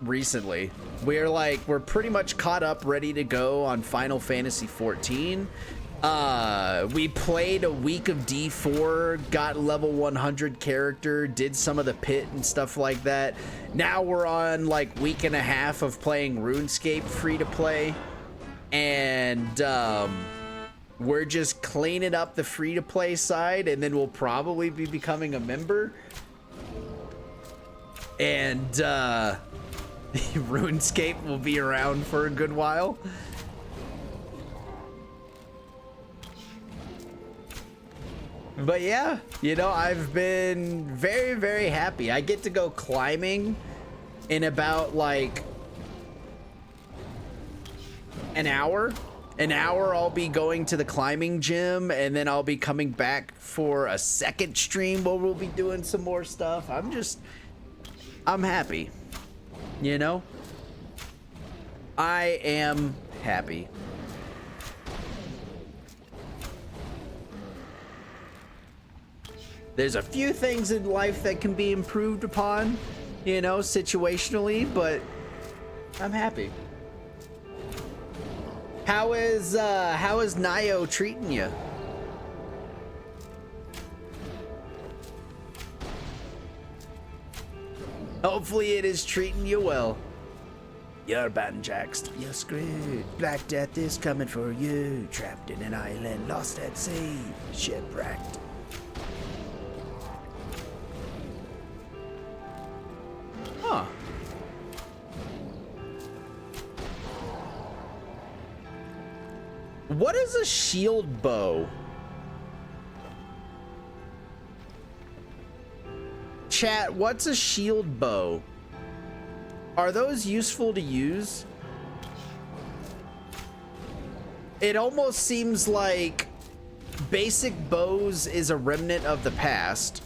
recently. We're pretty much caught up, ready to go on Final Fantasy 14. We played a week of D4, got level 100 character, did some of the pit and stuff like that. Now we're on like week and a half of playing RuneScape free to play, and we're just cleaning up the free to play side, and then we'll probably be becoming a member. And RuneScape will be around for a good while. But yeah, you know, I've been very, very happy. I get to go climbing in about like an hour. An hour I'll be going to the climbing gym, and then I'll be coming back for a second stream where we'll be doing some more stuff. I'm happy, you know? I am happy. There's a few things in life that can be improved upon, you know, situationally, but I'm happy. How is Nioh treating you? Hopefully it is treating you well. You're banjaxed. You're screwed. Black Death is coming for you. Trapped in an island, lost at sea, shipwrecked. Huh. What is a shield bow? Chat, what's a shield bow? Are those useful to use? It almost seems like basic bows is a remnant of the past.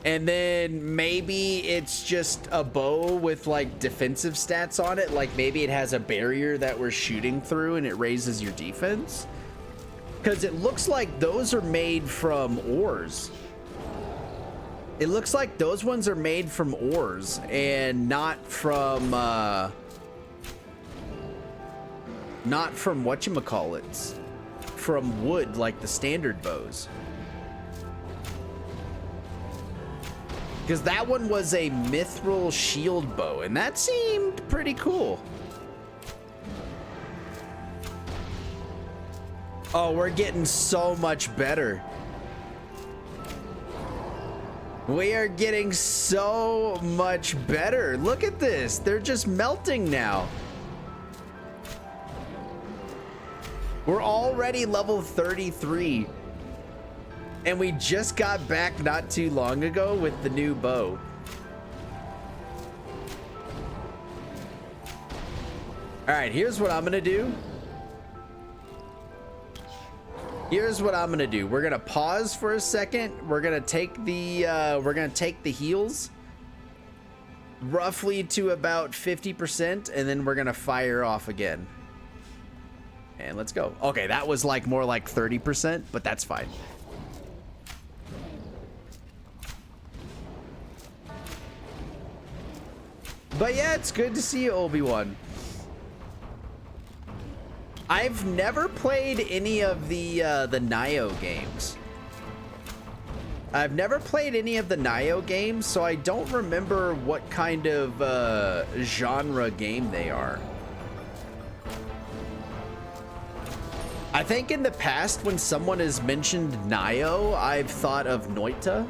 And then maybe it's just a bow with like defensive stats on it. Like maybe it has a barrier that we're shooting through and it raises your defense. Because it looks like those are made from ores. It looks like those ones are made from ores and not from whatchamacallits. From wood like the standard bows. Because that one was a mithril shield bow, and that seemed pretty cool. Oh, we're getting so much better. We are getting so much better. Look at this. They're just melting now. We're already level 33. And we just got back not too long ago with the new bow. All right, here's what I'm gonna do. Here's what I'm gonna do. We're gonna pause for a second. We're gonna take the heals roughly to about 50%, and then we're gonna fire off again. And let's go. Okay, that was like more like 30%, but that's fine. But yeah, it's good to see you, Obi-Wan. I've never played any of the Nio games. I've never played any of the Nio games, so I don't remember what kind of genre game they are. I think in the past, when someone has mentioned Nio, I've thought of Noita,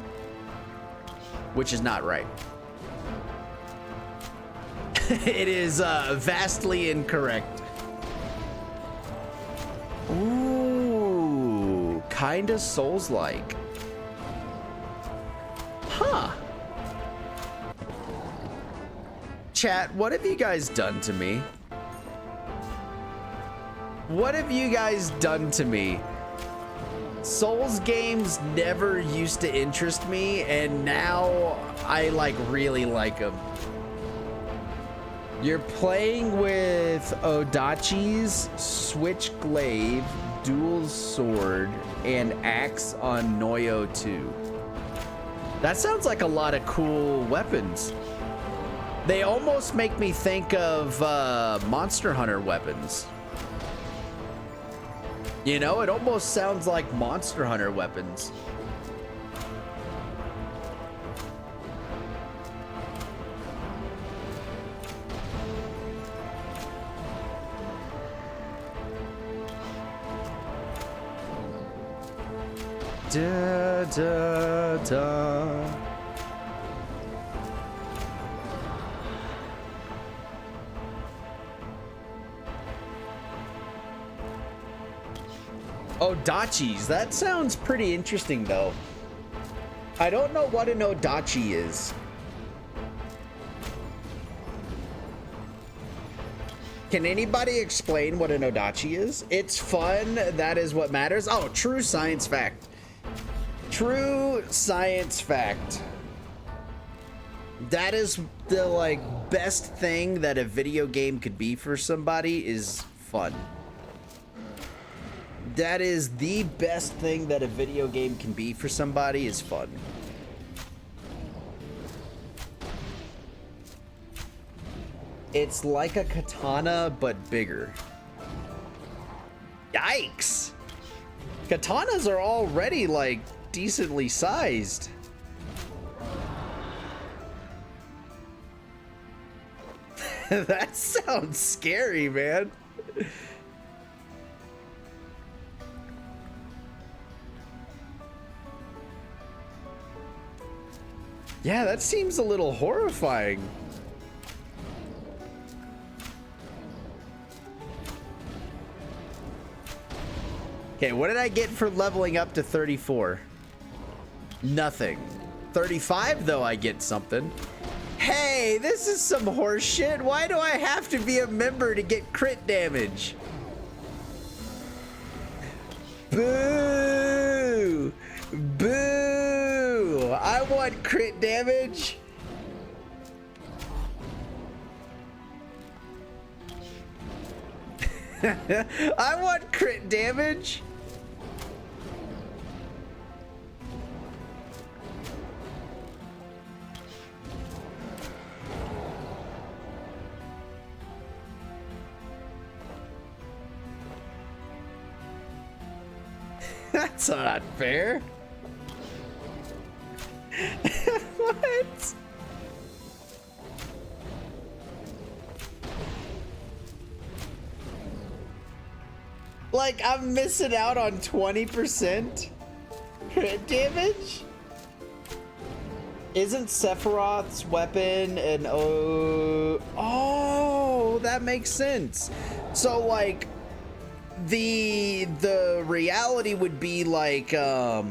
which is not right. It is vastly incorrect. Ooh, kinda Souls-like. Huh. Chat, what have you guys done to me? What have you guys done to me? Souls games never used to interest me, and now I like really like them. You're playing with Odachi's Switchglaive, Dual Sword, and Axe on Noyo 2. That sounds like a lot of cool weapons. They almost make me think of Monster Hunter weapons. You know, it almost sounds like Monster Hunter weapons. Da, da, da. Odachi's, that sounds pretty interesting though. I don't know what an Odachi is. Can anybody explain what an Odachi is? It's fun, that is what matters. Oh, true science fact. True science fact. That is the like best thing that a video game could be for somebody is fun. That is the best thing that a video game can be for somebody is fun. It's like a katana, but bigger. Yikes! Katanas are already like decently sized. That sounds scary, man. Yeah, that seems a little horrifying. Okay, what did I get for leveling up to 34? Nothing. 35 though, I get something. Hey, this is some horse shit. Why do I have to be a member to get crit damage? Boo! Boo! I want crit damage. I want crit damage. That's not fair. What? Like, I'm missing out on 20% crit damage? Isn't Sephiroth's weapon an oh, that makes sense. So like the reality would be like the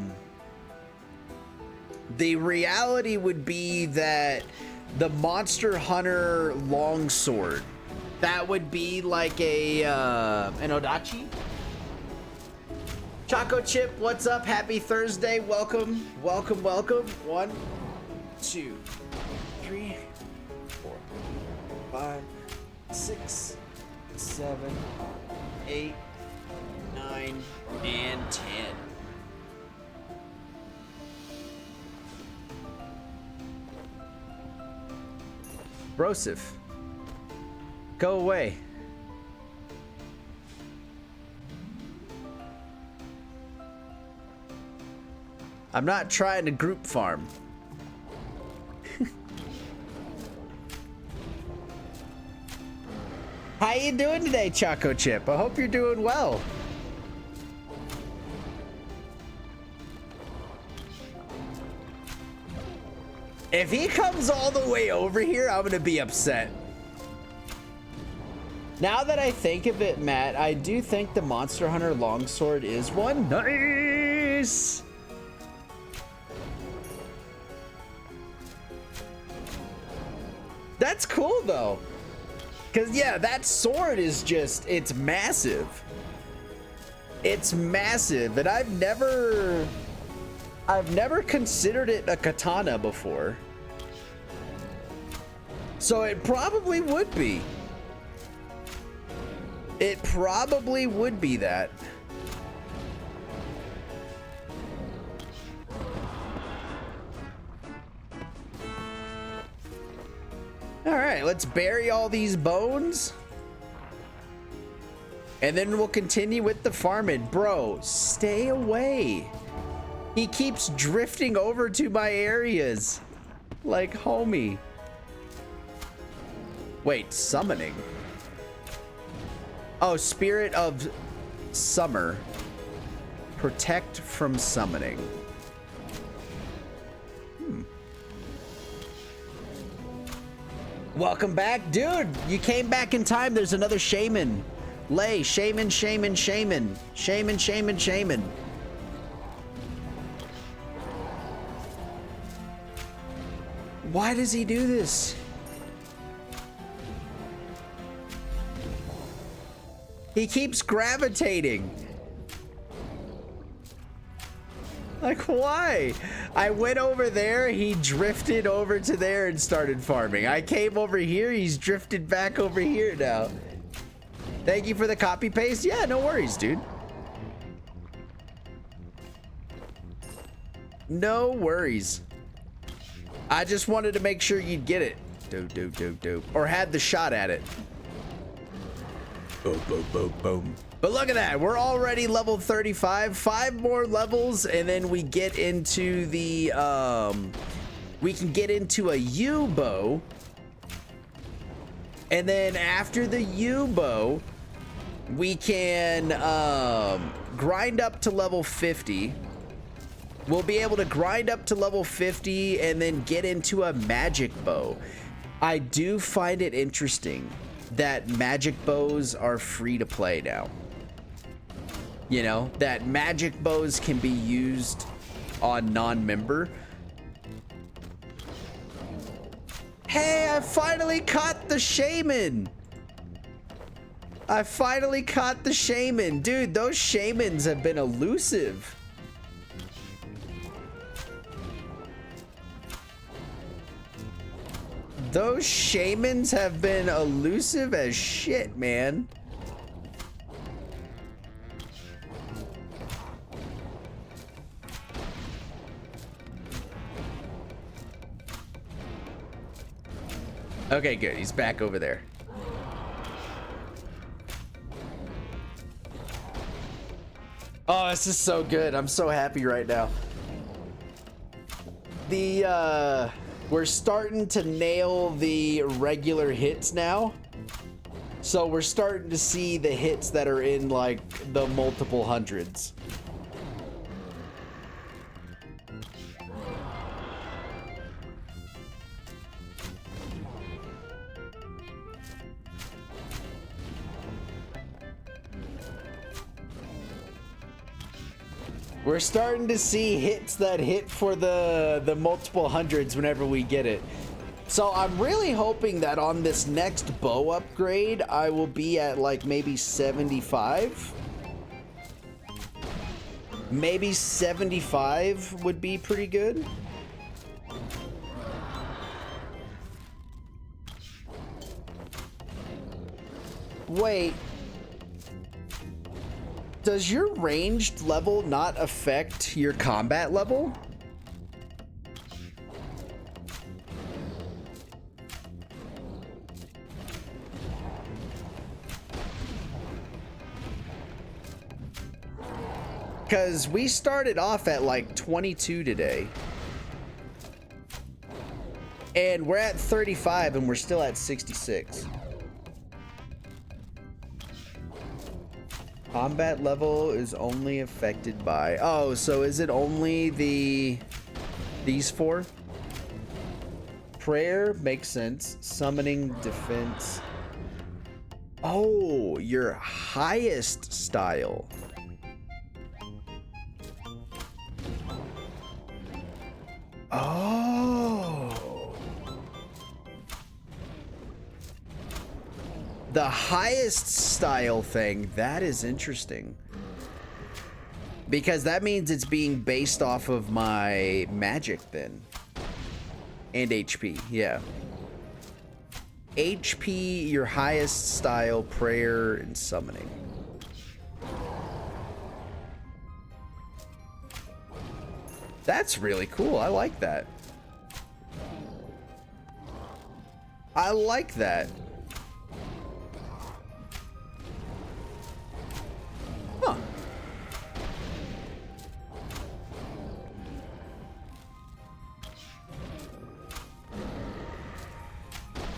reality would be that the Monster Hunter longsword, that would be like a an Odachi. Choco Chip, what's up? Happy Thursday. Welcome, welcome, welcome. 1, 2, 3, 4, 5, 6, 7, 8, 9, and 10. Brosif, go away. I'm not trying to group farm. How you doing today, Choco Chip? I hope you're doing well. If he comes all the way over here, I'm gonna be upset. Now that I think of it, Matt, I do think the Monster Hunter longsword is one. Nice! That's cool though. Cause yeah, that sword is just, it's massive. It's massive, and I've never considered it a katana before. So it probably would be. It probably would be that. All right, let's bury all these bones. And then we'll continue with the farming. Bro, stay away. He keeps drifting over to my areas. Like, homie. Wait, summoning. Oh, Spirit of Summer. Protect from summoning. Welcome back, dude. You came back in time. There's another shaman. Lay, shaman, shaman, shaman. Shaman, shaman, shaman. Why does he do this? He keeps gravitating. Like, why? I went over there, he drifted over to there and started farming. I came over here, he's drifted back over here now. Thank you for the copy paste. Yeah, no worries, dude. No worries. I just wanted to make sure you'd get it. Dope. Or had the shot at it. Boom, boom, boom, boom. But look at that. We're already level 35. 5 more levels, and then we get into the, we can get into a U-bow. And then after the U-bow, we can grind up to level 50. We'll be able to grind up to level 50 and then get into a magic bow. I do find it interesting that magic bows are free to play now. You know, that magic bows can be used on non-member. Hey, I finally caught the shaman. I finally caught the shaman. Dude, those shamans have been elusive. Those shamans have been elusive as shit, man. Okay, good. He's back over there. Oh, this is so good. I'm so happy right now. We're starting to nail the regular hits now. So we're starting to see the hits that are in like the multiple hundreds. We're starting to see hits that hit for the multiple hundreds whenever we get it. So I'm really hoping that on this next bow upgrade, I will be at like maybe 75. Maybe 75 would be pretty good. Wait. Does your ranged level not affect your combat level? Because we started off at like 22 today. And we're at 35 and we're still at 66. Combat level is only affected by... Oh, so is it only these four? Prayer makes sense. Summoning, defense. Oh, your highest style. Oh. The highest style thing, that is interesting. Because that means it's being based off of my magic then. And HP, yeah. HP, your highest style, prayer, and summoning. That's really cool. I like that. I like that. Huh.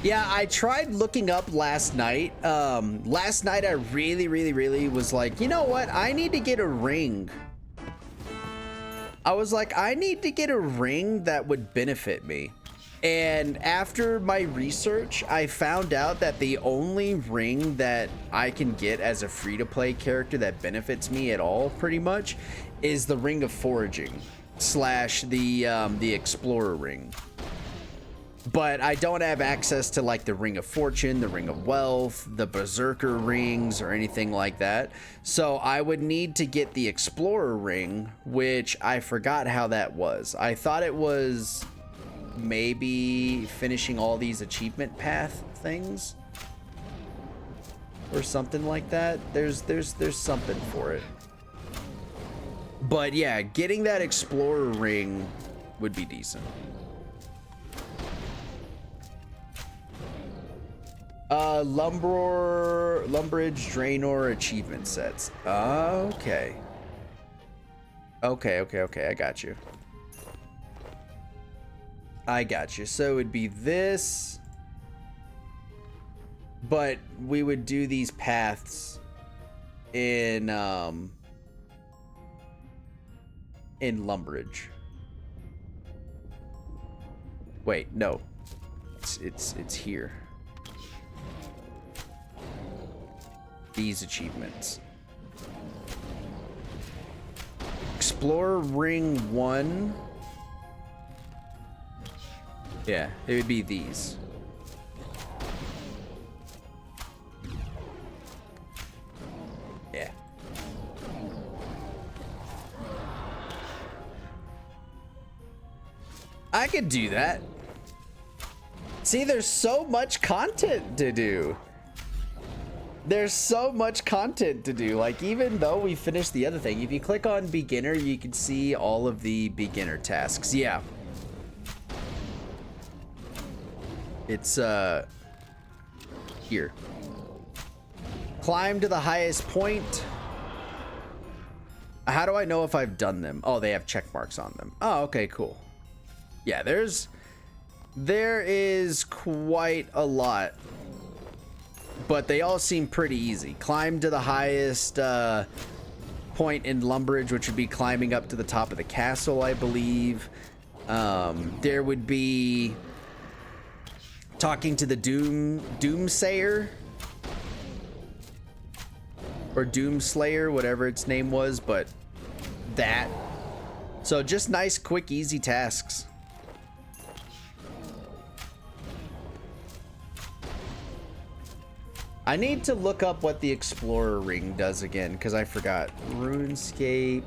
Yeah, I tried looking up last night. Last night I really was like, you know what? I need to get a ring. I was like, I need to get a ring that would benefit me. And after my research, I found out that the only ring that I can get as a free-to-play character that benefits me at all, pretty much, is the Ring of Foraging / the Explorer ring. But I don't have access to like the Ring of Fortune, the Ring of Wealth, the Berserker rings, or anything like that. So I would need to get the Explorer ring, which I forgot how that was. I thought it was maybe finishing all these achievement path things or something like that. There's something for it. But yeah, getting that Explorer ring would be decent. Lumberage, Draenor achievement sets. Okay. Okay, I got you. So it would be this, but we would do these paths in Lumberage. Wait, no. It's here. These achievements. Explorer Ring 1. Yeah, it would be these. Yeah. I could do that. See, there's so much content to do. There's so much content to do. Like, even though we finished the other thing, if you click on beginner, you can see all of the beginner tasks. Yeah. It's, here. Climb to the highest point. How do I know if I've done them? Oh, they have check marks on them. Oh, okay, cool. Yeah, there is quite a lot. But they all seem pretty easy. Climb to the highest point in Lumberage, which would be climbing up to the top of the castle, I believe. There would be talking to the Doomsayer. Or Doomslayer, whatever its name was. But that. So just nice, quick, easy tasks. I need to look up what the Explorer ring does again, because I forgot. RuneScape.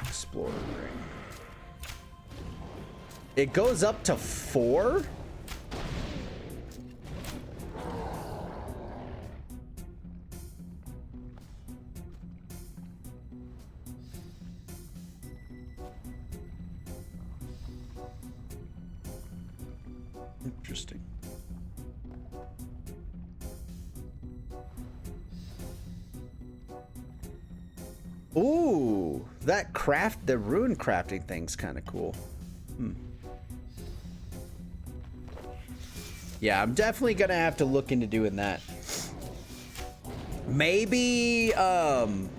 Explorer ring. It goes up to 4? Interesting. Ooh, the rune crafting thing's kind of cool. Yeah, I'm definitely gonna have to look into doing that. Maybe we'll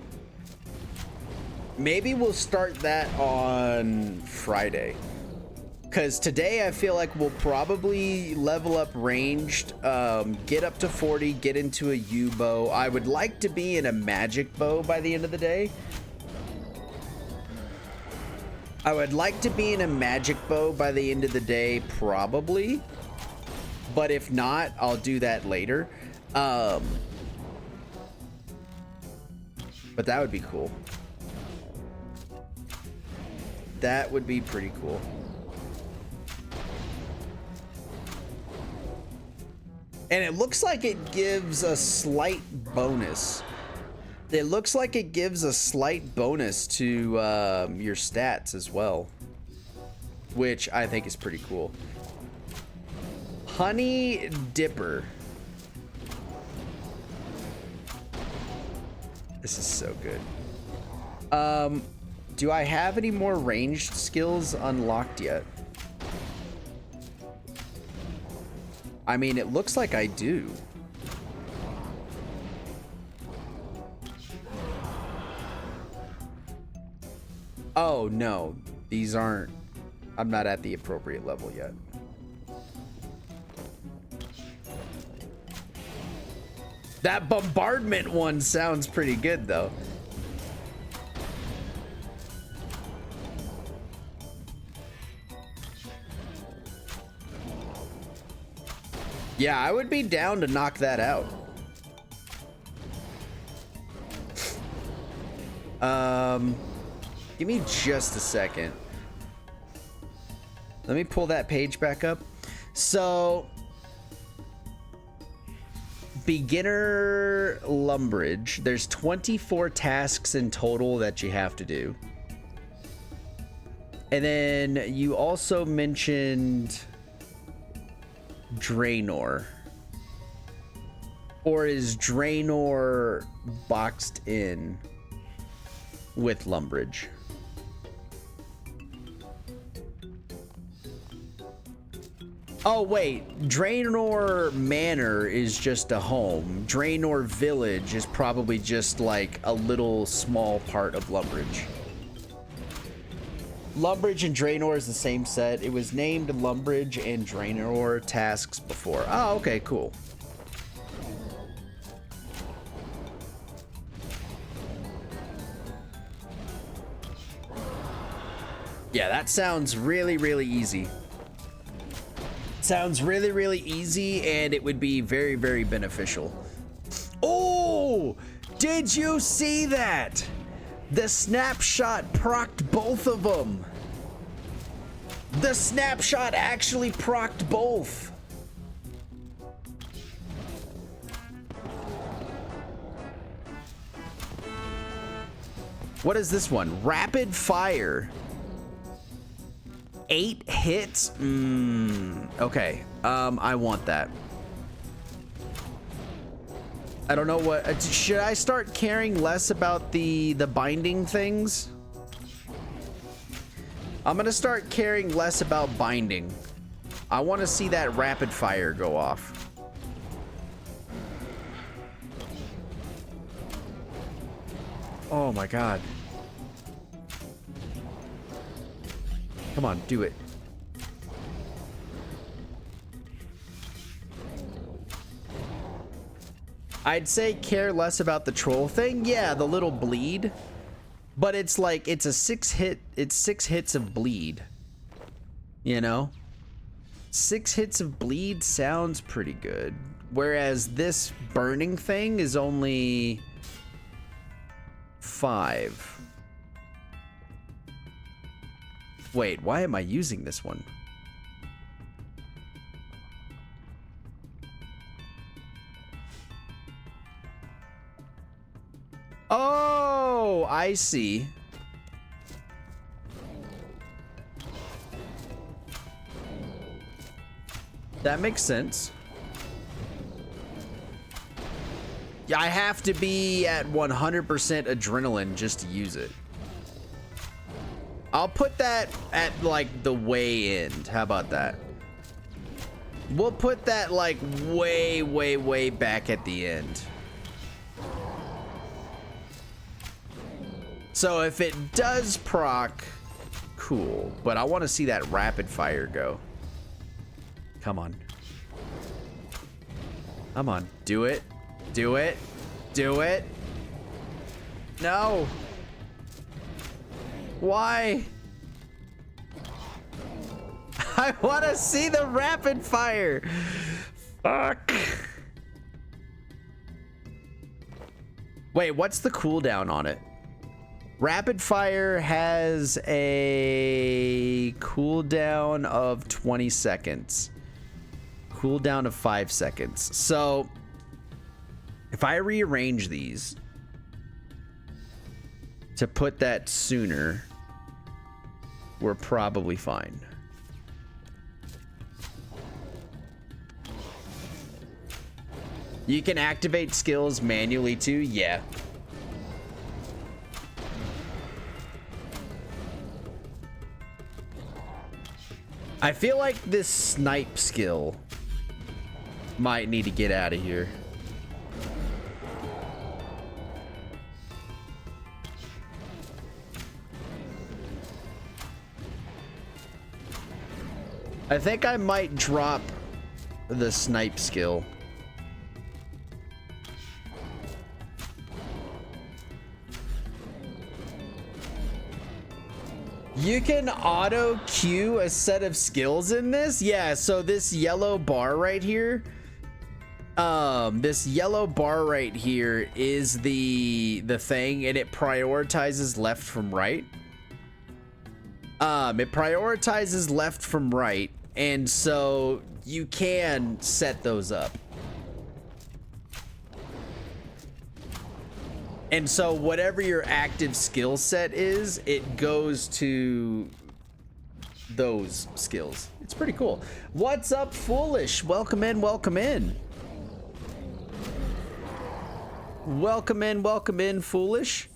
start that on Friday. Because today I feel like we'll probably level up ranged, get up to 40, get into a U bow. I would like to be in a magic bow by the end of the day. Probably. But if not, I'll do that later. But that would be cool. That would be pretty cool. And it looks like it gives a slight bonus. It looks like it gives a slight bonus to your stats as well, which I think is pretty cool. Honey Dipper. This is so good. Do I have any more ranged skills unlocked yet? I mean, it looks like I do. Oh, no. These aren't... I'm not at the appropriate level yet. That bombardment one sounds pretty good, though. Yeah, I would be down to knock that out. Give me just a second. Let me pull that page back up. So, beginner Lumbridge. There's 24 tasks in total that you have to do. And then you also mentioned Draenor. Or is Draenor boxed in with Lumbridge? Oh wait, Draenor Manor is just a home. Draenor Village is probably just like a little small part of Lumbridge. Lumbridge and Draenor is the same set. It was named Lumbridge and Draenor tasks before. Oh, okay, cool. Yeah, that sounds really, really easy. Sounds really, really easy, and it would be very, very beneficial. Oh, did you see that? The snapshot procced both of them. The snapshot actually procced both. What is this one? Rapid fire. 8 hits? Okay. I want that. I don't know what... should I start caring less about the binding things? I'm gonna start caring less about binding. I want to see that rapid fire go off. Oh my god. Come on, do it. I'd say care less about the troll thing. Yeah, the little bleed. But it's like, it's six hits of bleed. You know? 6 hits of bleed sounds pretty good. Whereas this burning thing is only 5. Wait, why am I using this one? Oh, I see. That makes sense. Yeah, I have to be at 100% adrenaline just to use it. I'll put that at like the way end. How about that? We'll put that like way back at the end. So if it does proc, cool. But I want to see that rapid fire go. Come on. Come on. Do it. Do it. Do it. No. Why? I want to see the rapid fire. Fuck. Wait, what's the cooldown on it? Rapid fire has a cooldown of 20 seconds. Cooldown of 5 seconds. So if I rearrange these to put that sooner, we're probably fine. You can activate skills manually too? Yeah. I feel like this snipe skill might need to get out of here. I think I might drop the snipe skill. You can auto queue a set of skills in this? Yeah, so this yellow bar right here, is the thing, and it prioritizes left from right. It prioritizes left from right, and so you can set those up. And so whatever your active skill set is, it goes to those skills. It's pretty cool. What's up, Foolish? Welcome in, welcome in. Welcome in, Foolish.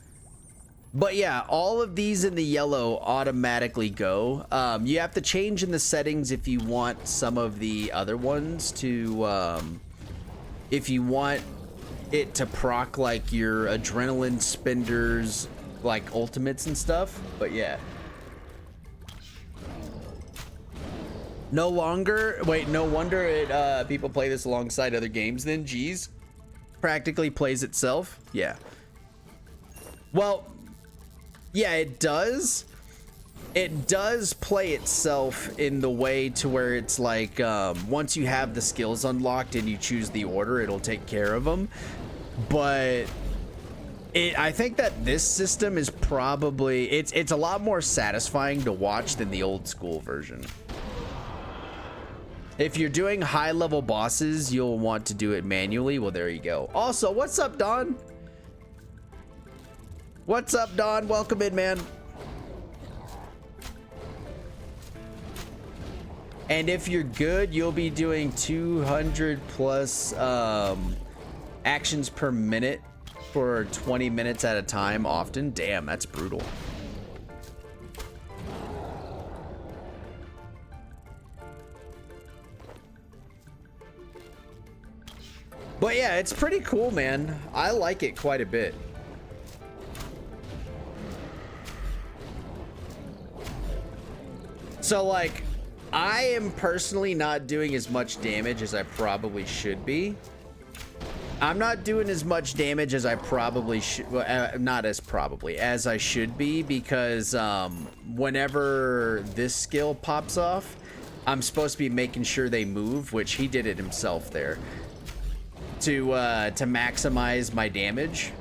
But yeah, all of these in the yellow automatically go. You have to change in the settings if you want some of the other ones to, if you want it to proc like your adrenaline spenders, like ultimates and stuff. But yeah, no wonder it people play this alongside other games then. Geez, practically plays itself. Yeah, well, yeah, it does play itself in the way to where it's like, once you have the skills unlocked and you choose the order, it'll take care of them. But I think that this system is probably, it's a lot more satisfying to watch than the old school version. If you're doing high level bosses, you'll want to do it manually. Well, there you go. Also, what's up, Don? What's up, Don? Welcome in, man. And if you're good, you'll be doing 200 plus actions per minute for 20 minutes at a time often. Damn, that's brutal. But yeah, it's pretty cool, man. I like it quite a bit. So like, I am personally not doing as much damage as I probably should be. I'm not doing as much damage as I probably should. Well, not as probably as I should be, because whenever this skill pops off, I'm supposed to be making sure they move, which he did it himself there, to maximize my damage.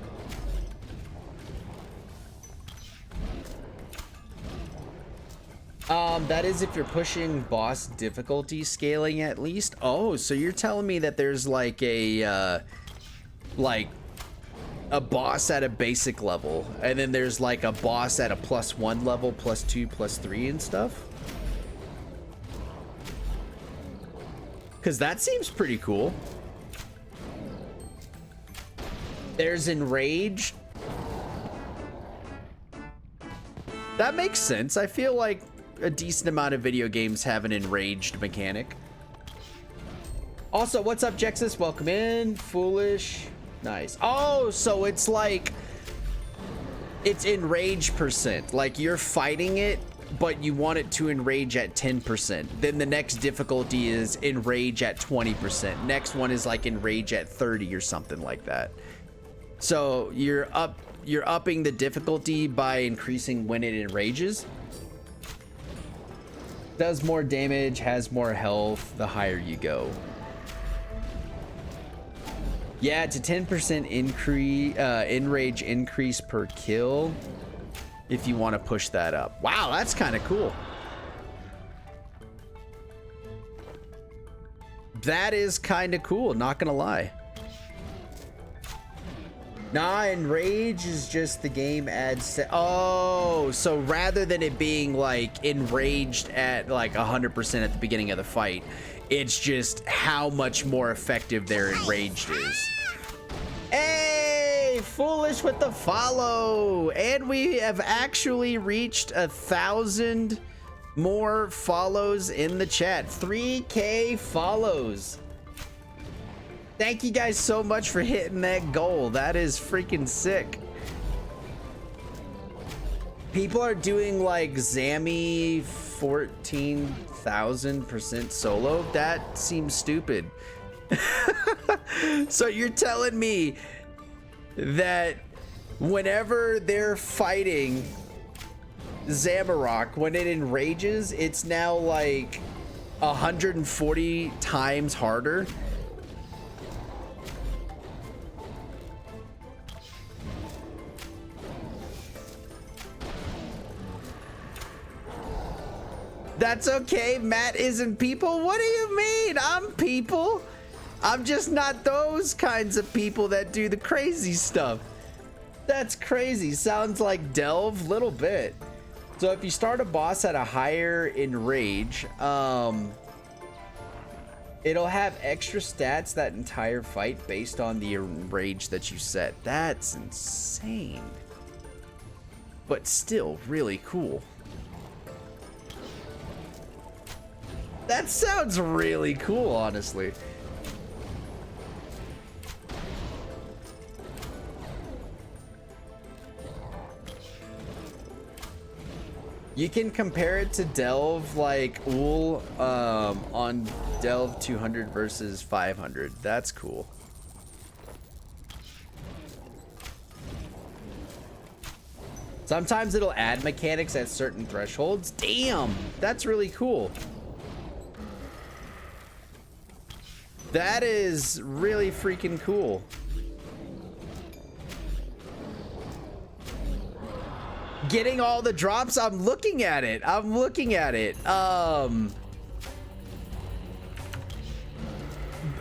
That is if you're pushing boss difficulty scaling at least. Oh, so you're telling me that there's like a boss at a basic level, and then there's like a boss at a +1 level, +2, +3 and stuff? Because that seems pretty cool. There's enraged. That makes sense. I feel like a decent amount of video games have an enraged mechanic. Also, what's up, Jexus? Welcome in. Foolish. Nice. Oh, so it's like, it's enrage percent. Like you're fighting it, but you want it to enrage at 10%. Then the next difficulty is enrage at 20%. Next one is like enrage at 30 or something like that. So you're upping the difficulty by increasing when it enrages. Does more damage, has more health the higher you go. Yeah, it's a 10% increase, enrage increase per kill if you want to push that up. Wow, that's kind of cool. That is kind of cool, not gonna lie. Nah, enrage is just the game adds. Oh, so rather than it being like enraged at like 100% at the beginning of the fight, it's just how much more effective their enraged is. Hey, Foolish with the follow. And we have actually reached 1,000 more follows in the chat. 3K follows. Thank you guys so much for hitting that goal. That is freaking sick. People are doing like Zammy 14,000% solo. That seems stupid. So you're telling me that whenever they're fighting Varrock, when it enrages, it's now like 140 times harder? That's okay, Matt isn't people. What do you mean? I'm people. I'm just not those kinds of people that do the crazy stuff. That's crazy. Sounds like Delve, little bit. So if you start a boss at a higher enrage, it'll have extra stats that entire fight based on the enrage that you set. That's insane. But still really cool. That sounds really cool, honestly. You can compare it to Delve like Ool on Delve 200 versus 500. That's cool. Sometimes it'll add mechanics at certain thresholds. Damn, that's really cool. That is really freaking cool. Getting all the drops, I'm looking at it. I'm looking at it.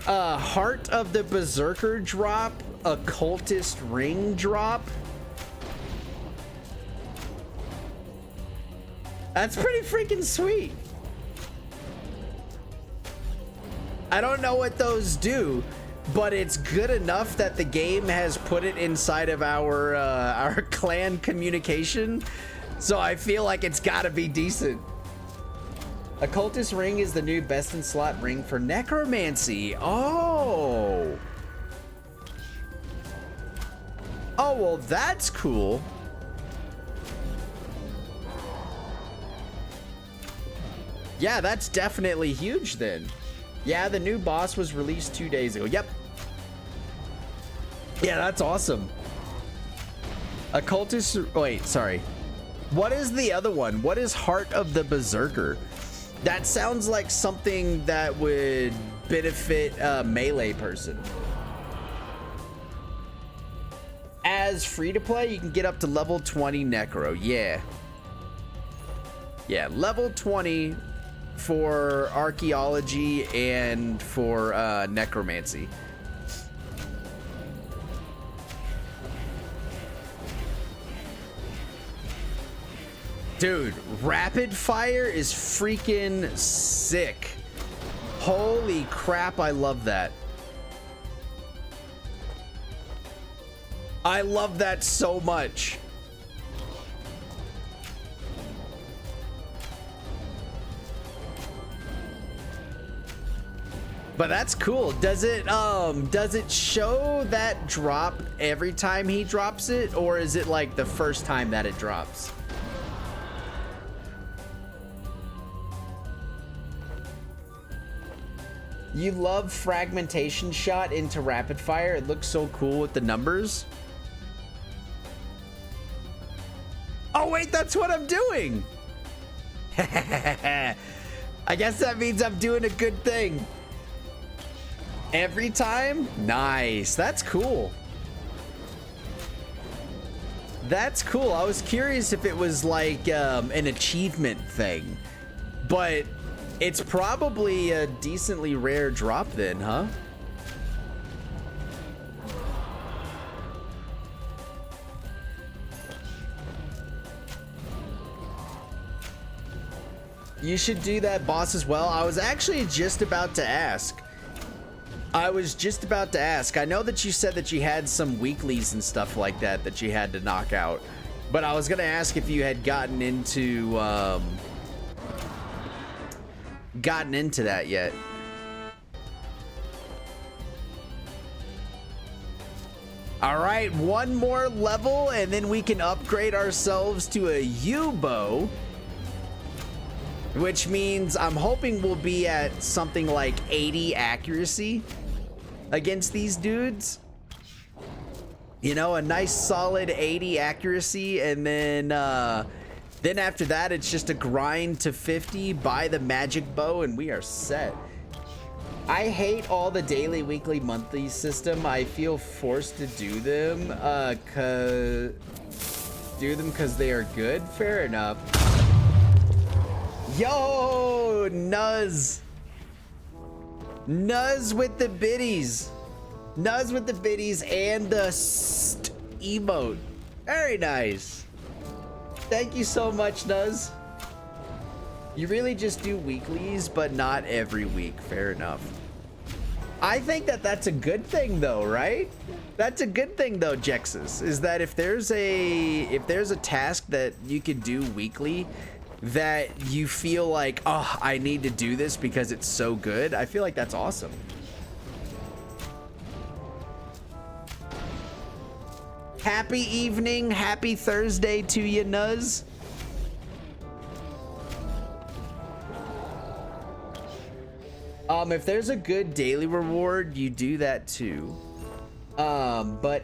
Heart of the Berserker drop, Occultist Ring drop. That's pretty freaking sweet. I don't know what those do, but it's good enough that the game has put it inside of our clan communication, so I feel like it's gotta be decent. Occultist Ring is the new best in slot ring for Necromancy. Oh, well, that's cool. Yeah, that's definitely huge then. Yeah, the new boss was released 2 days ago. Yep. Yeah, that's awesome. Occultist. Wait, sorry. What is the other one? What is Heart of the Berserker? That sounds like something that would benefit a melee person. As free to play, you can get up to level 20 Necro. Yeah. Yeah, level 20 for archaeology and for necromancy. Dude, rapid fire is freaking sick. Holy crap, I love that. I love that so much. But that's cool. Does it show that drop every time he drops it, or is it like the first time that it drops? You love fragmentation shot into rapid fire. It looks so cool with the numbers. Oh wait, that's what I'm doing. I guess that means I'm doing a good thing. Every time? Nice. That's cool. That's cool. I was curious if it was like an achievement thing, but it's probably a decently rare drop then, huh? You should do that, boss, as well. I was actually just about to ask. I know that you said that you had some weeklies and stuff like that that you had to knock out, but I was gonna ask if you had gotten into that yet. All right, one more level and then we can upgrade ourselves to a U-bow, which means I'm hoping we'll be at something like 80 accuracy against these dudes. You know, a nice solid 80 accuracy, and then after that it's just a grind to 50, buy the magic bow, and we are set. I hate all the daily, weekly, monthly system. I feel forced to do them because they are good. Fair enough. Yo, Nuz. Nuz with the biddies. Nuz with the biddies and the emote. Very nice. Thank you so much, Nuz. You really just do weeklies, but not every week. Fair enough. I think that that's a good thing, though, right? That's a good thing, though, Jexus, is that if there's a task that you could do weekly that you feel like, oh, I need to do this because it's so good, I feel like that's awesome. Happy evening, happy Thursday to you, Nuz. If there's a good daily reward, you do that too. But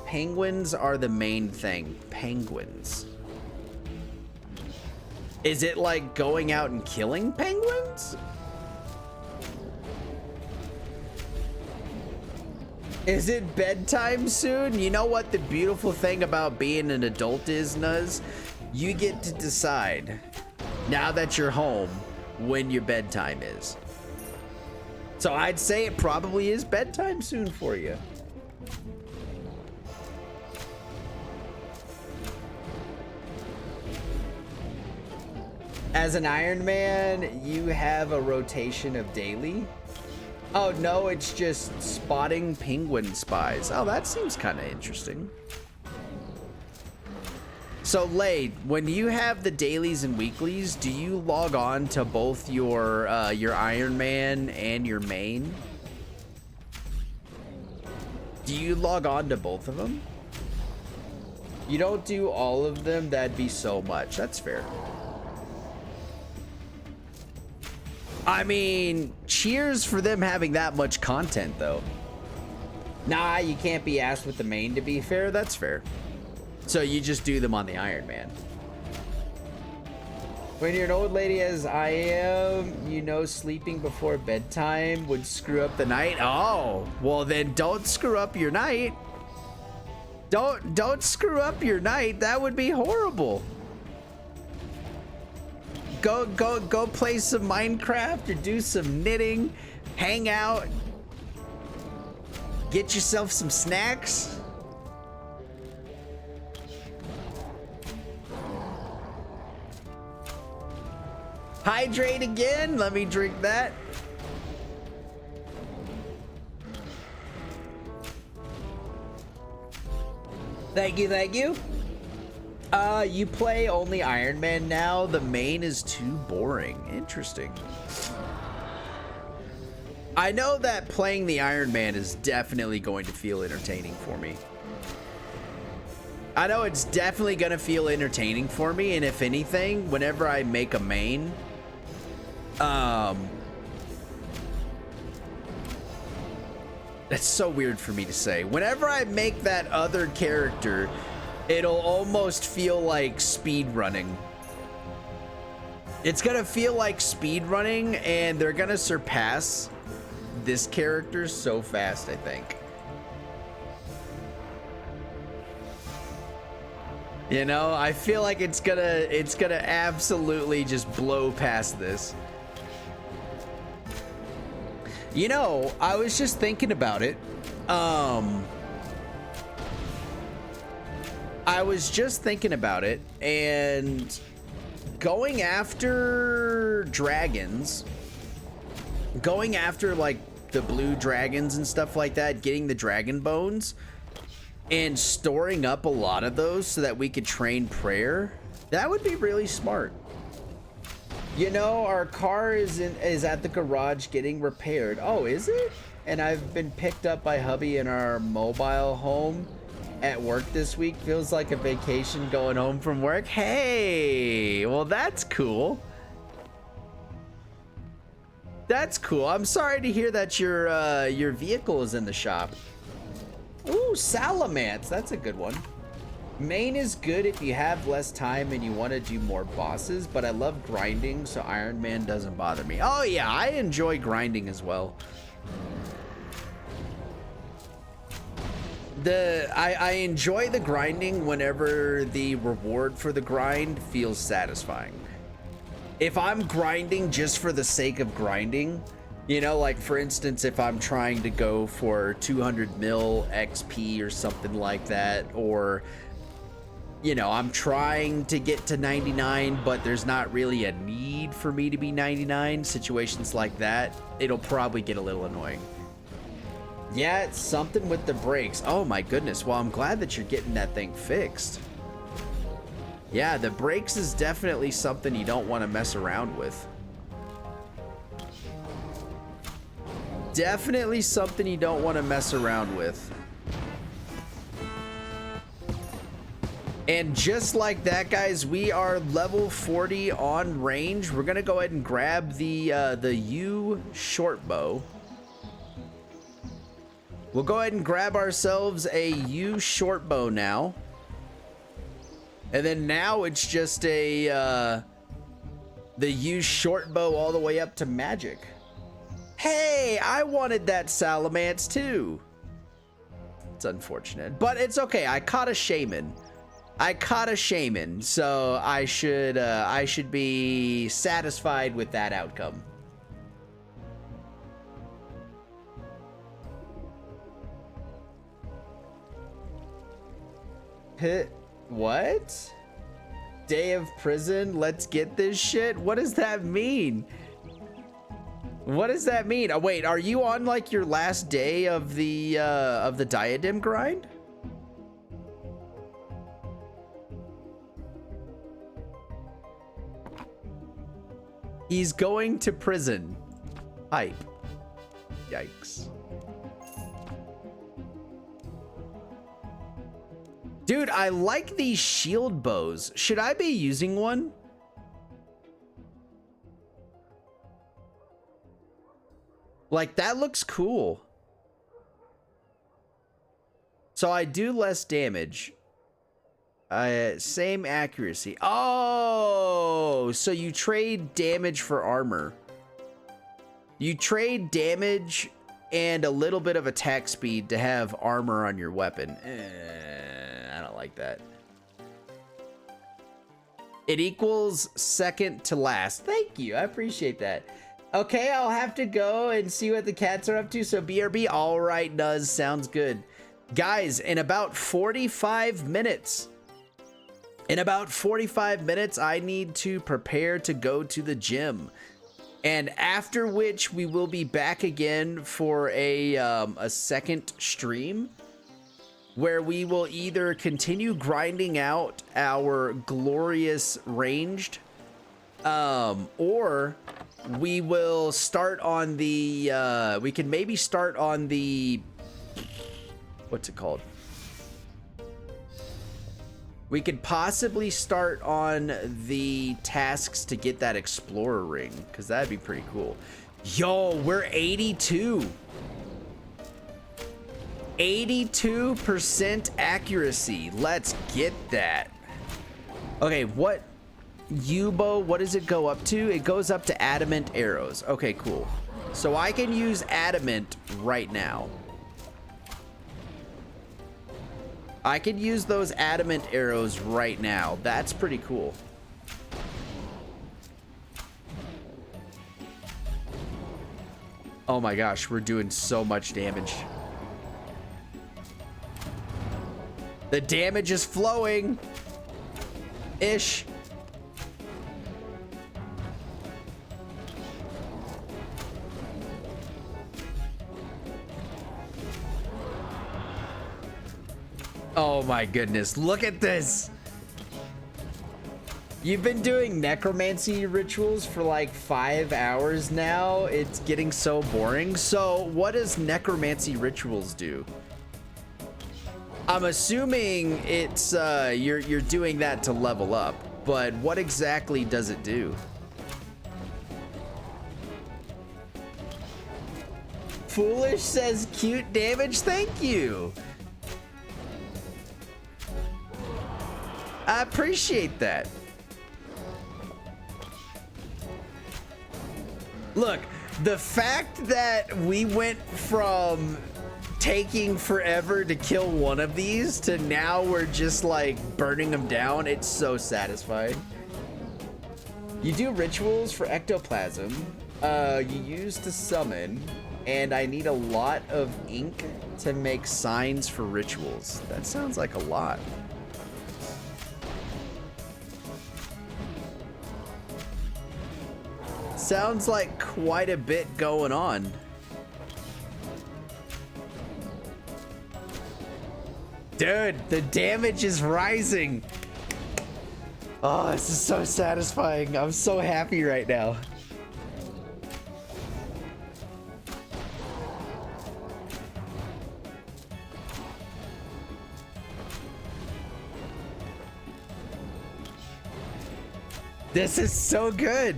penguins are the main thing. Penguins. Is it like going out and killing penguins? Is it bedtime soon? You know what the beautiful thing about being an adult is, Nuz? You get to decide, now that you're home, when your bedtime is. So I'd say it probably is bedtime soon for you. As an Ironman, you have a rotation of daily. Oh no, it's just spotting penguin spies. Oh, that seems kind of interesting. So Lade, when you have the dailies and weeklies, do you log on to both your Ironman and your main? Do you log on to both of them? You don't do all of them, that'd be so much. That's fair. I mean, cheers for them having that much content, though. Nah, you can't be asked with the main, to be fair. That's fair. So you just do them on the Iron Man. When you're an old lady as I am, you know sleeping before bedtime would screw up the night. Oh, well then don't screw up your night. Don't screw up your night. That would be horrible. Go play some Minecraft or do some knitting, hang out, get yourself some snacks. Hydrate again. Let me drink that. Thank you, thank you. You play only Iron Man now. The main is too boring. Interesting. I know that playing the Iron Man is definitely going to feel entertaining for me. I know it's definitely going to feel entertaining for me, and if anything, whenever I make a main, that's so weird for me to say. Whenever I make that other character, it'll almost feel like speed running. It's gonna feel like speed running, and they're gonna surpass this character so fast, I think. You know, I feel like it's gonna absolutely just blow past this. You know, I was just thinking about it. I was just thinking about it, and going after dragons, going after like the blue dragons and stuff like that, getting the dragon bones and storing up a lot of those so that we could train prayer, that would be really smart. You know, our car is at the garage getting repaired. Oh, is it? And I've been picked up by hubby in our mobile home at work this week. Feels like a vacation going home from work. Hey, well, that's cool. That's cool. I'm sorry to hear that your vehicle is in the shop. Ooh, Salamance. That's a good one. Main is good if you have less time and you want to do more bosses, but I love grinding, so Iron Man doesn't bother me. Oh yeah, I enjoy grinding as well. I enjoy the grinding whenever the reward for the grind feels satisfying. If I'm grinding just for the sake of grinding, you know, like for instance, if I'm trying to go for 200 mil XP or something like that, or you know, I'm trying to get to 99, but there's not really a need for me to be 99. Situations like that, it'll probably get a little annoying. Yeah, it's something with the brakes. Oh my goodness. Well, I'm glad that you're getting that thing fixed. Yeah, the brakes is definitely something you don't want to mess around with. Definitely something you don't want to mess around with. And just like that, guys, we are level 40 on range. We're gonna go ahead and grab the U short bow. We'll go ahead and grab ourselves a U short bow now. And then now it's just a the U short bow all the way up to magic. Hey, I wanted that Salamance too. It's unfortunate, but it's okay. I caught a shaman. So I should be satisfied with that outcome. What? Day of prison? Let's get this shit? What does that mean? What does that mean? Oh, wait, are you on like your last day of the diadem grind? He's going to prison. Hype. Yikes. Dude, I like these shield bows. Should I be using one? Like, that looks cool. So I do less damage. Same accuracy. Oh, so you trade damage for armor. You trade damage and a little bit of attack speed to have armor on your weapon. I don't like that. It equals second to last. Thank you. I appreciate that. Okay, I'll have to go and see what the cats are up to. So BRB, all right, does sounds good. Guys, in about 45 minutes, I need to prepare to go to the gym. And after which we will be back again for a second stream where we will either continue grinding out our glorious ranged, or we will start on the, we can maybe start on the, what's it called? We could possibly start on the tasks to get that explorer ring, because that'd be pretty cool. Yo, we're 82. 82% accuracy. Let's get that. Okay, what Yubo, what does it go up to? It goes up to adamant arrows. Okay, cool. So I can use adamant right now. I could use those adamant arrows right now. That's pretty cool. Oh my gosh, we're doing so much damage. The damage is flowing. Ish. Oh my goodness, look at this. You've been doing necromancy rituals for like 5 hours now. It's getting so boring. So what does necromancy rituals do? I'm assuming it's you're doing that to level up, but what exactly does it do? Foolish says cute damage. Thank you. I appreciate that. Look, the fact that we went from taking forever to kill one of these to now we're just like burning them down, it's so satisfying. You do rituals for ectoplasm, you use to summon, and I need a lot of ink to make signs for rituals. That sounds like a lot. Sounds like quite a bit going on. Dude, the damage is rising. Oh, this is so satisfying. I'm so happy right now. This is so good.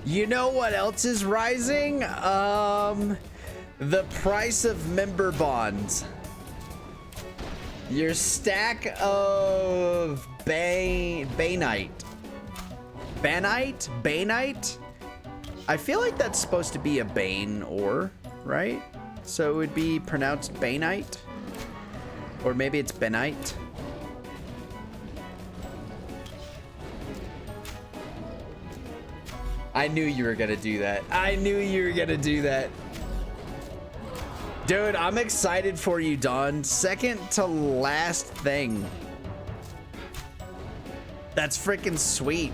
You know what else is rising? The price of member bonds. Your stack of Banite. Banite? I feel like that's supposed to be a Bane ore, right? So it would be pronounced Banite? Or maybe it's Benite? I knew you were gonna do that. I knew you were gonna do that. Dude, I'm excited for you, Dawn. Second to last thing. That's freaking sweet.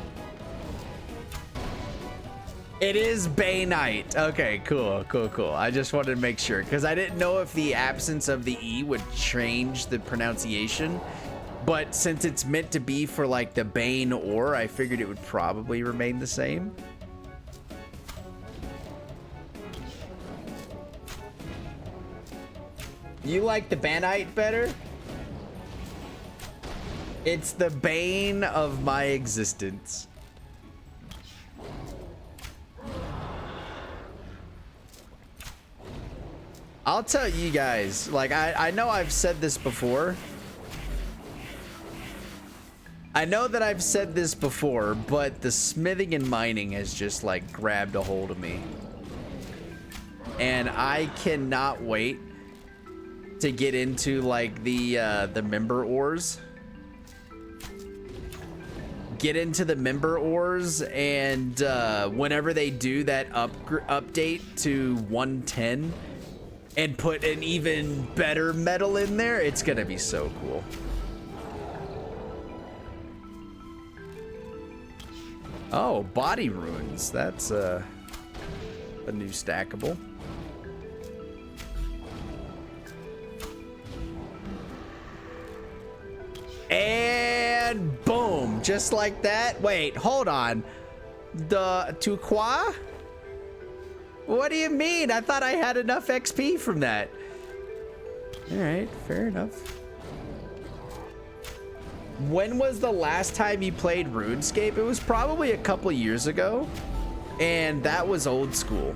It is Banite. Okay, cool. I just wanted to make sure because I didn't know if the absence of the E would change the pronunciation. But since it's meant to be for like the Bane ore, I figured it would probably remain the same. You like the Banite better? It's the bane of my existence. I'll tell you guys, like, I know I've said this before. I know that I've said this before, but the smithing and mining has just, like, grabbed a hold of me. And I cannot wait to get into, like, the member ores. Get into the member ores, and whenever they do that update to 110 and put an even better metal in there, it's gonna be so cool. Oh, body runes. That's a new stackable. And boom, just like that. Wait, hold on. The Tukwa? What do you mean? I thought I had enough XP from that. All right, fair enough. When was the last time you played RuneScape? It was probably a couple years ago, and that was old school.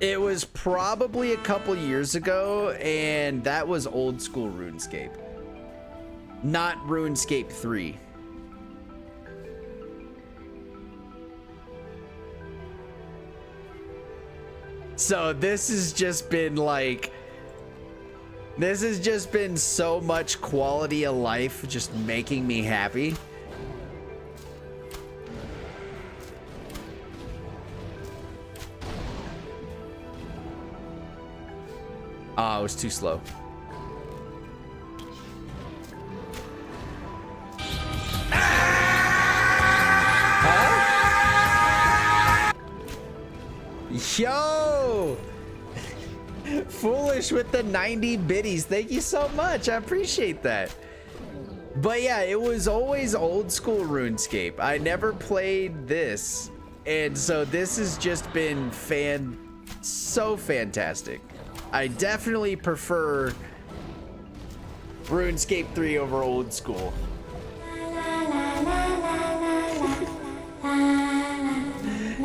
It was probably a couple years ago, and that was old school RuneScape. Not RuneScape 3. So this has just been like... This has just been so much quality of life, just making me happy. Oh, it was too slow. Huh? Yo! Foolish with the 90 biddies. Thank you so much. I appreciate that. But yeah, it was always old school RuneScape. I never played this. And so this has just been so fantastic. I definitely prefer RuneScape 3 over old school.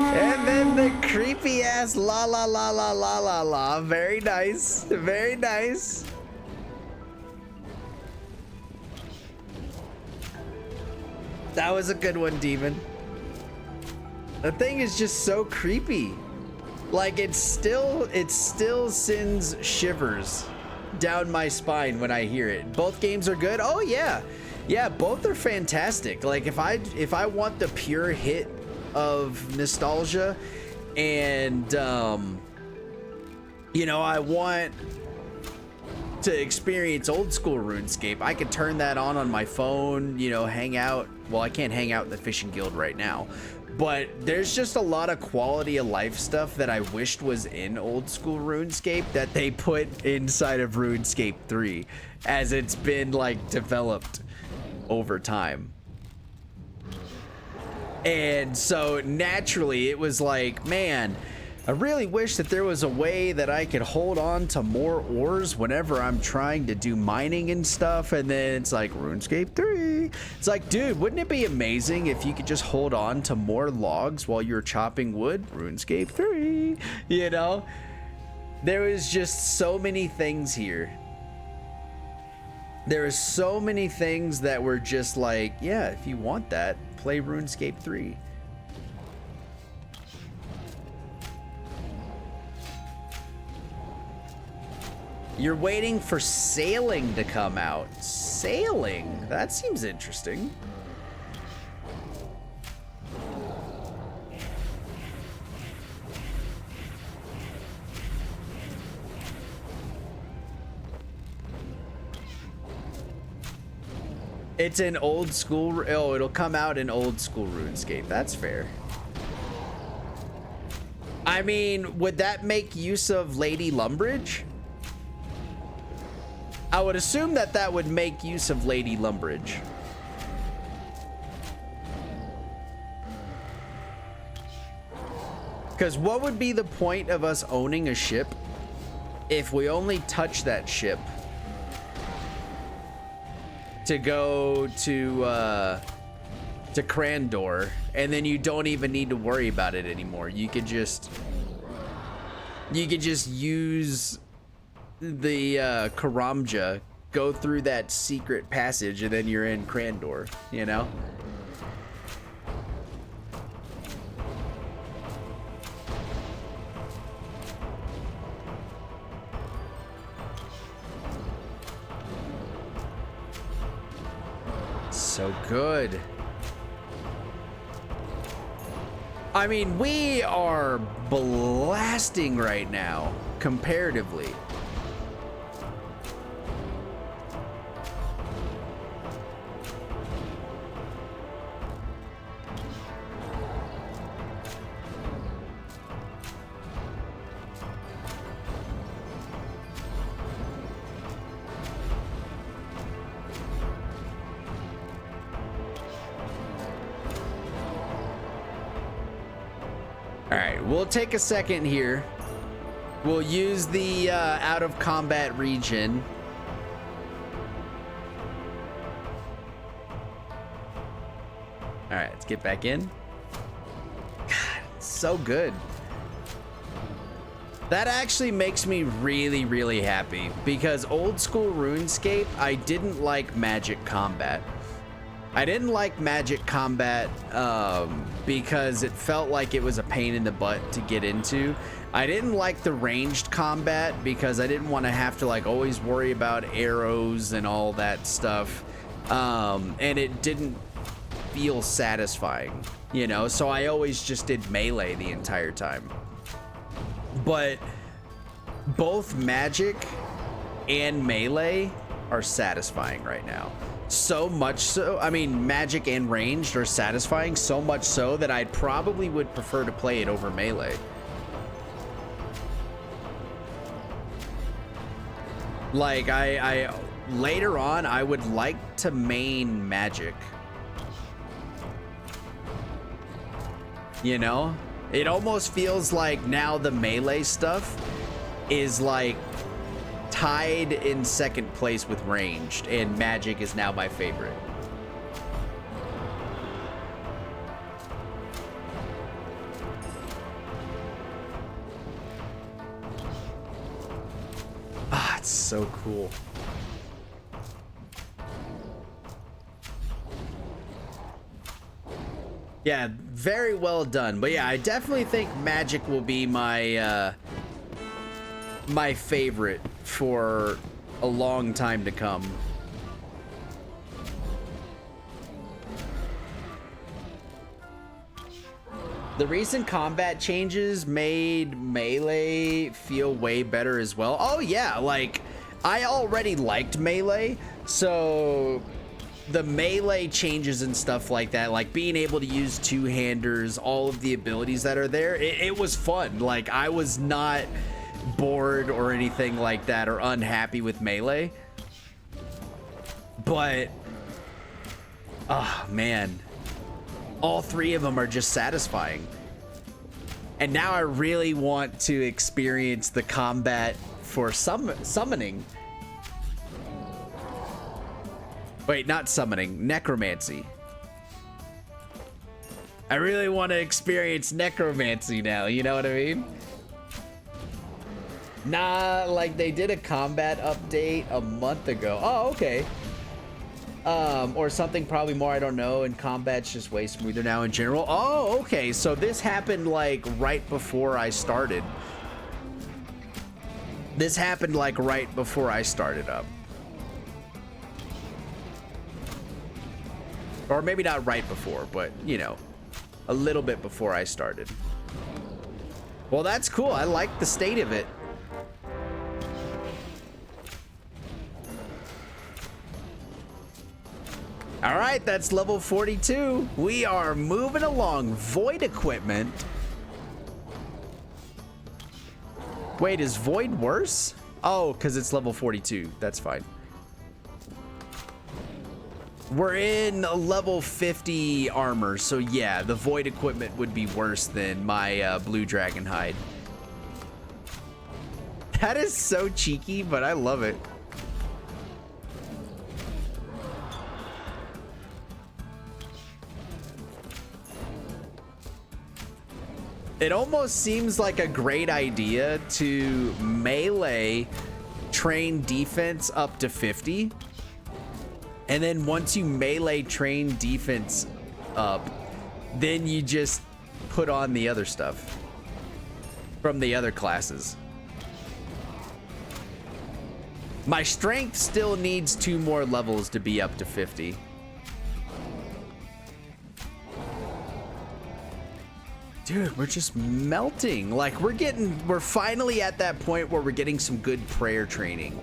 And then the creepy ass la la la la la la la. Very nice. Very nice. That was a good one, Demon. The thing is just so creepy. Like, it still sends shivers down my spine when I hear it. Both games are good. Oh yeah. Yeah, both are fantastic. Like, if I want the pure hit of nostalgia, and you know, I want to experience old school RuneScape, I could turn that on my phone, you know, hang out. Well, I can't hang out in the fishing guild right now, but there's just a lot of quality of life stuff that I wished was in old school RuneScape that they put inside of RuneScape 3 as it's been like developed over time. And so naturally it was like, man, I really wish that there was a way that I could hold on to more ores whenever I'm trying to do mining and stuff. And then it's like RuneScape 3. It's like, dude, wouldn't it be amazing if you could just hold on to more logs while you're chopping wood? RuneScape 3, you know? There was just so many things here. There are so many things that were just like, yeah, if you want that, play RuneScape 3. You're waiting for sailing to come out. Sailing? That seems interesting. It's an old school. Oh, it'll come out in old school RuneScape. That's fair. I mean, would that make use of Lady Lumbridge? I would assume that that would make use of Lady Lumbridge. Because what would be the point of us owning a ship if we only touch that ship to go to Crandor, and then you don't even need to worry about it anymore? You could just use the Karamja, go through that secret passage, and then you're in Crandor, you know? So good. I mean, we are blasting right now, comparatively. We'll take a second here. We'll use the out of combat regen. All right, let's get back in. God, so good. That actually makes me really, really happy, because old school RuneScape, I didn't like magic combat. I didn't like magic combat because it felt like it was a pain in the butt to get into. I didn't like the ranged combat because I didn't want to have to like always worry about arrows and all that stuff. And it didn't feel satisfying, you know? So I always just did melee the entire time. But both magic and melee are satisfying right now. So much so, I mean, magic and ranged are satisfying, so much so that I probably would prefer to play it over melee. Like, I later on, I would like to main magic. You know? It almost feels like now the melee stuff is like tied in second place with ranged, and magic is now my favorite. Ah, it's so cool. Yeah, very well done. But yeah, I definitely think magic will be my my favorite for a long time to come. The recent combat changes made melee feel way better as well. Oh yeah, like I already liked melee, so the melee changes and stuff like that, like being able to use two-handers, all of the abilities that are there, it was fun. Like I was not bored or anything like that or unhappy with melee, but oh man, all three of them are just satisfying. And now I really want to experience the combat for summoning. Wait, not summoning, necromancy. I really want to experience necromancy now, you know what I mean? Nah, like they did a combat update a month ago. Oh, okay. Or something probably more, I don't know, and combat's just way smoother now in general. Oh, okay, so this happened like right before I started. This happened like right before I started up. Or maybe not right before, but you know, a little bit before I started. Well, that's cool. I like the state of it. All right, that's level 42. We are moving along. Void equipment. Wait, is Void worse? Oh, because it's level 42. That's fine. We're in a level 50 armor, so yeah, the void equipment would be worse than my blue Dragonhide. That is so cheeky, but I love it. It almost seems like a great idea to melee train defense up to 50. And then once you melee train defense up, then you just put on the other stuff from the other classes. My strength still needs 2 more levels to be up to 50. Dude, we're just melting. Like we're finally at that point where we're getting some good prayer training.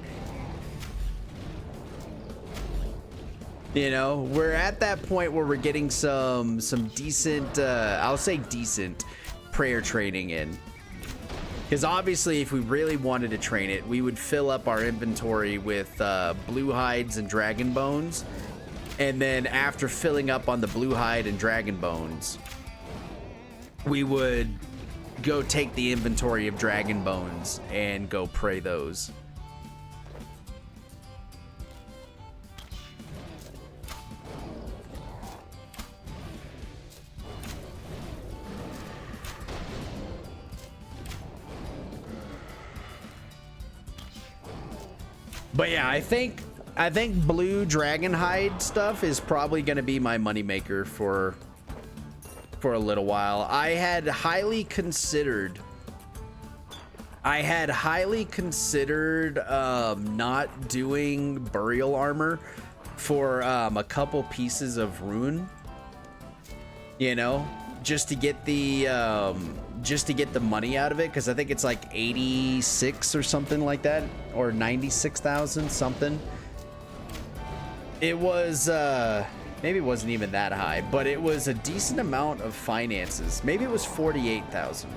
You know, we're at that point where we're getting some decent, I'll say decent prayer training in. Because obviously if we really wanted to train it, we would fill up our inventory with blue hides and dragon bones. And then after filling up on the blue hide and dragon bones, we would go take the inventory of dragon bones and go pray those. But yeah, I think blue Dragonhide stuff is probably going to be my moneymaker for a little while. I had highly considered not doing burial armor for a couple pieces of Rune. You know, just to get the money out of it, because I think it's like 86 or something like that, or 96,000 something. It was maybe it wasn't even that high, but it was a decent amount of finances. Maybe it was 48,000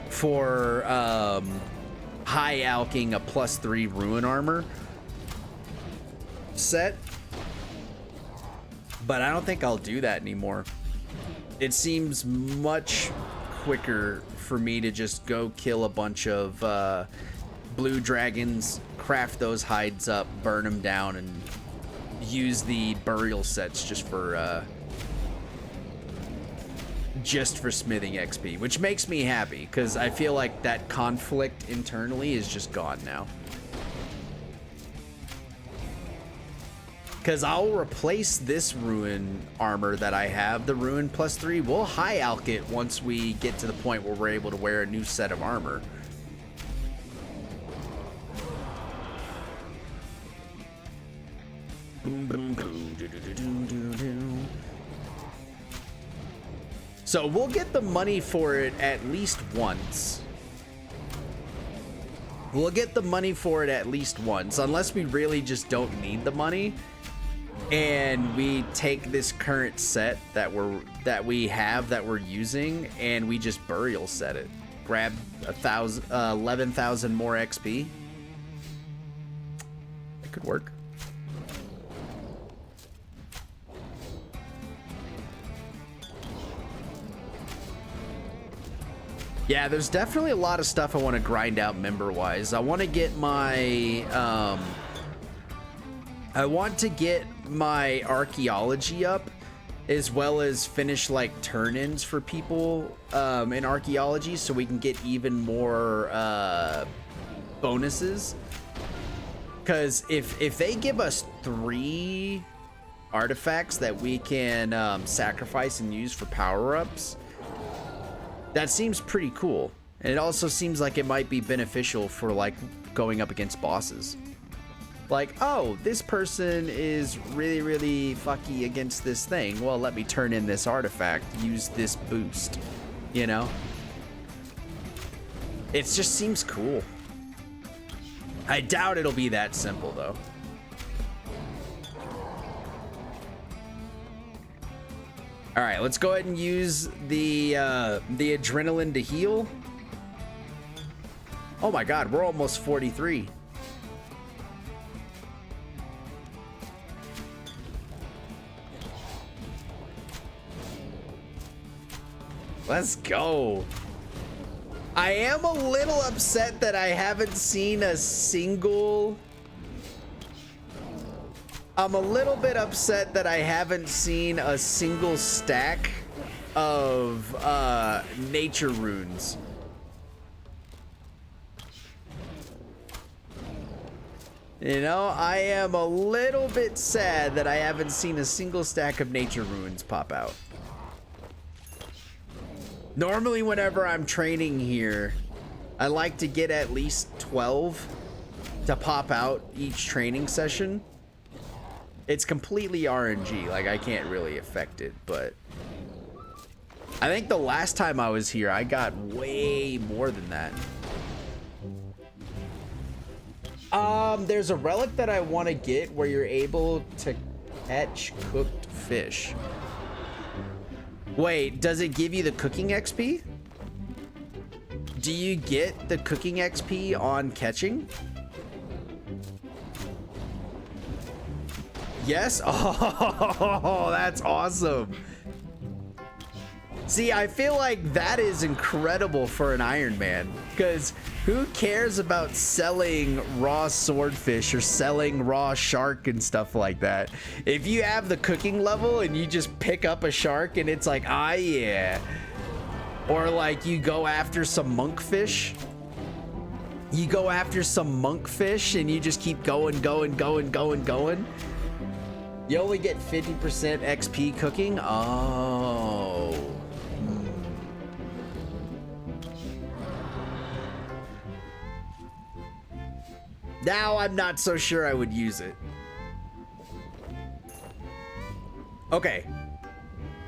for high alching a +3 Rune armor set. But I don't think I'll do that anymore. It seems much quicker for me to just go kill a bunch of blue dragons, craft those hides up, burn them down, and use the burial sets just for smithing XP, which makes me happy because I feel like that conflict internally is just gone now. Because I'll replace this Rune armor that I have, the Rune +3. We'll high alch it once we get to the point where we're able to wear a new set of armor. So we'll get the money for it at least once. We'll get the money for it at least once, unless we really just don't need the money. And we take this current set that we're using, and we just burial set it. Grab 11,000 more XP. It could work. Yeah, there's definitely a lot of stuff I want to grind out member-wise. I want to get my archaeology up, as well as finish like turn-ins for people in archaeology, so we can get even more bonuses. Because if they give us 3 artifacts that we can sacrifice and use for power-ups, that seems pretty cool. And it also seems like it might be beneficial for like going up against bosses. Like, oh, this person is really, really fucky against this thing. Well, let me turn in this artifact, use this boost, you know? It just seems cool. I doubt it'll be that simple, though. All right, let's go ahead and use the adrenaline to heal. Oh my God, we're almost 43. Let's go. I am a little upset that I haven't seen a single... I'm a little bit upset that I haven't seen a single stack of nature runes. You know, I am a little bit sad that I haven't seen a single stack of nature runes pop out. Normally, whenever I'm training here, I like to get at least 12 to pop out each training session. It's completely RNG, like I can't really affect it, but I think the last time I was here, I got way more than that. There's a relic that I want to get where you're able to catch cooked fish. Wait, does it give you the cooking XP? Do you get the cooking XP on catching? Yes? Oh, that's awesome. See, I feel like that is incredible for an Iron Man, because who cares about selling raw swordfish or selling raw shark and stuff like that? If you have the cooking level and you just pick up a shark and it's like, ah, yeah. Or like you go after some monkfish. You go after some monkfish and you just keep going. You only get 50% XP cooking? Oh. Now I'm not so sure I would use it. Okay.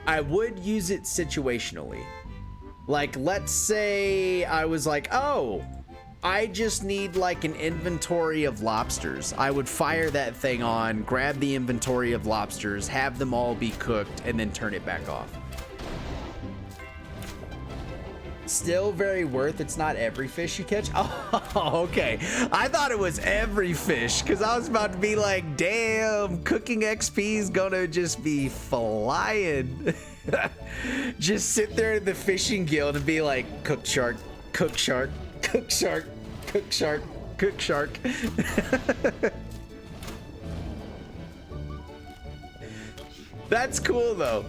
I would use it situationally. Like, let's say I was like, oh, I just need like an inventory of lobsters. I would fire that thing on, grab the inventory of lobsters, have them all be cooked, and then turn it back off. Still very worth. It's not every fish you catch. Oh, okay. I thought it was every fish, because I was about to be like, damn, cooking XP is gonna just be flying. Just sit there in the fishing guild and be like, cook shark, cook shark, cook shark, cook shark, cook shark. That's cool though.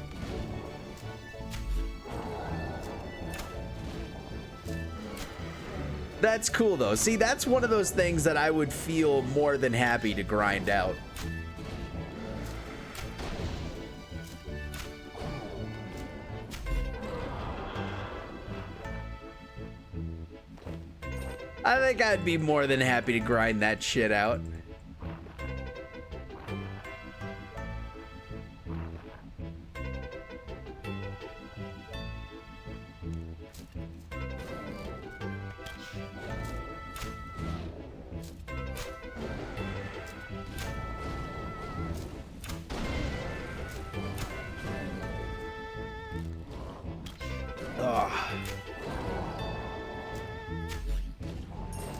That's cool though. See, that's one of those things that I would feel more than happy to grind out. I think I'd be more than happy to grind that shit out.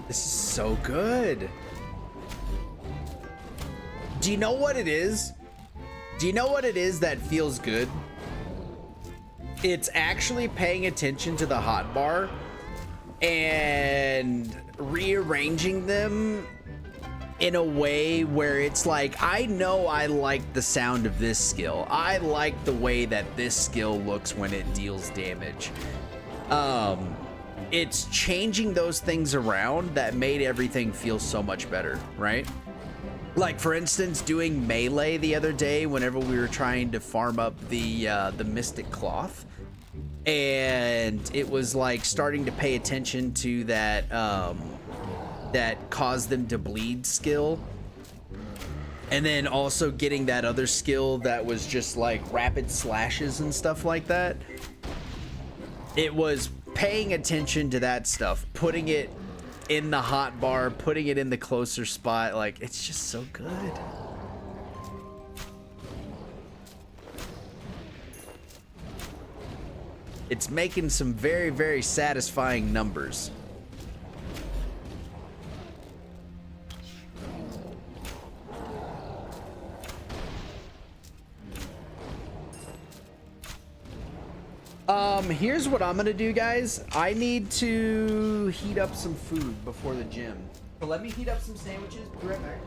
This is so good. Do you know what it is? Do you know what it is that feels good? It's actually paying attention to the hotbar and rearranging them in a way where it's like, I know I like the sound of this skill. I like the way that this skill looks when it deals damage. It's changing those things around that made everything feel so much better, right? Like, for instance, doing melee the other day whenever we were trying to farm up the Mystic Cloth. And it was like starting to pay attention to that, that caused them to bleed skill. And then also getting that other skill that was just like rapid slashes and stuff like that. It was paying attention to that stuff, putting it in the hotbar, putting it in the closer spot. Like, it's just so good. It's making some very, very satisfying numbers. Here's what I'm gonna do, guys. I need to heat up some food before the gym. So let me heat up some sandwiches. Be right back.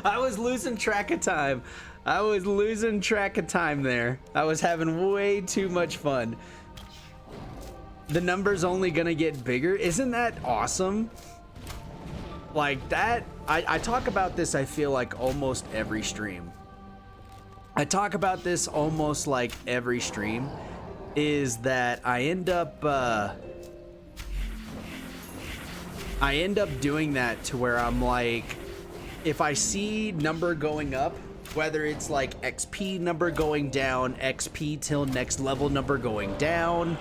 I was losing track of time. I was losing track of time there. I was having way too much fun. The number's only gonna get bigger. Isn't that awesome? Like that, I talk about this, I feel like almost every stream. I talk about this almost like every stream, is that I end up doing that to where I'm like, if I see number going up, whether it's like XP number going down, XP till next level number going down,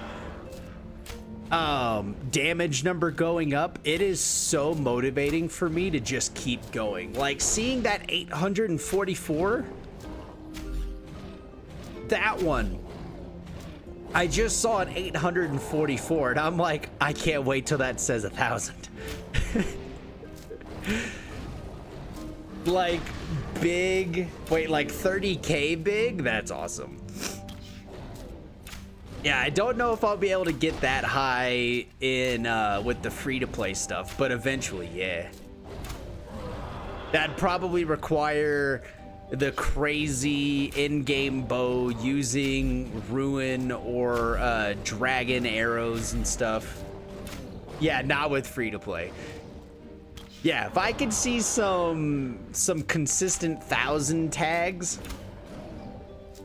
damage number going up, it is so motivating for me to just keep going. Like seeing that 844, that one, I just saw an 844 and I'm like, I can't wait till that says 1,000. Like big, wait, like 30k big? That's awesome. Yeah, I don't know if I'll be able to get that high in with the free-to-play stuff, but eventually, yeah. That'd probably require the crazy in-game bow using Rune or dragon arrows and stuff. Yeah, not with free-to-play. Yeah, if I could see some consistent 1,000 tags,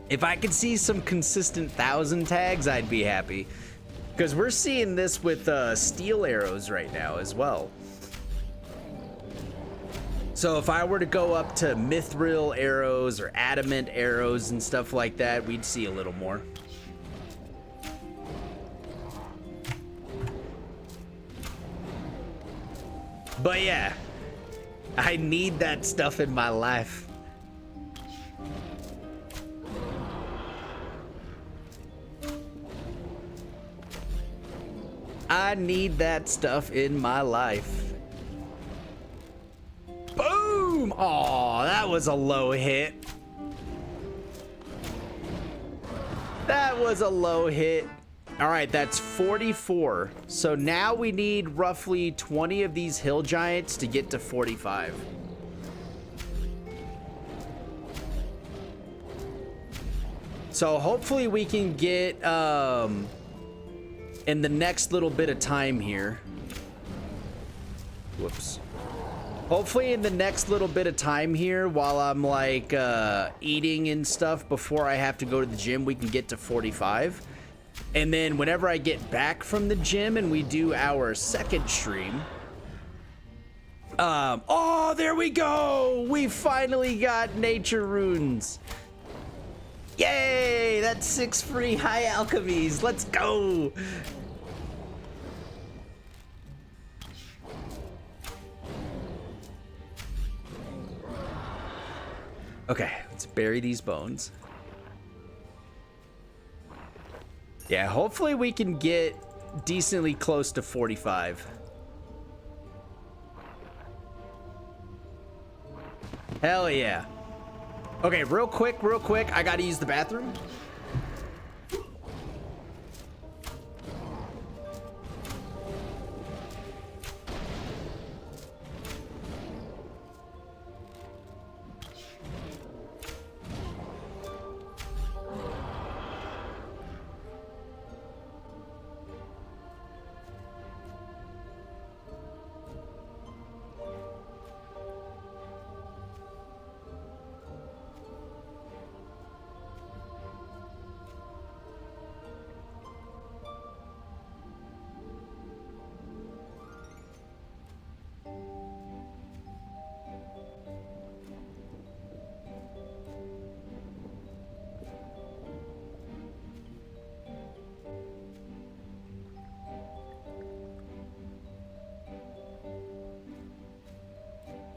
if I could see some consistent 1,000 tags, I'd be happy. Because we're seeing this with steel arrows right now as well. So if I were to go up to mithril arrows or adamant arrows and stuff like that, we'd see a little more. But yeah, I need that stuff in my life. I need that stuff in my life. Boom! Aw, that was a low hit. That was a low hit. All right, that's 44. So now we need roughly 20 of these hill giants to get to 45. So hopefully we can get in the next little bit of time here. Whoops. Hopefully in the next little bit of time here, while I'm like eating and stuff before I have to go to the gym, we can get to 45. And then whenever I get back from the gym and we do our second stream, oh, there we go. We finally got nature runes. Yay, that's 6 free high alchemies. Let's go. Okay, let's bury these bones. Yeah, hopefully we can get decently close to 45. Hell yeah. Okay, real quick, I gotta use the bathroom.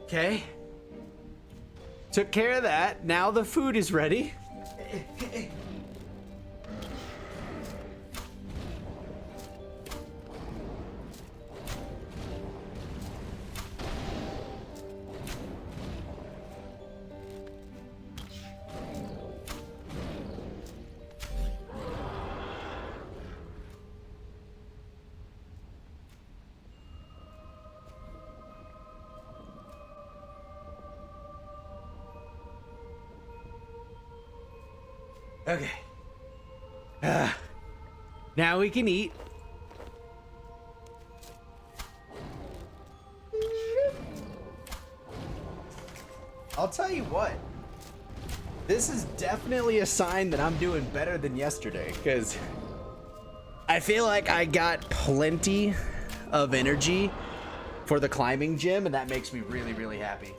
Okay. Took care of that. Now the food is ready. Okay. Now we can eat. I'll tell you what. This is definitely a sign that I'm doing better than yesterday, because I feel like I got plenty of energy for the climbing gym, and that makes me really, really happy.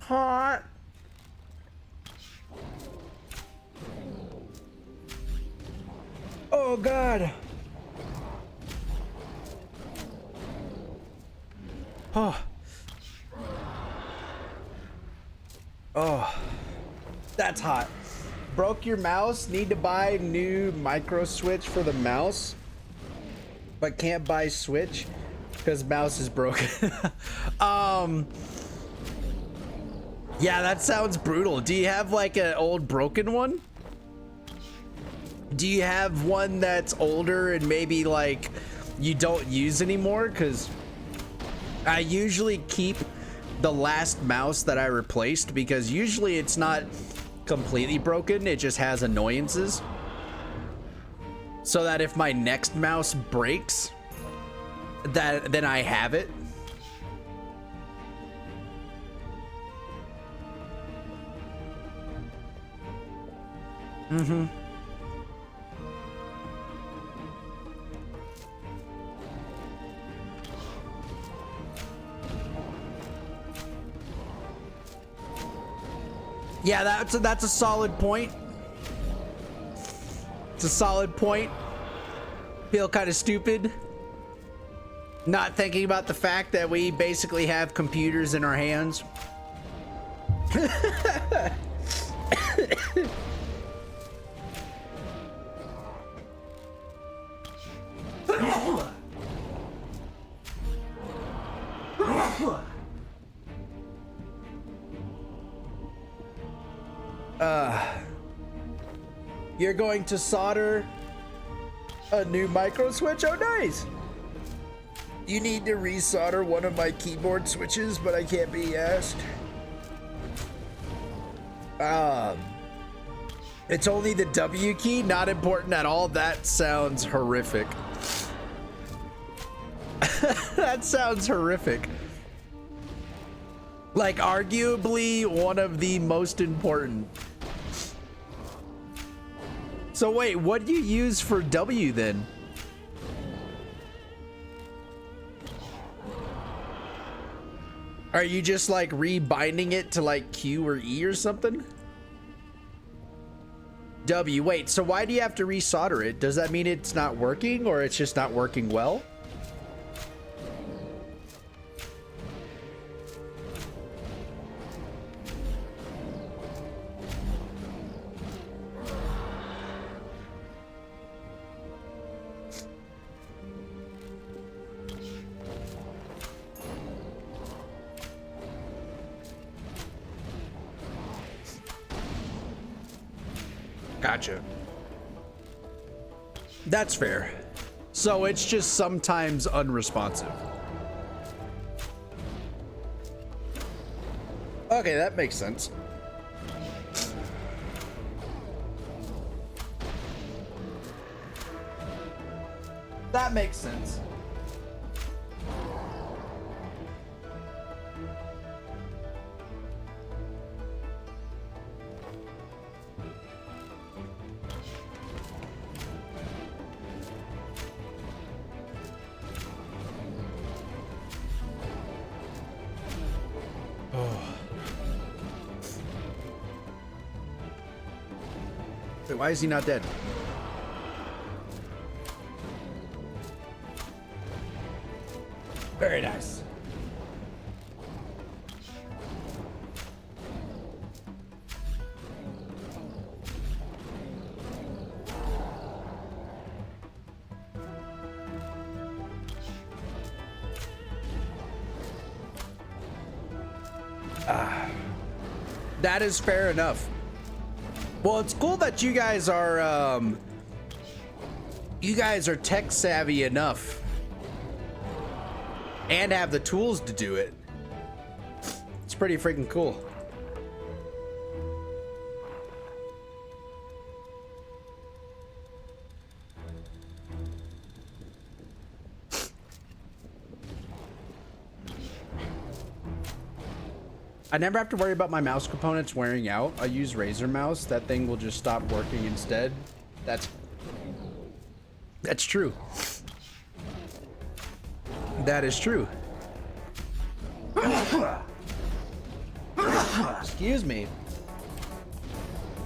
Hot. Oh God. Oh. Oh. That's hot. Broke your mouse? Need to buy new micro switch for the mouse, but can't buy switch because mouse is broken. Yeah, that sounds brutal. Do you have like an old broken one? Do you have one that's older and maybe like you don't use anymore? Because I usually keep the last mouse that I replaced, because usually it's not completely broken, it just has annoyances. So that if my next mouse breaks, then I have it. Mm-hmm. Yeah, that's a solid point. It's a solid point. Feel kind of stupid not thinking about the fact that we basically have computers in our hands. You're going to solder a new micro switch? Oh, nice. You need to resolder one of my keyboard switches, but I can't be asked. It's only the W key, not important at all. That sounds horrific. That sounds horrific. Like, arguably one of the most important. So wait, what do you use for W then? Are you just like rebinding it to like Q or E or something? W, wait, so why do you have to resolder it? Does that mean it's not working, or it's just not working well? Gotcha. That's fair. So it's just sometimes unresponsive. Okay, that makes sense. That makes sense. Wait, why is he not dead? Very nice. That is fair enough. Well, it's cool that you guys are tech savvy enough and have the tools to do it. It's pretty freaking cool. I never have to worry about my mouse components wearing out. I use Razer mouse. That thing will just stop working instead. That's true. That is true. Excuse me.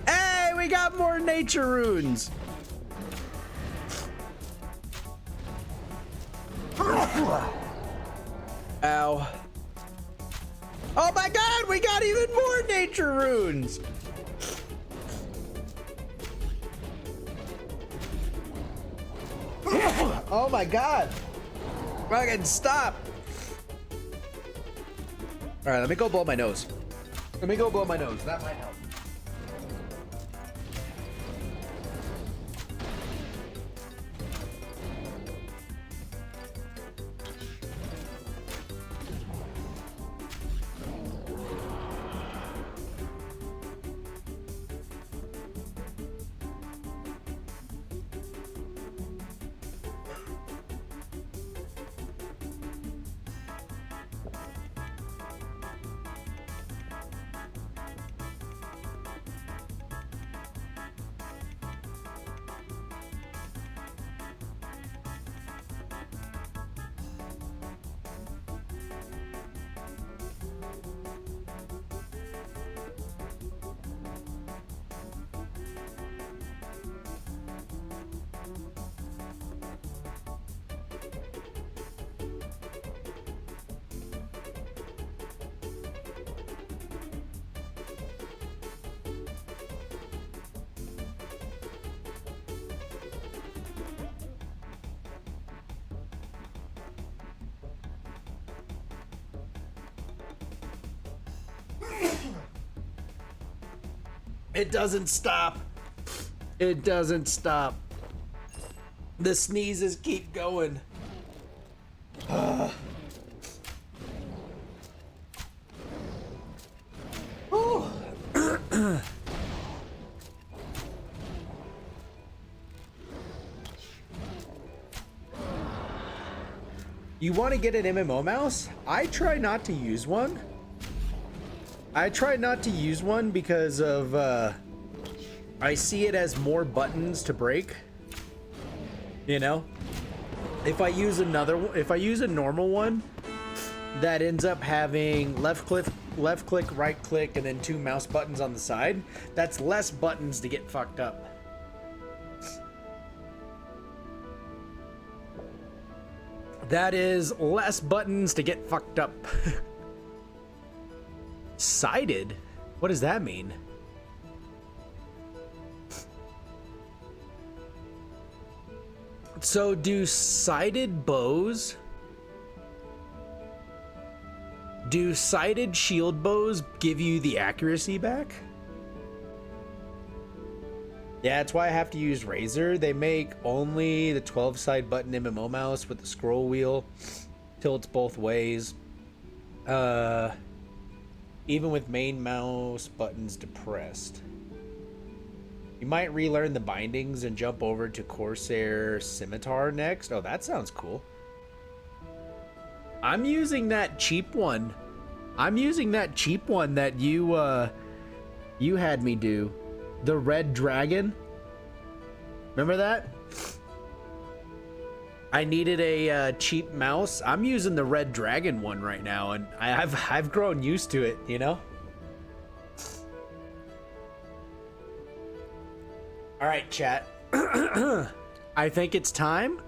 Hey, we got more nature runes. Ow. Oh my god, we got even more nature runes! Oh my god! Fucking stop! Alright, let me go blow my nose. Let me go blow my nose, that might help. It doesn't stop. It doesn't stop. The sneezes keep going. You want to get an MMO mouse? I try not to use one. I try not to use one because of I see it as more buttons to break. You know, if I use a normal one that ends up having left click, right click, and then 2 mouse buttons on the side, that's less buttons to get fucked up. That is less buttons to get fucked up. Sided? What does that mean? So do sided shield bows give you the accuracy back? Yeah, that's why I have to use Razer. They make only the 12-side button MMO mouse with the scroll wheel. Tilts both ways. Even with main mouse buttons depressed. You might relearn the bindings and jump over to Corsair Scimitar next. Oh, that sounds cool. I'm using that cheap one. That you had me do. The Red Dragon. Remember that? I needed a cheap mouse. I'm using the Red Dragon one right now, and I've grown used to it, you know? All right, chat. I think it's time.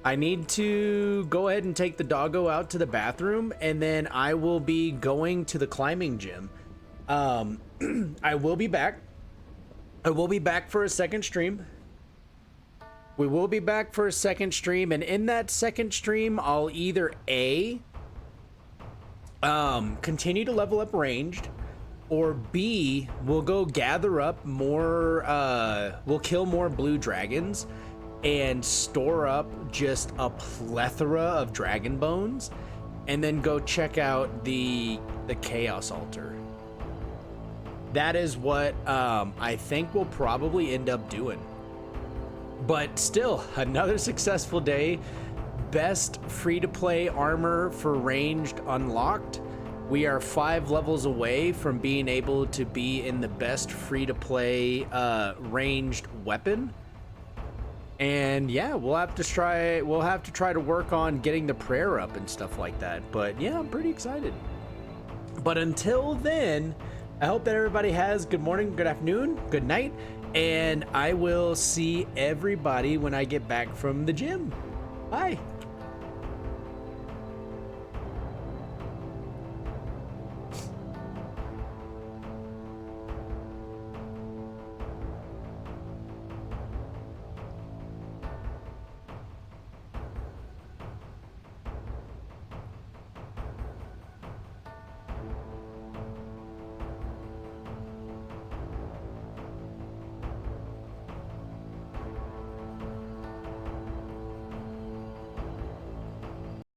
I need to go ahead and take the doggo out to the bathroom, and then I will be going to the climbing gym. I will be back. I will be back for a second stream. We will be back for a second stream, and in that second stream, I'll either continue to level up ranged, or B, we'll go gather up more, we'll kill more blue dragons and store up just a plethora of dragon bones, and then go check out the chaos altar. That is what I think we'll probably end up doing. But still, another successful day. Best free-to-play armor for ranged unlocked. We are 5 levels away from being able to be in the best free-to-play ranged weapon. And yeah, we'll have to try to work on getting the prayer up and stuff like that. But yeah, I'm pretty excited. But until then, I hope that everybody has good morning, good afternoon, good night, and I will see everybody when I get back from the gym. Bye.